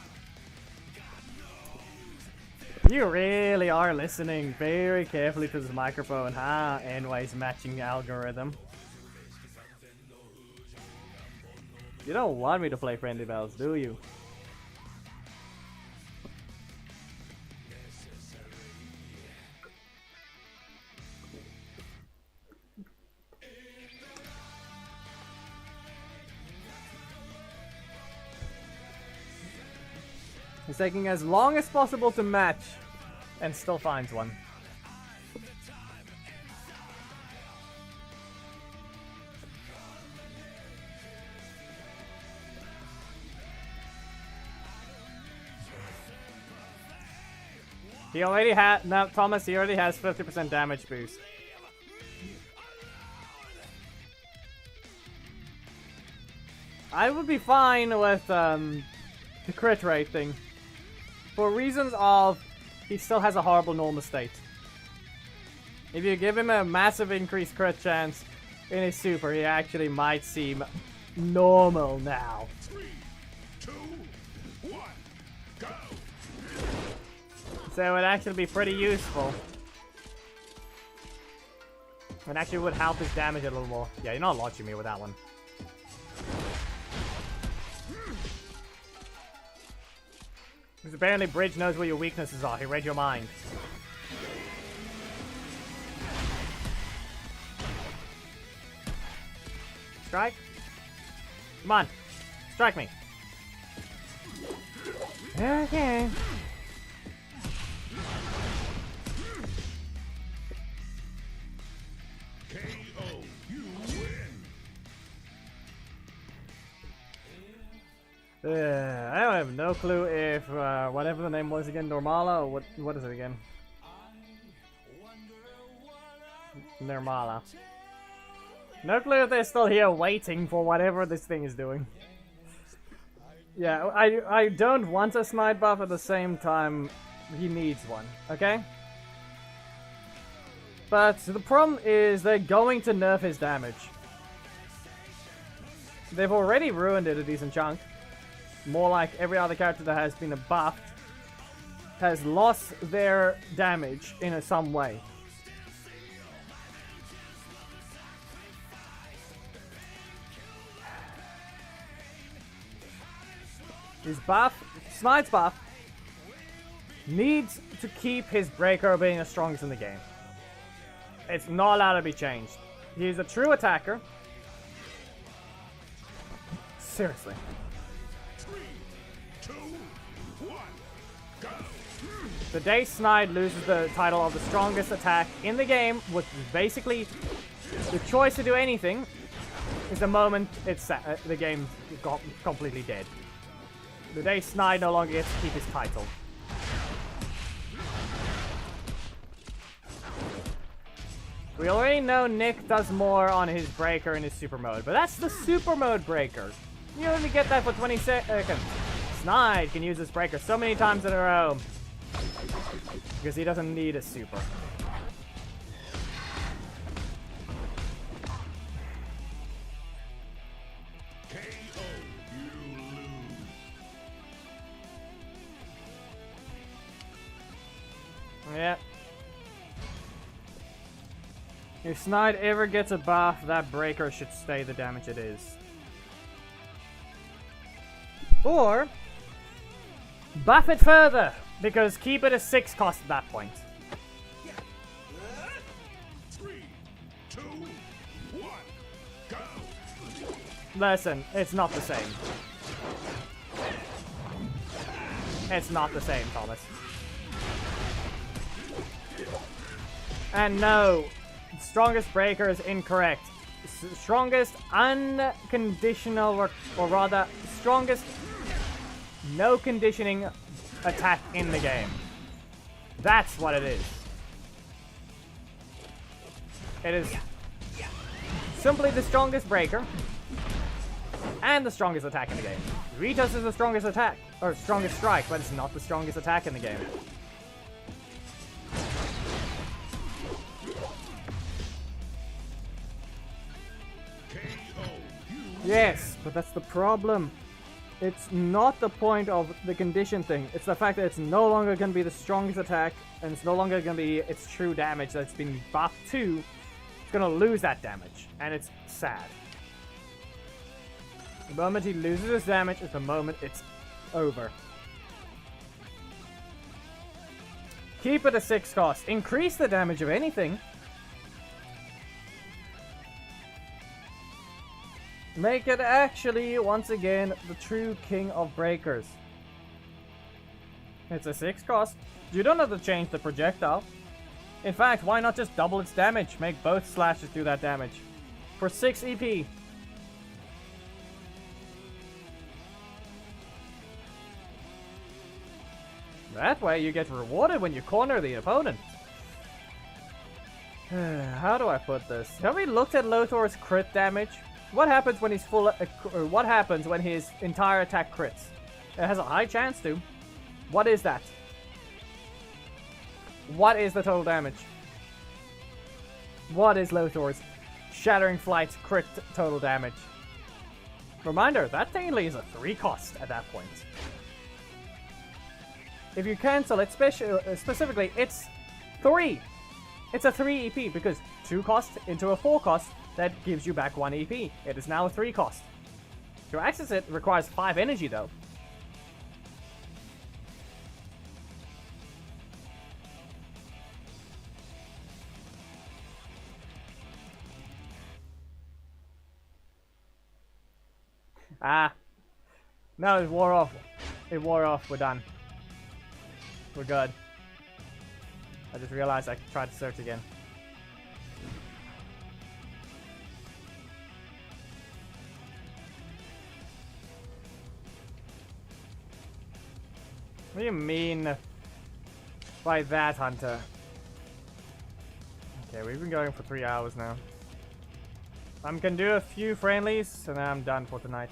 D: You really are listening very carefully to this microphone, huh? Anyways, matching algorithm. You don't want me to play Friendly Bells, do you? He's taking as long as possible to match and still finds one. He already had, no, Thomas, he already has 50% damage boost. I would be fine with the crit rate thing. For reasons of, he still has a horrible normal state. If you give him a massive increased crit chance in his super, he actually might seem normal now.
C: 3, 2, 1, go!
D: So it would actually be pretty useful. It actually would help his damage a little more. Yeah, you're not launching me with that one. Because apparently Bridge knows where your weaknesses are. He read your mind. Strike? Come on. Strike me. Okay.
C: KO, you win!
D: I have no clue if whatever the name was again, Normala, or what is it again? Normala. No clue if they're still here waiting for whatever this thing is doing. Yeah, I don't want a smite buff, at the same time he needs one, okay? But the problem is they're going to nerf his damage. They've already ruined it a decent chunk. More like every other character that has been buffed has lost their damage in some way. His buff, Smite's buff, needs to keep his breaker being the strongest in the game. It's not allowed to be changed. He's a true attacker. Seriously.
C: 3, 2, 1, go!
D: The day Snide loses the title of the strongest attack in the game with basically the choice to do anything, is the moment the game got completely dead. The day Snide no longer gets to keep his title. We already know Nick does more on his breaker in his super mode, but that's the super mode breaker. You only get that for 20 seconds. Snide can use this breaker so many times in a row because he doesn't need a super.
C: KO, you lose.
D: Yeah. If Snide ever gets a buff, that breaker should stay the damage it is. Or buff it further, because keep it a 6 cost at that point.
C: 3, 2, 1, go.
D: Listen, it's not the same. It's not the same, Thomas. And no, strongest breaker is incorrect. Strongest unconditional, or rather, strongest no conditioning attack in the game. That's what it is. It is simply the strongest breaker and the strongest attack in the game. Ritos is the strongest attack, or strongest strike, but it's not the strongest attack in the game. Yes, but that's the problem. It's not the point of the condition thing. It's the fact that it's no longer going to be the strongest attack, and it's no longer going to be its true damage that's been buffed to. It's going to lose that damage, and it's sad. The moment he loses his damage is the moment it's over. Keep it a 6 cost. Increase the damage of anything. Make it actually, once again, the true king of breakers. It's a 6 cost. You don't have to change the projectile. In fact, why not just double its damage? Make both slashes do that damage. For 6 EP. That way you get rewarded when you corner the opponent. How do I put this? Have we looked at Lothor's crit damage? What happens when he's full? What happens when his entire attack crits? It has a high chance to. What is that? What is the total damage? What is Lothor's Shattering Flight crit total damage? Reminder, that technically is a 3 cost at that point. If you cancel it specifically, it's 3. It's a 3 EP because 2 cost into a 4 cost, that gives you back 1 EP. It is now a 3 cost. To access it requires 5 energy though. Ah. No, it wore off. It wore off. We're done. We're good. I just realized I tried to search again. What do you mean by that, Hunter? Okay, we've been going for 3 hours now. I'm gonna do a few friendlies, and then I'm done for tonight.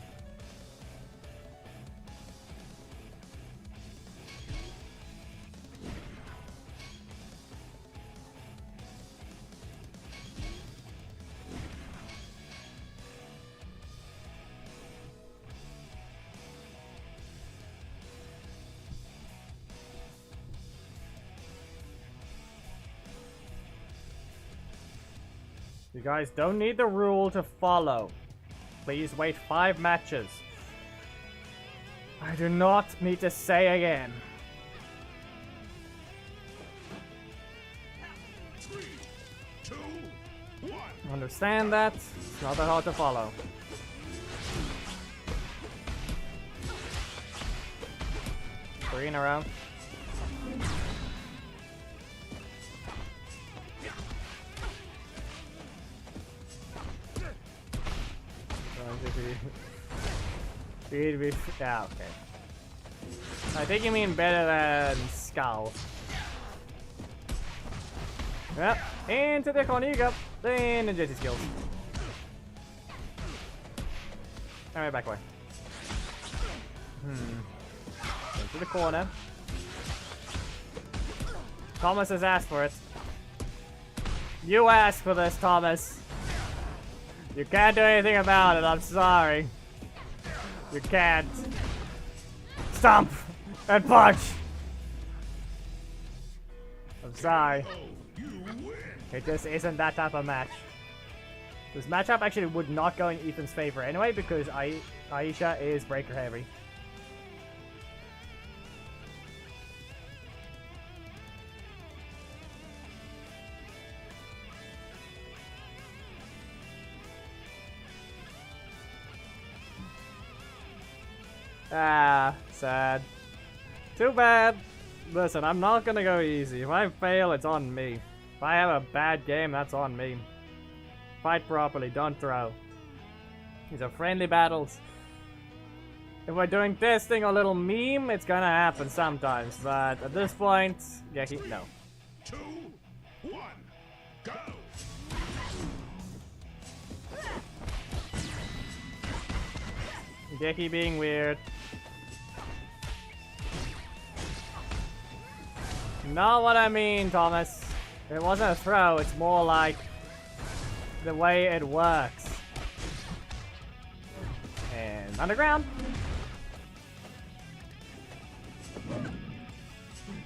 D: You guys don't need the rule to follow. Please wait 5 matches. I do not need to say again.
C: 3, 2, 1.
D: Understand that? It's not that hard to follow. Three in a row. Yeah, okay. I think you mean better than Skull. Yep, into the corner you go. Then agility skills. Alright, back away. Into the corner. Thomas has asked for it. You asked for this, Thomas. You can't do anything about it, I'm sorry. You can't. Stomp! And punch! I'm sorry. It just isn't that type of match. This matchup actually would not go in Ethan's favor anyway because Aisha is breaker heavy. Ah, sad. Too bad. Listen, I'm not gonna go easy. If I fail, it's on me. If I have a bad game, that's on me. Fight properly, don't throw. These are friendly battles. If we're doing testing or little meme, it's gonna happen sometimes. But at this point, yeah, no.
C: 2, 1, go!
D: Geki being weird. Not what I mean, Thomas. It wasn't a throw, it's more like the way it works. And underground.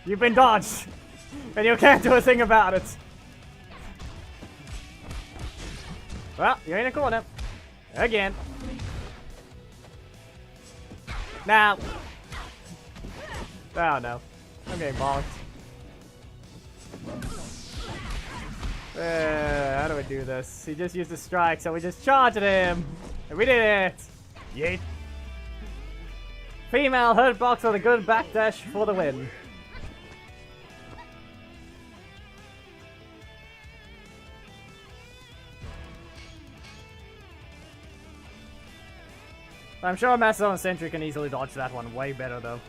D: You've been dodged, and you can't do a thing about it. Well, you're in a corner. Again. Now. Oh no. I'm getting bonked. How do we do this? He just used a strike, so we just charged at him. And we did it! Yeet. Female hurt box with a good backdash for the win. I'm sure Mastodon Sentry can easily dodge that one way better though.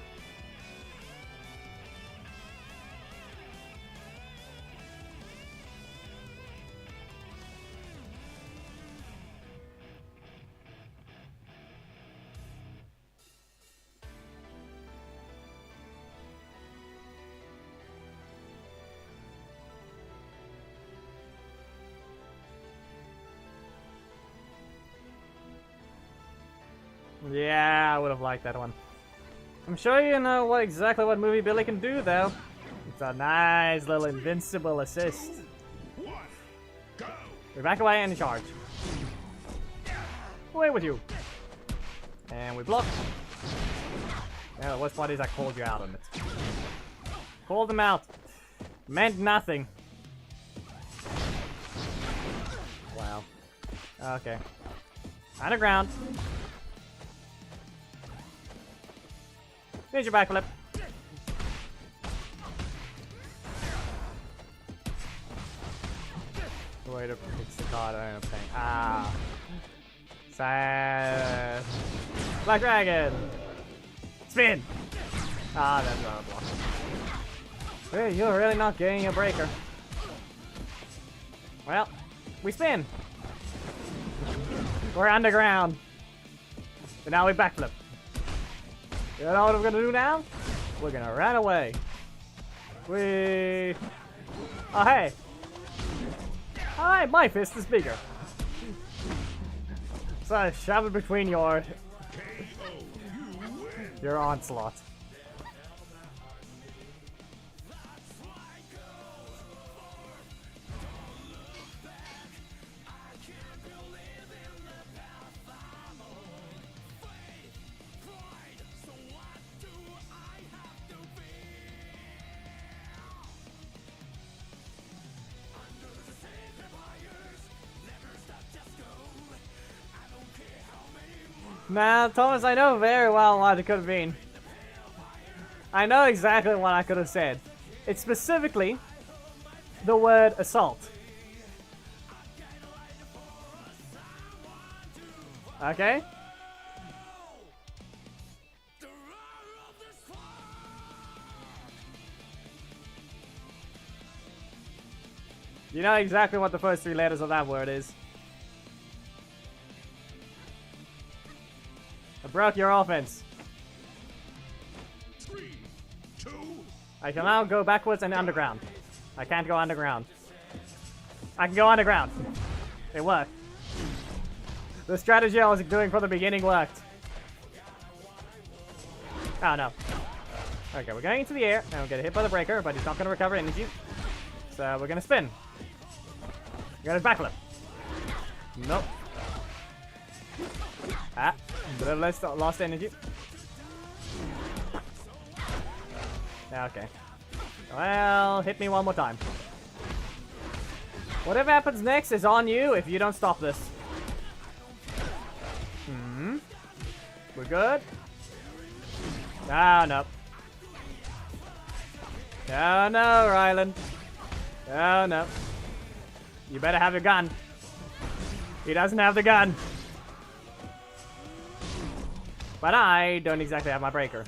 D: Yeah, I would have liked that one. I'm sure you know exactly what movie Billy can do, though. It's a nice little invincible assist.
C: 1, go!
D: We back away and charge. Away with you. And we block. Yeah, the worst part is I called you out on it. Called them out. Meant nothing. Wow. Okay. Underground. Here's your backflip. Way to fix the card, I don't think. Ah. Sad. Black Dragon. Spin. Ah, that's not a block. Hey, you're really not getting a breaker. Well, we spin. We're underground. And now we backflip. You know what we're gonna do now? We're gonna run away. We. Oh hey! Hi, my fist is bigger. So I shove it between your onslaught. Nah, Thomas, I know very well what it could have been. I know exactly what I could have said. It's specifically the word assault. Okay. You know exactly what the first 3 letters of that word is. I broke your offense.
C: 3, 2,
D: I can now go backwards and underground. I can't go underground. I can go underground. It worked. The strategy I was doing from the beginning worked. Oh no. Okay, we're going into the air, and we're gonna hit by the breaker, but he's not gonna recover energy. So we're gonna spin. We're gonna backflip. Nope. Ah, but let's lost energy. Okay. Well, hit me one more time. Whatever happens next is on you if you don't stop this. We're good. Oh, no. Oh, no, Ryland. Oh, no. You better have your gun. He doesn't have the gun. But I don't exactly have my breaker.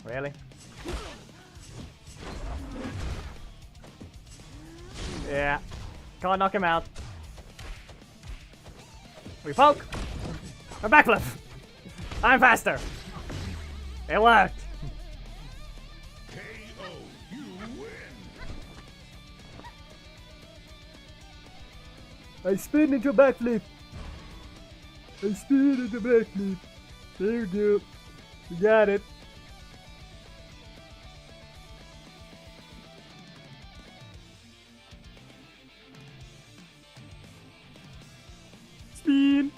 D: Really? Yeah. Can't knock him out. We poke. A backflip. I'm faster. It worked.
C: KO. You win.
D: I spin into a backflip. I spin into a backflip. There you go. You got it. Spin.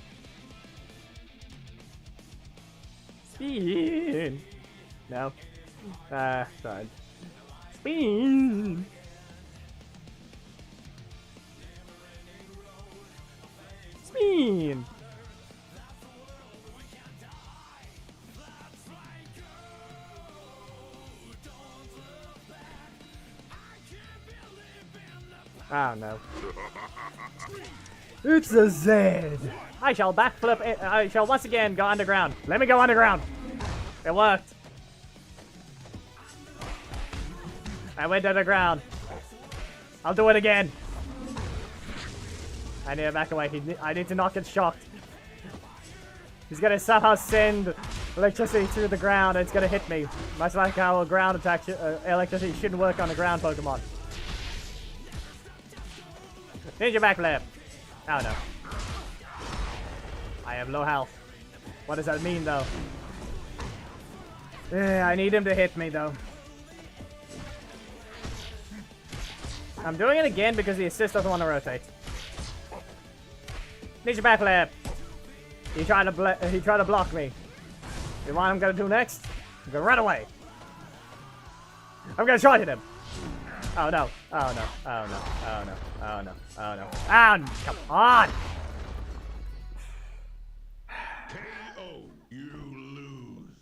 D: Spin. No. Sorry. Spin. Spin. Oh no. It's a Z. I shall backflip. I shall once again go underground. Let me go underground. It worked. I went underground. I'll do it again. I need to back away. I need to not get shocked. He's gonna somehow send electricity through the ground and it's gonna hit me. Much like how a ground attack electricity shouldn't work on a ground Pokemon. Ninja backflip. Oh no. I have low health. What does that mean though? I need him to hit me though. I'm doing it again because the assist doesn't want to rotate. Ninja backflip. He tried to block me. You know what I'm gonna do next? I'm gonna run away. I'm gonna charge at him. Oh no. Oh no. Oh no. Oh no. Oh no. Oh no. Oh, come on.
C: KO. You lose.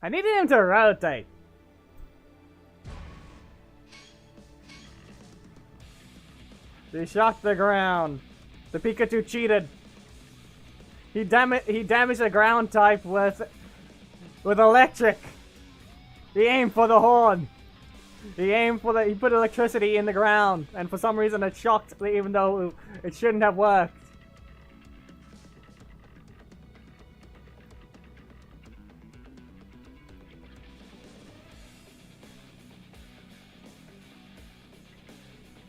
D: I needed him to rotate. He shocked the ground. The Pikachu cheated. He damaged the ground type with electric. He aimed for the horn. He put electricity in the ground, and for some reason it shocked, even though it shouldn't have worked.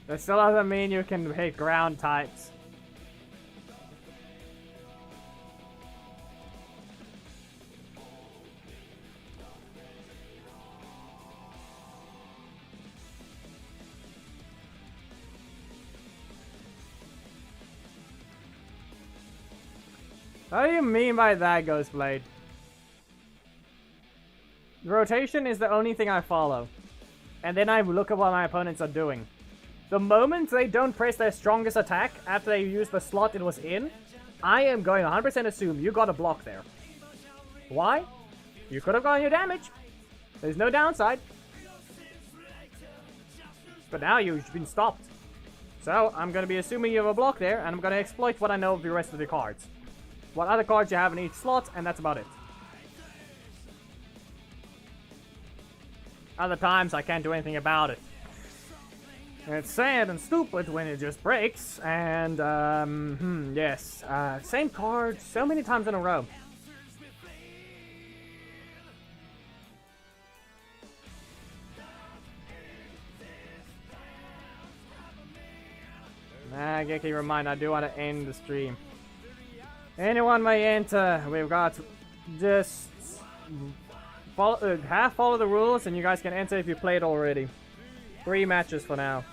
D: That still doesn't mean you can hit ground types. What do you mean by that, Ghostblade? Rotation is the only thing I follow. And then I look at what my opponents are doing. The moment they don't press their strongest attack after they use the slot it was in, I am going 100% assume you got a block there. Why? You could have gotten your damage. There's no downside. But now you've been stopped. So, I'm going to be assuming you have a block there, and I'm going to exploit what I know of the rest of the cards. What other cards you have in each slot, and that's about it. Other times, I can't do anything about it. And it's sad and stupid when it just breaks, and, yes. Same card so many times in a row. Geki, remind, I do want to end the stream. Anyone may enter. We've got just follow the rules, and you guys can enter if you played already. 3 matches for now.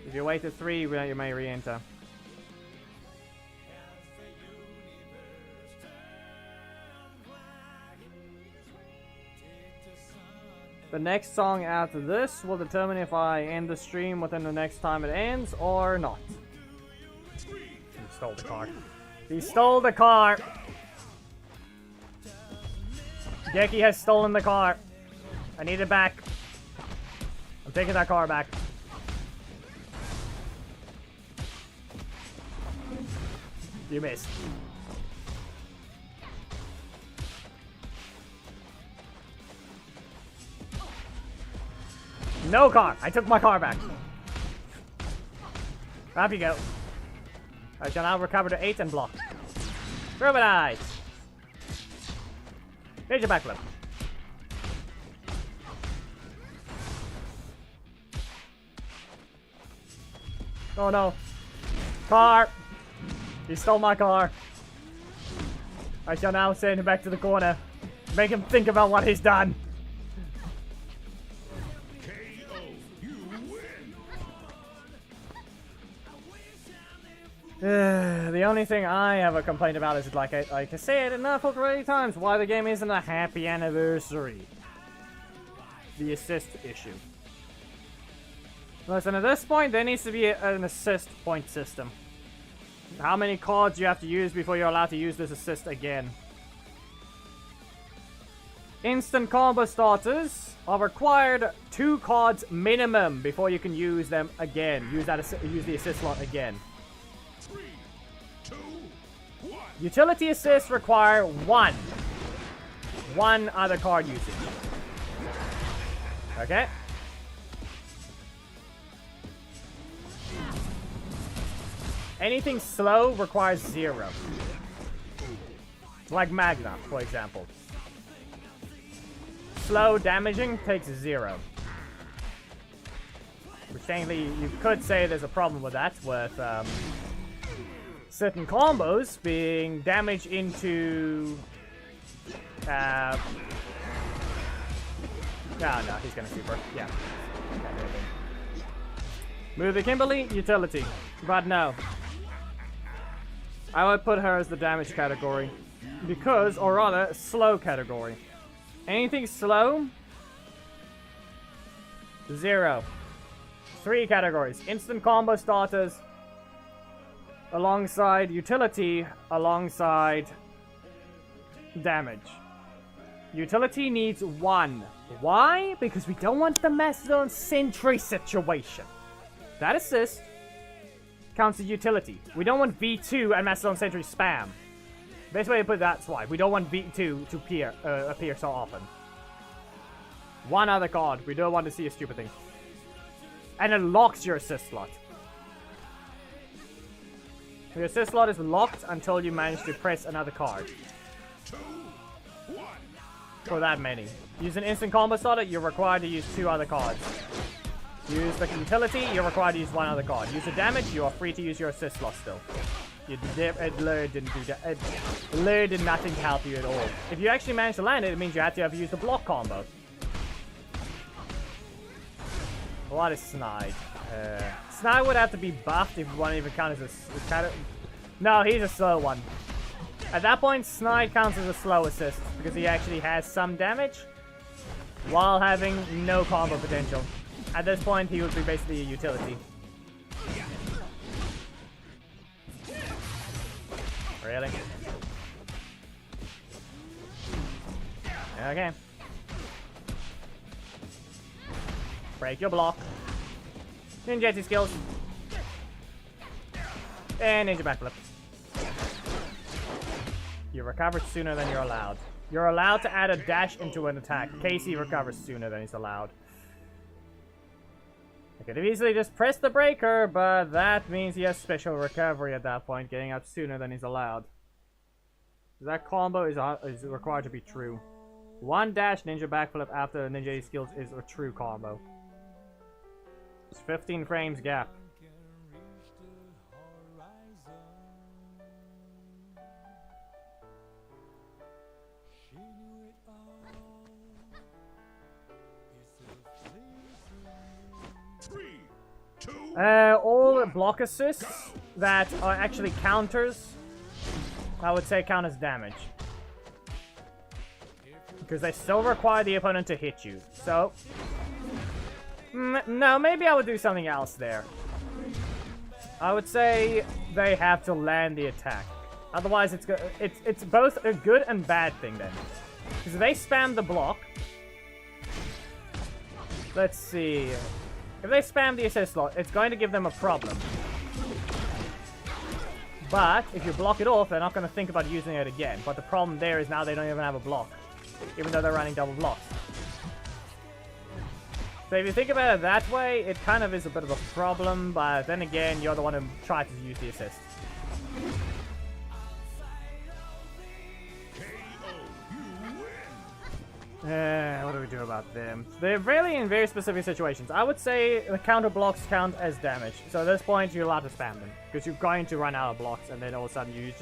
D: If you wait to 3, you may re-enter. The next song after this will determine if I end the stream within the next time it ends or not. He stole the car. He stole the car! Geki has stolen the car. I need it back. I'm taking that car back. You missed. No car! I took my car back. Off you go. I shall now recover to 8 and block. Ribbit! Here's your backflip. Oh no. Car! He stole my car. I shall now send him back to the corner. Make him think about what he's done. The only thing I have a complaint about is, like I said enough already times, why the game isn't a happy anniversary. The assist issue. Listen, at this point, there needs to be an assist point system. How many cards you have to use before you're allowed to use this assist again. Instant combo starters are required 2 cards minimum before you can use them again. Use the assist slot again.
C: 3, 2, 1.
D: Utility assists require 1 other card usage. Okay? Anything slow requires 0. Like Magna, for example. Slow damaging takes 0. Which technically, you could say there's a problem with that, with certain combos being damage into... no, he's gonna super. Yeah. Move the Kimberly, utility. But no. I would put her as the damage category. Because, or rather, slow category. Anything slow? 0. 3 categories. Instant combo starters. Alongside utility. Alongside damage. Utility needs 1. Why? Because we don't want the Mastodon Sentry situation. That assist counts as utility. We don't want V2 and Mastodon Sentry spam. Best way to put that's why. We don't want V2 to appear so often. 1 other card. We don't want to see a stupid thing. And it locks your assist slot. Your assist slot is locked until you manage to press another card.
C: 2, 1.
D: For that many. Use an instant combo starter, you're required to use 2 other cards. Use the utility, you're required to use 1 other card. Use the damage, you are free to use your assist slot still. Lure didn't do that. Lure did nothing to help you at all. If you actually managed to land it, it means you had to have used the block combo. What is Snide? Snide would have to be buffed if one even counts as a... No, he's a slow one. At that point, Snide counts as a slow assist because he actually has some damage while having no combo potential. At this point, he would be basically a utility. Really? Okay. Break your block. Ninja's skills. And ninja backflip. You recovered sooner than you're allowed. You're allowed to add a dash into an attack. Casey recovers sooner than he's allowed. I could have easily just pressed the breaker, but that means he has special recovery at that point, getting up sooner than he's allowed. That combo is required to be true. One dash ninja backflip after the ninja skills is a true combo. It's 15 frames gap. All block assists that are actually counters, I would say count as damage. Because they still require the opponent to hit you. So, no, maybe I would do something else there. I would say they have to land the attack. Otherwise, it's both a good and bad thing then. Because if they spam the block, let's see. If they spam the assist slot, it's going to give them a problem. But if you block it off, they're not going to think about using it again. But the problem there is now they don't even have a block, even though they're running double blocks. So if you think about it that way, it kind of is a bit of a problem, but then again, you're the one who tried to use the assist. What do we do about them? They're really in very specific situations. I would say the counter blocks count as damage. So at this point, you're allowed to spam them because you're going to run out of blocks, and then all of a sudden you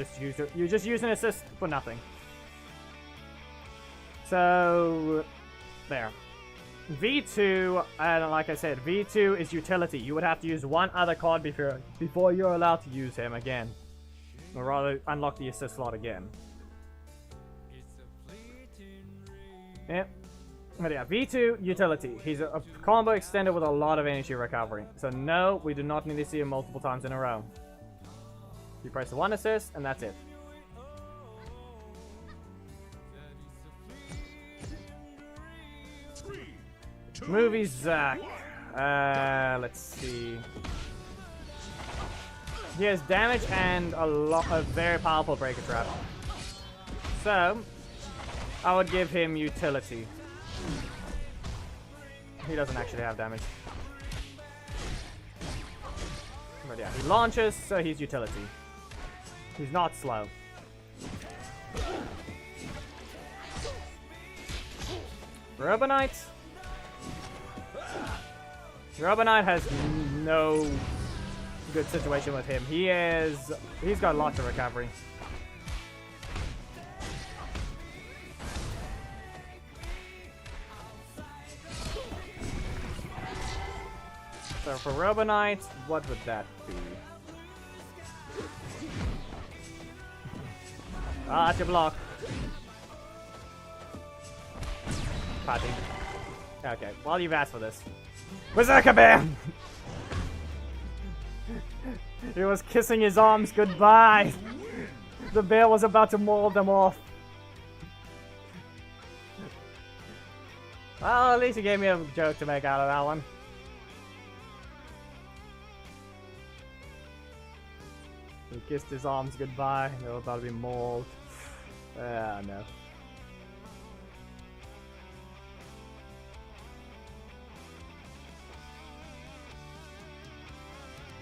D: just use an assist for nothing. So there. V2, and like I said, V2 is utility. You would have to use one other card before you're allowed to use him again, or rather unlock the assist slot again. Yep. But yeah, V2, utility. He's a combo extender with a lot of energy recovery. So no, we do not need to see him multiple times in a row. You press the one assist, and that's it. Movie Zack. Let's see. He has damage and a very powerful breaker trap. So I would give him utility. He doesn't actually have damage. But yeah, he launches, so he's utility. He's not slow. Robonite. Robonite has no good situation with him. He's got lots of recovery. So for Robonite, what would that be? Ah, that's your block. Patty. Okay, well you've asked for this. Berserker Bam! He was kissing his arms goodbye. The bear was about to maul them off. Well, at least he gave me a joke to make out of that one. He kissed his arms goodbye. They were about to be mauled. Ah, no.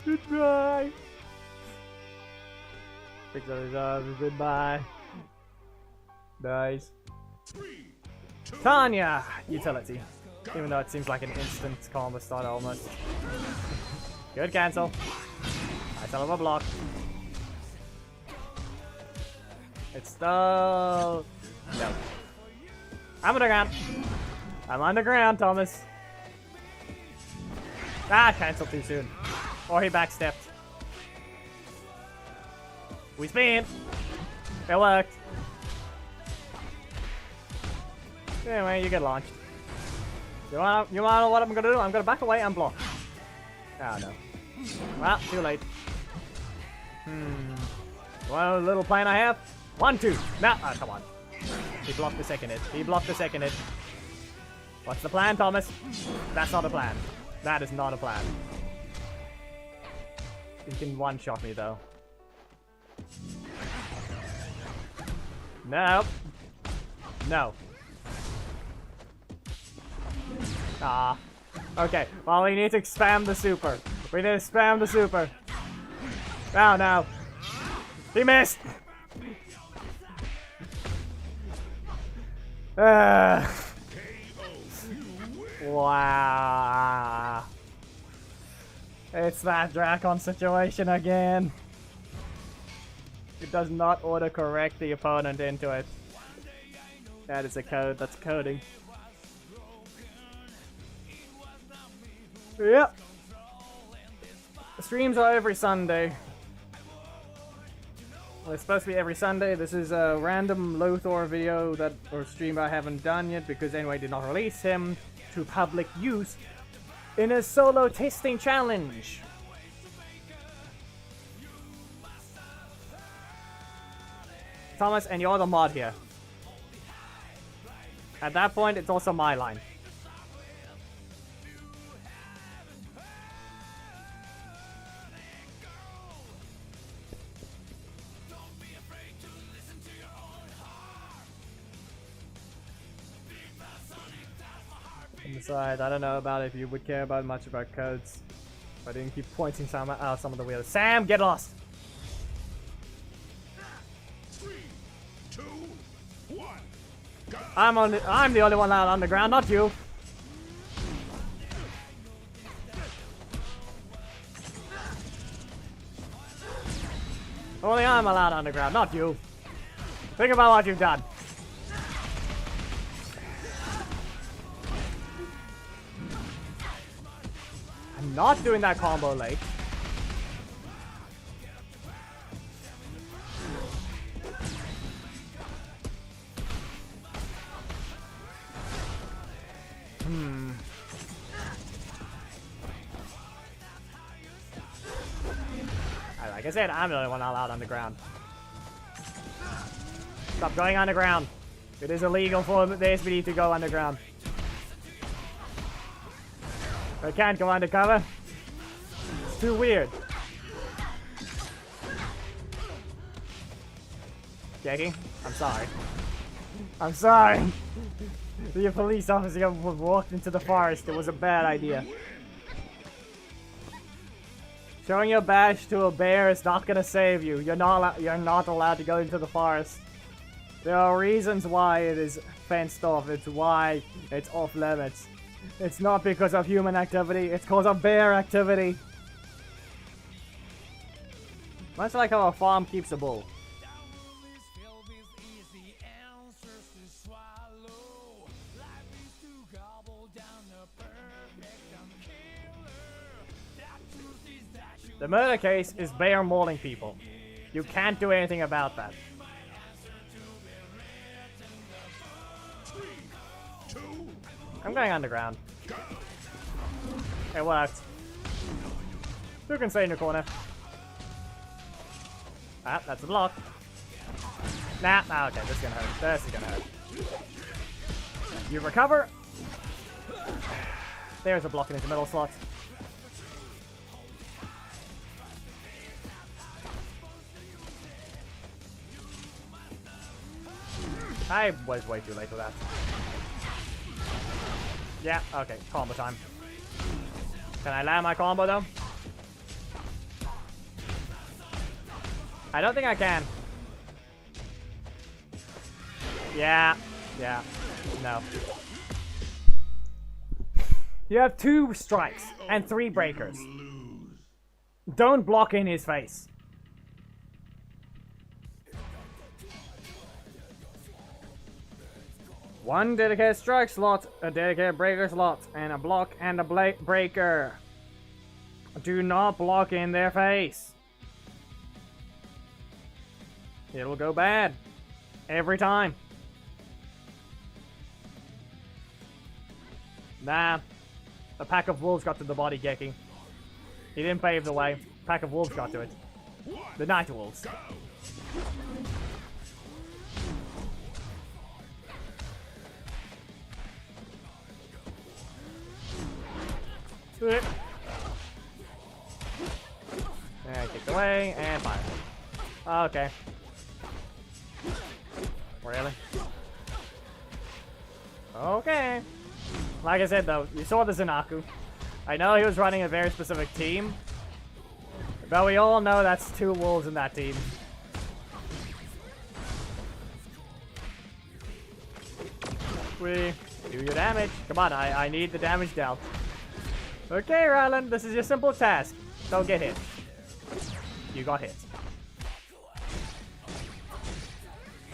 D: Goodbye. Picks up his arms. Goodbye. Nice. Tanya! Utility. Even though it seems like an instant combo starter almost. Good cancel. Nice hell of a block. It's still... No. I'm underground. I'm underground, Thomas. Ah, cancel too soon. Or he backstepped. We spin. It worked. Anyway, you get launched. You wanna know what I'm gonna do? I'm gonna back away and block. Oh no. Well, too late. One little plan I have. 1, 2. Nah, oh, come on. He blocked the second hit. He blocked the second hit. What's the plan, Thomas? That's not a plan. That is not a plan. He can one-shot me though. No. No. Ah. Okay, well we need to spam the super. We need to spam the super. Oh no. He missed! Wow. It's that Dracon situation again. It does not auto-correct the opponent into it. That is a code, that's coding. Yep. The streams are every Sunday. Well, it's supposed to be every Sunday. This is a random Lothor video or stream I haven't done yet because anyway did not release him to public use in a solo testing challenge. Thomas, and you're the mod here. At that point, it's also my line. Besides, I don't know about if you would care about much about codes. If I didn't keep pointing some out some of the wheels. Sam, get lost!
C: 3, 2, 1, go!
D: I'm the only one out on the ground, not you. Only I'm allowed on the ground, not you. Think about what you've done. I'm not doing that combo late. Like I said, I'm the only one allowed on the ground. Stop going underground. It is illegal for the SPD to go underground. I can't go undercover. It's too weird. Jackie, I'm sorry. I'm sorry. The police officer walked into the forest. It was a bad idea. Showing your badge to a bear is not gonna save you. You're not allowed to go into the forest. There are reasons why it is fenced off. It's why it's off limits. It's not because of human activity, it's because of bear activity. Much like how a farm keeps a bull. The murder case is bear mauling people. You can't do anything about that.
C: 3, 2,
D: I'm going underground. It worked. You can stay in your corner. Ah, that's a block. Nah, okay, this is gonna hurt. This is gonna hurt. You recover. There's a block in the middle slot. I was way too late for that. Yeah, okay, combo time. Can I land my combo though? I don't think I can. Yeah, no. You have 2 strikes and 3 breakers. Don't block in his face. One dedicated strike slot, a dedicated breaker slot, and a block and a breaker. Do not block in their face. It'll go bad. Every time. Nah. A pack of wolves got to the body, Geki. He didn't pave the way. A pack of wolves got to it. The night wolves. There away, and fire. Okay. Really? Okay. Like I said though, you saw the Zanaku. I know he was running a very specific team, but we all know that's 2 wolves in that team. We do your damage. Come on, I need the damage dealt. Okay, Ryland, this is your simple task. Don't get hit. You got hit.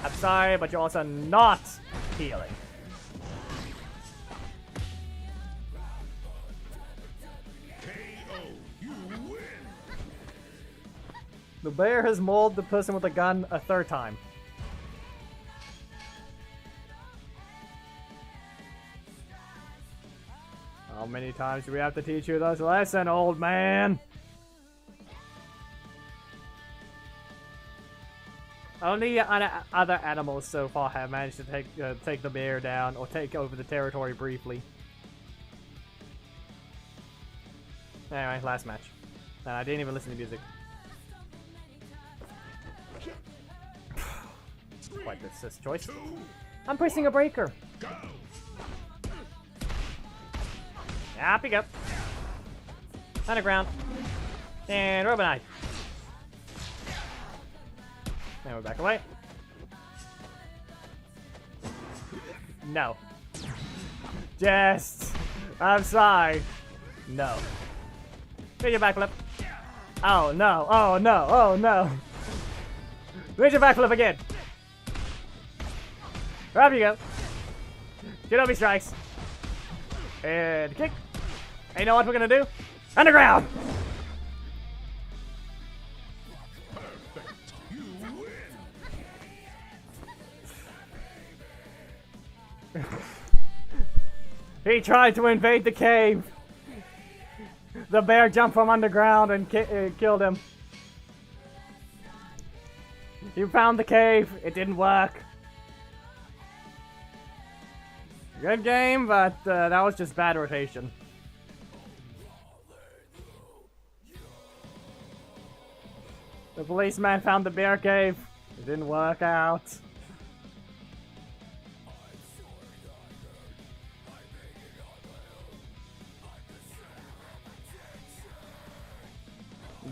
D: I'm sorry, but you're also not healing. The bear has mauled the person with a gun a 3rd time. How many times do we have to teach you this lesson, old man? Only other animals so far have managed to take the bear down or take over the territory briefly. Anyway, last match. And I didn't even listen to music. Quite this choice. I'm pressing a breaker. Up you go. Underground. And Robinite. Now we're back away. No. Just. I'm sorry. No. Get your backflip. Oh no. Oh no. Oh no. Get your backflip again. Up you go. Shinobi strikes. And kick. And you know what we're gonna do? Underground! He tried to invade the cave. The bear jumped from underground and killed him. You found the cave. It didn't work. Good game, but that was just bad rotation. The policeman found the bear cave. It didn't work out.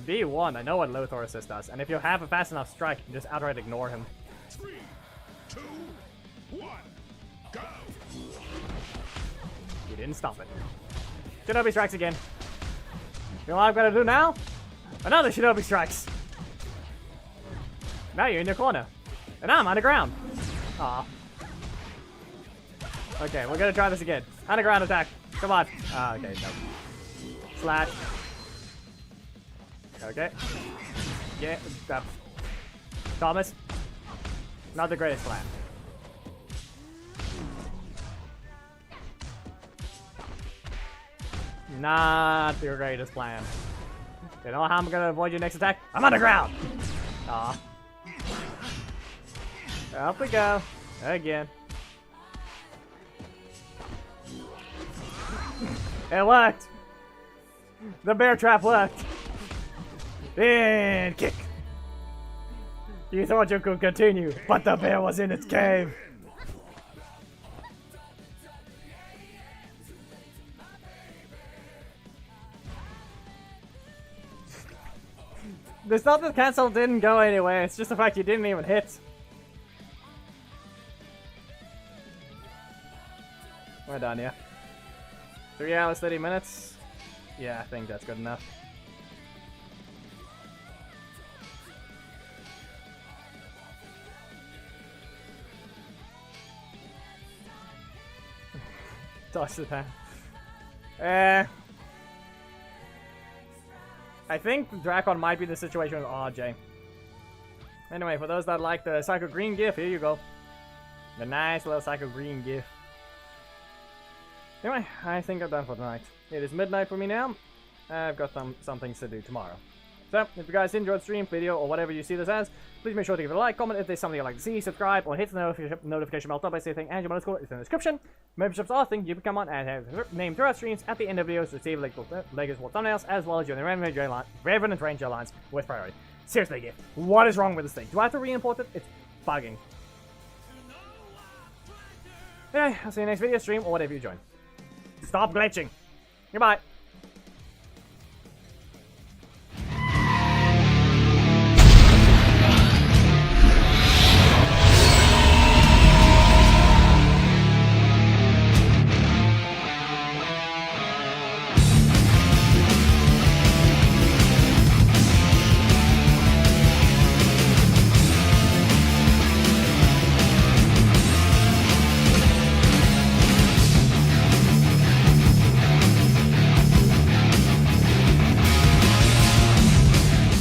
D: B1, I know what Lothor assist does, and if you have a fast enough strike, you can just outright ignore him.
C: 3, 2, 1, go!
D: You didn't stop it. Shinobi strikes again. You know what I'm gonna do now? Another Shinobi strikes. Now you're in your corner. And I'm underground. Aw. Okay, we're gonna try this again. Underground attack. Come on. Ah, okay, no. Slash. Okay. Yeah, Thomas. Not the greatest plan. Not your greatest plan. You know how I'm gonna avoid your next attack? I'm underground! Aw. Up we go. Again. It worked! The bear trap worked! And kick! You thought you could continue, but the bear was in its cave! It's not that cancel didn't go anywhere, it's just the fact you didn't even hit. We're done, yeah. 3 hours, 30 minutes. Yeah, I think that's good enough. Toss the pan. I think Drakon might be the situation with RJ. Anyway, for those that like the Psycho Green GIF, here you go. The nice little Psycho Green GIF. Anyway, I think I'm done for tonight. It is midnight for me now. I've got some things to do tomorrow. So, if you guys enjoyed the stream, video, or whatever you see this as, please make sure to give it a like, comment if there's something you'd like to see, subscribe, or hit the notification bell top by saying and your bonus code is in the description. Memberships are things you become on and have named throughout streams at the end of videos to receive Legos for thumbnails, as well as join the Revenant Ranger Alliance with priority. Seriously, Gift, what is wrong with this thing? Do I have to re-import it? It's bugging. Anyway, I'll see you next video stream or whatever you join. Stop glitching. Goodbye.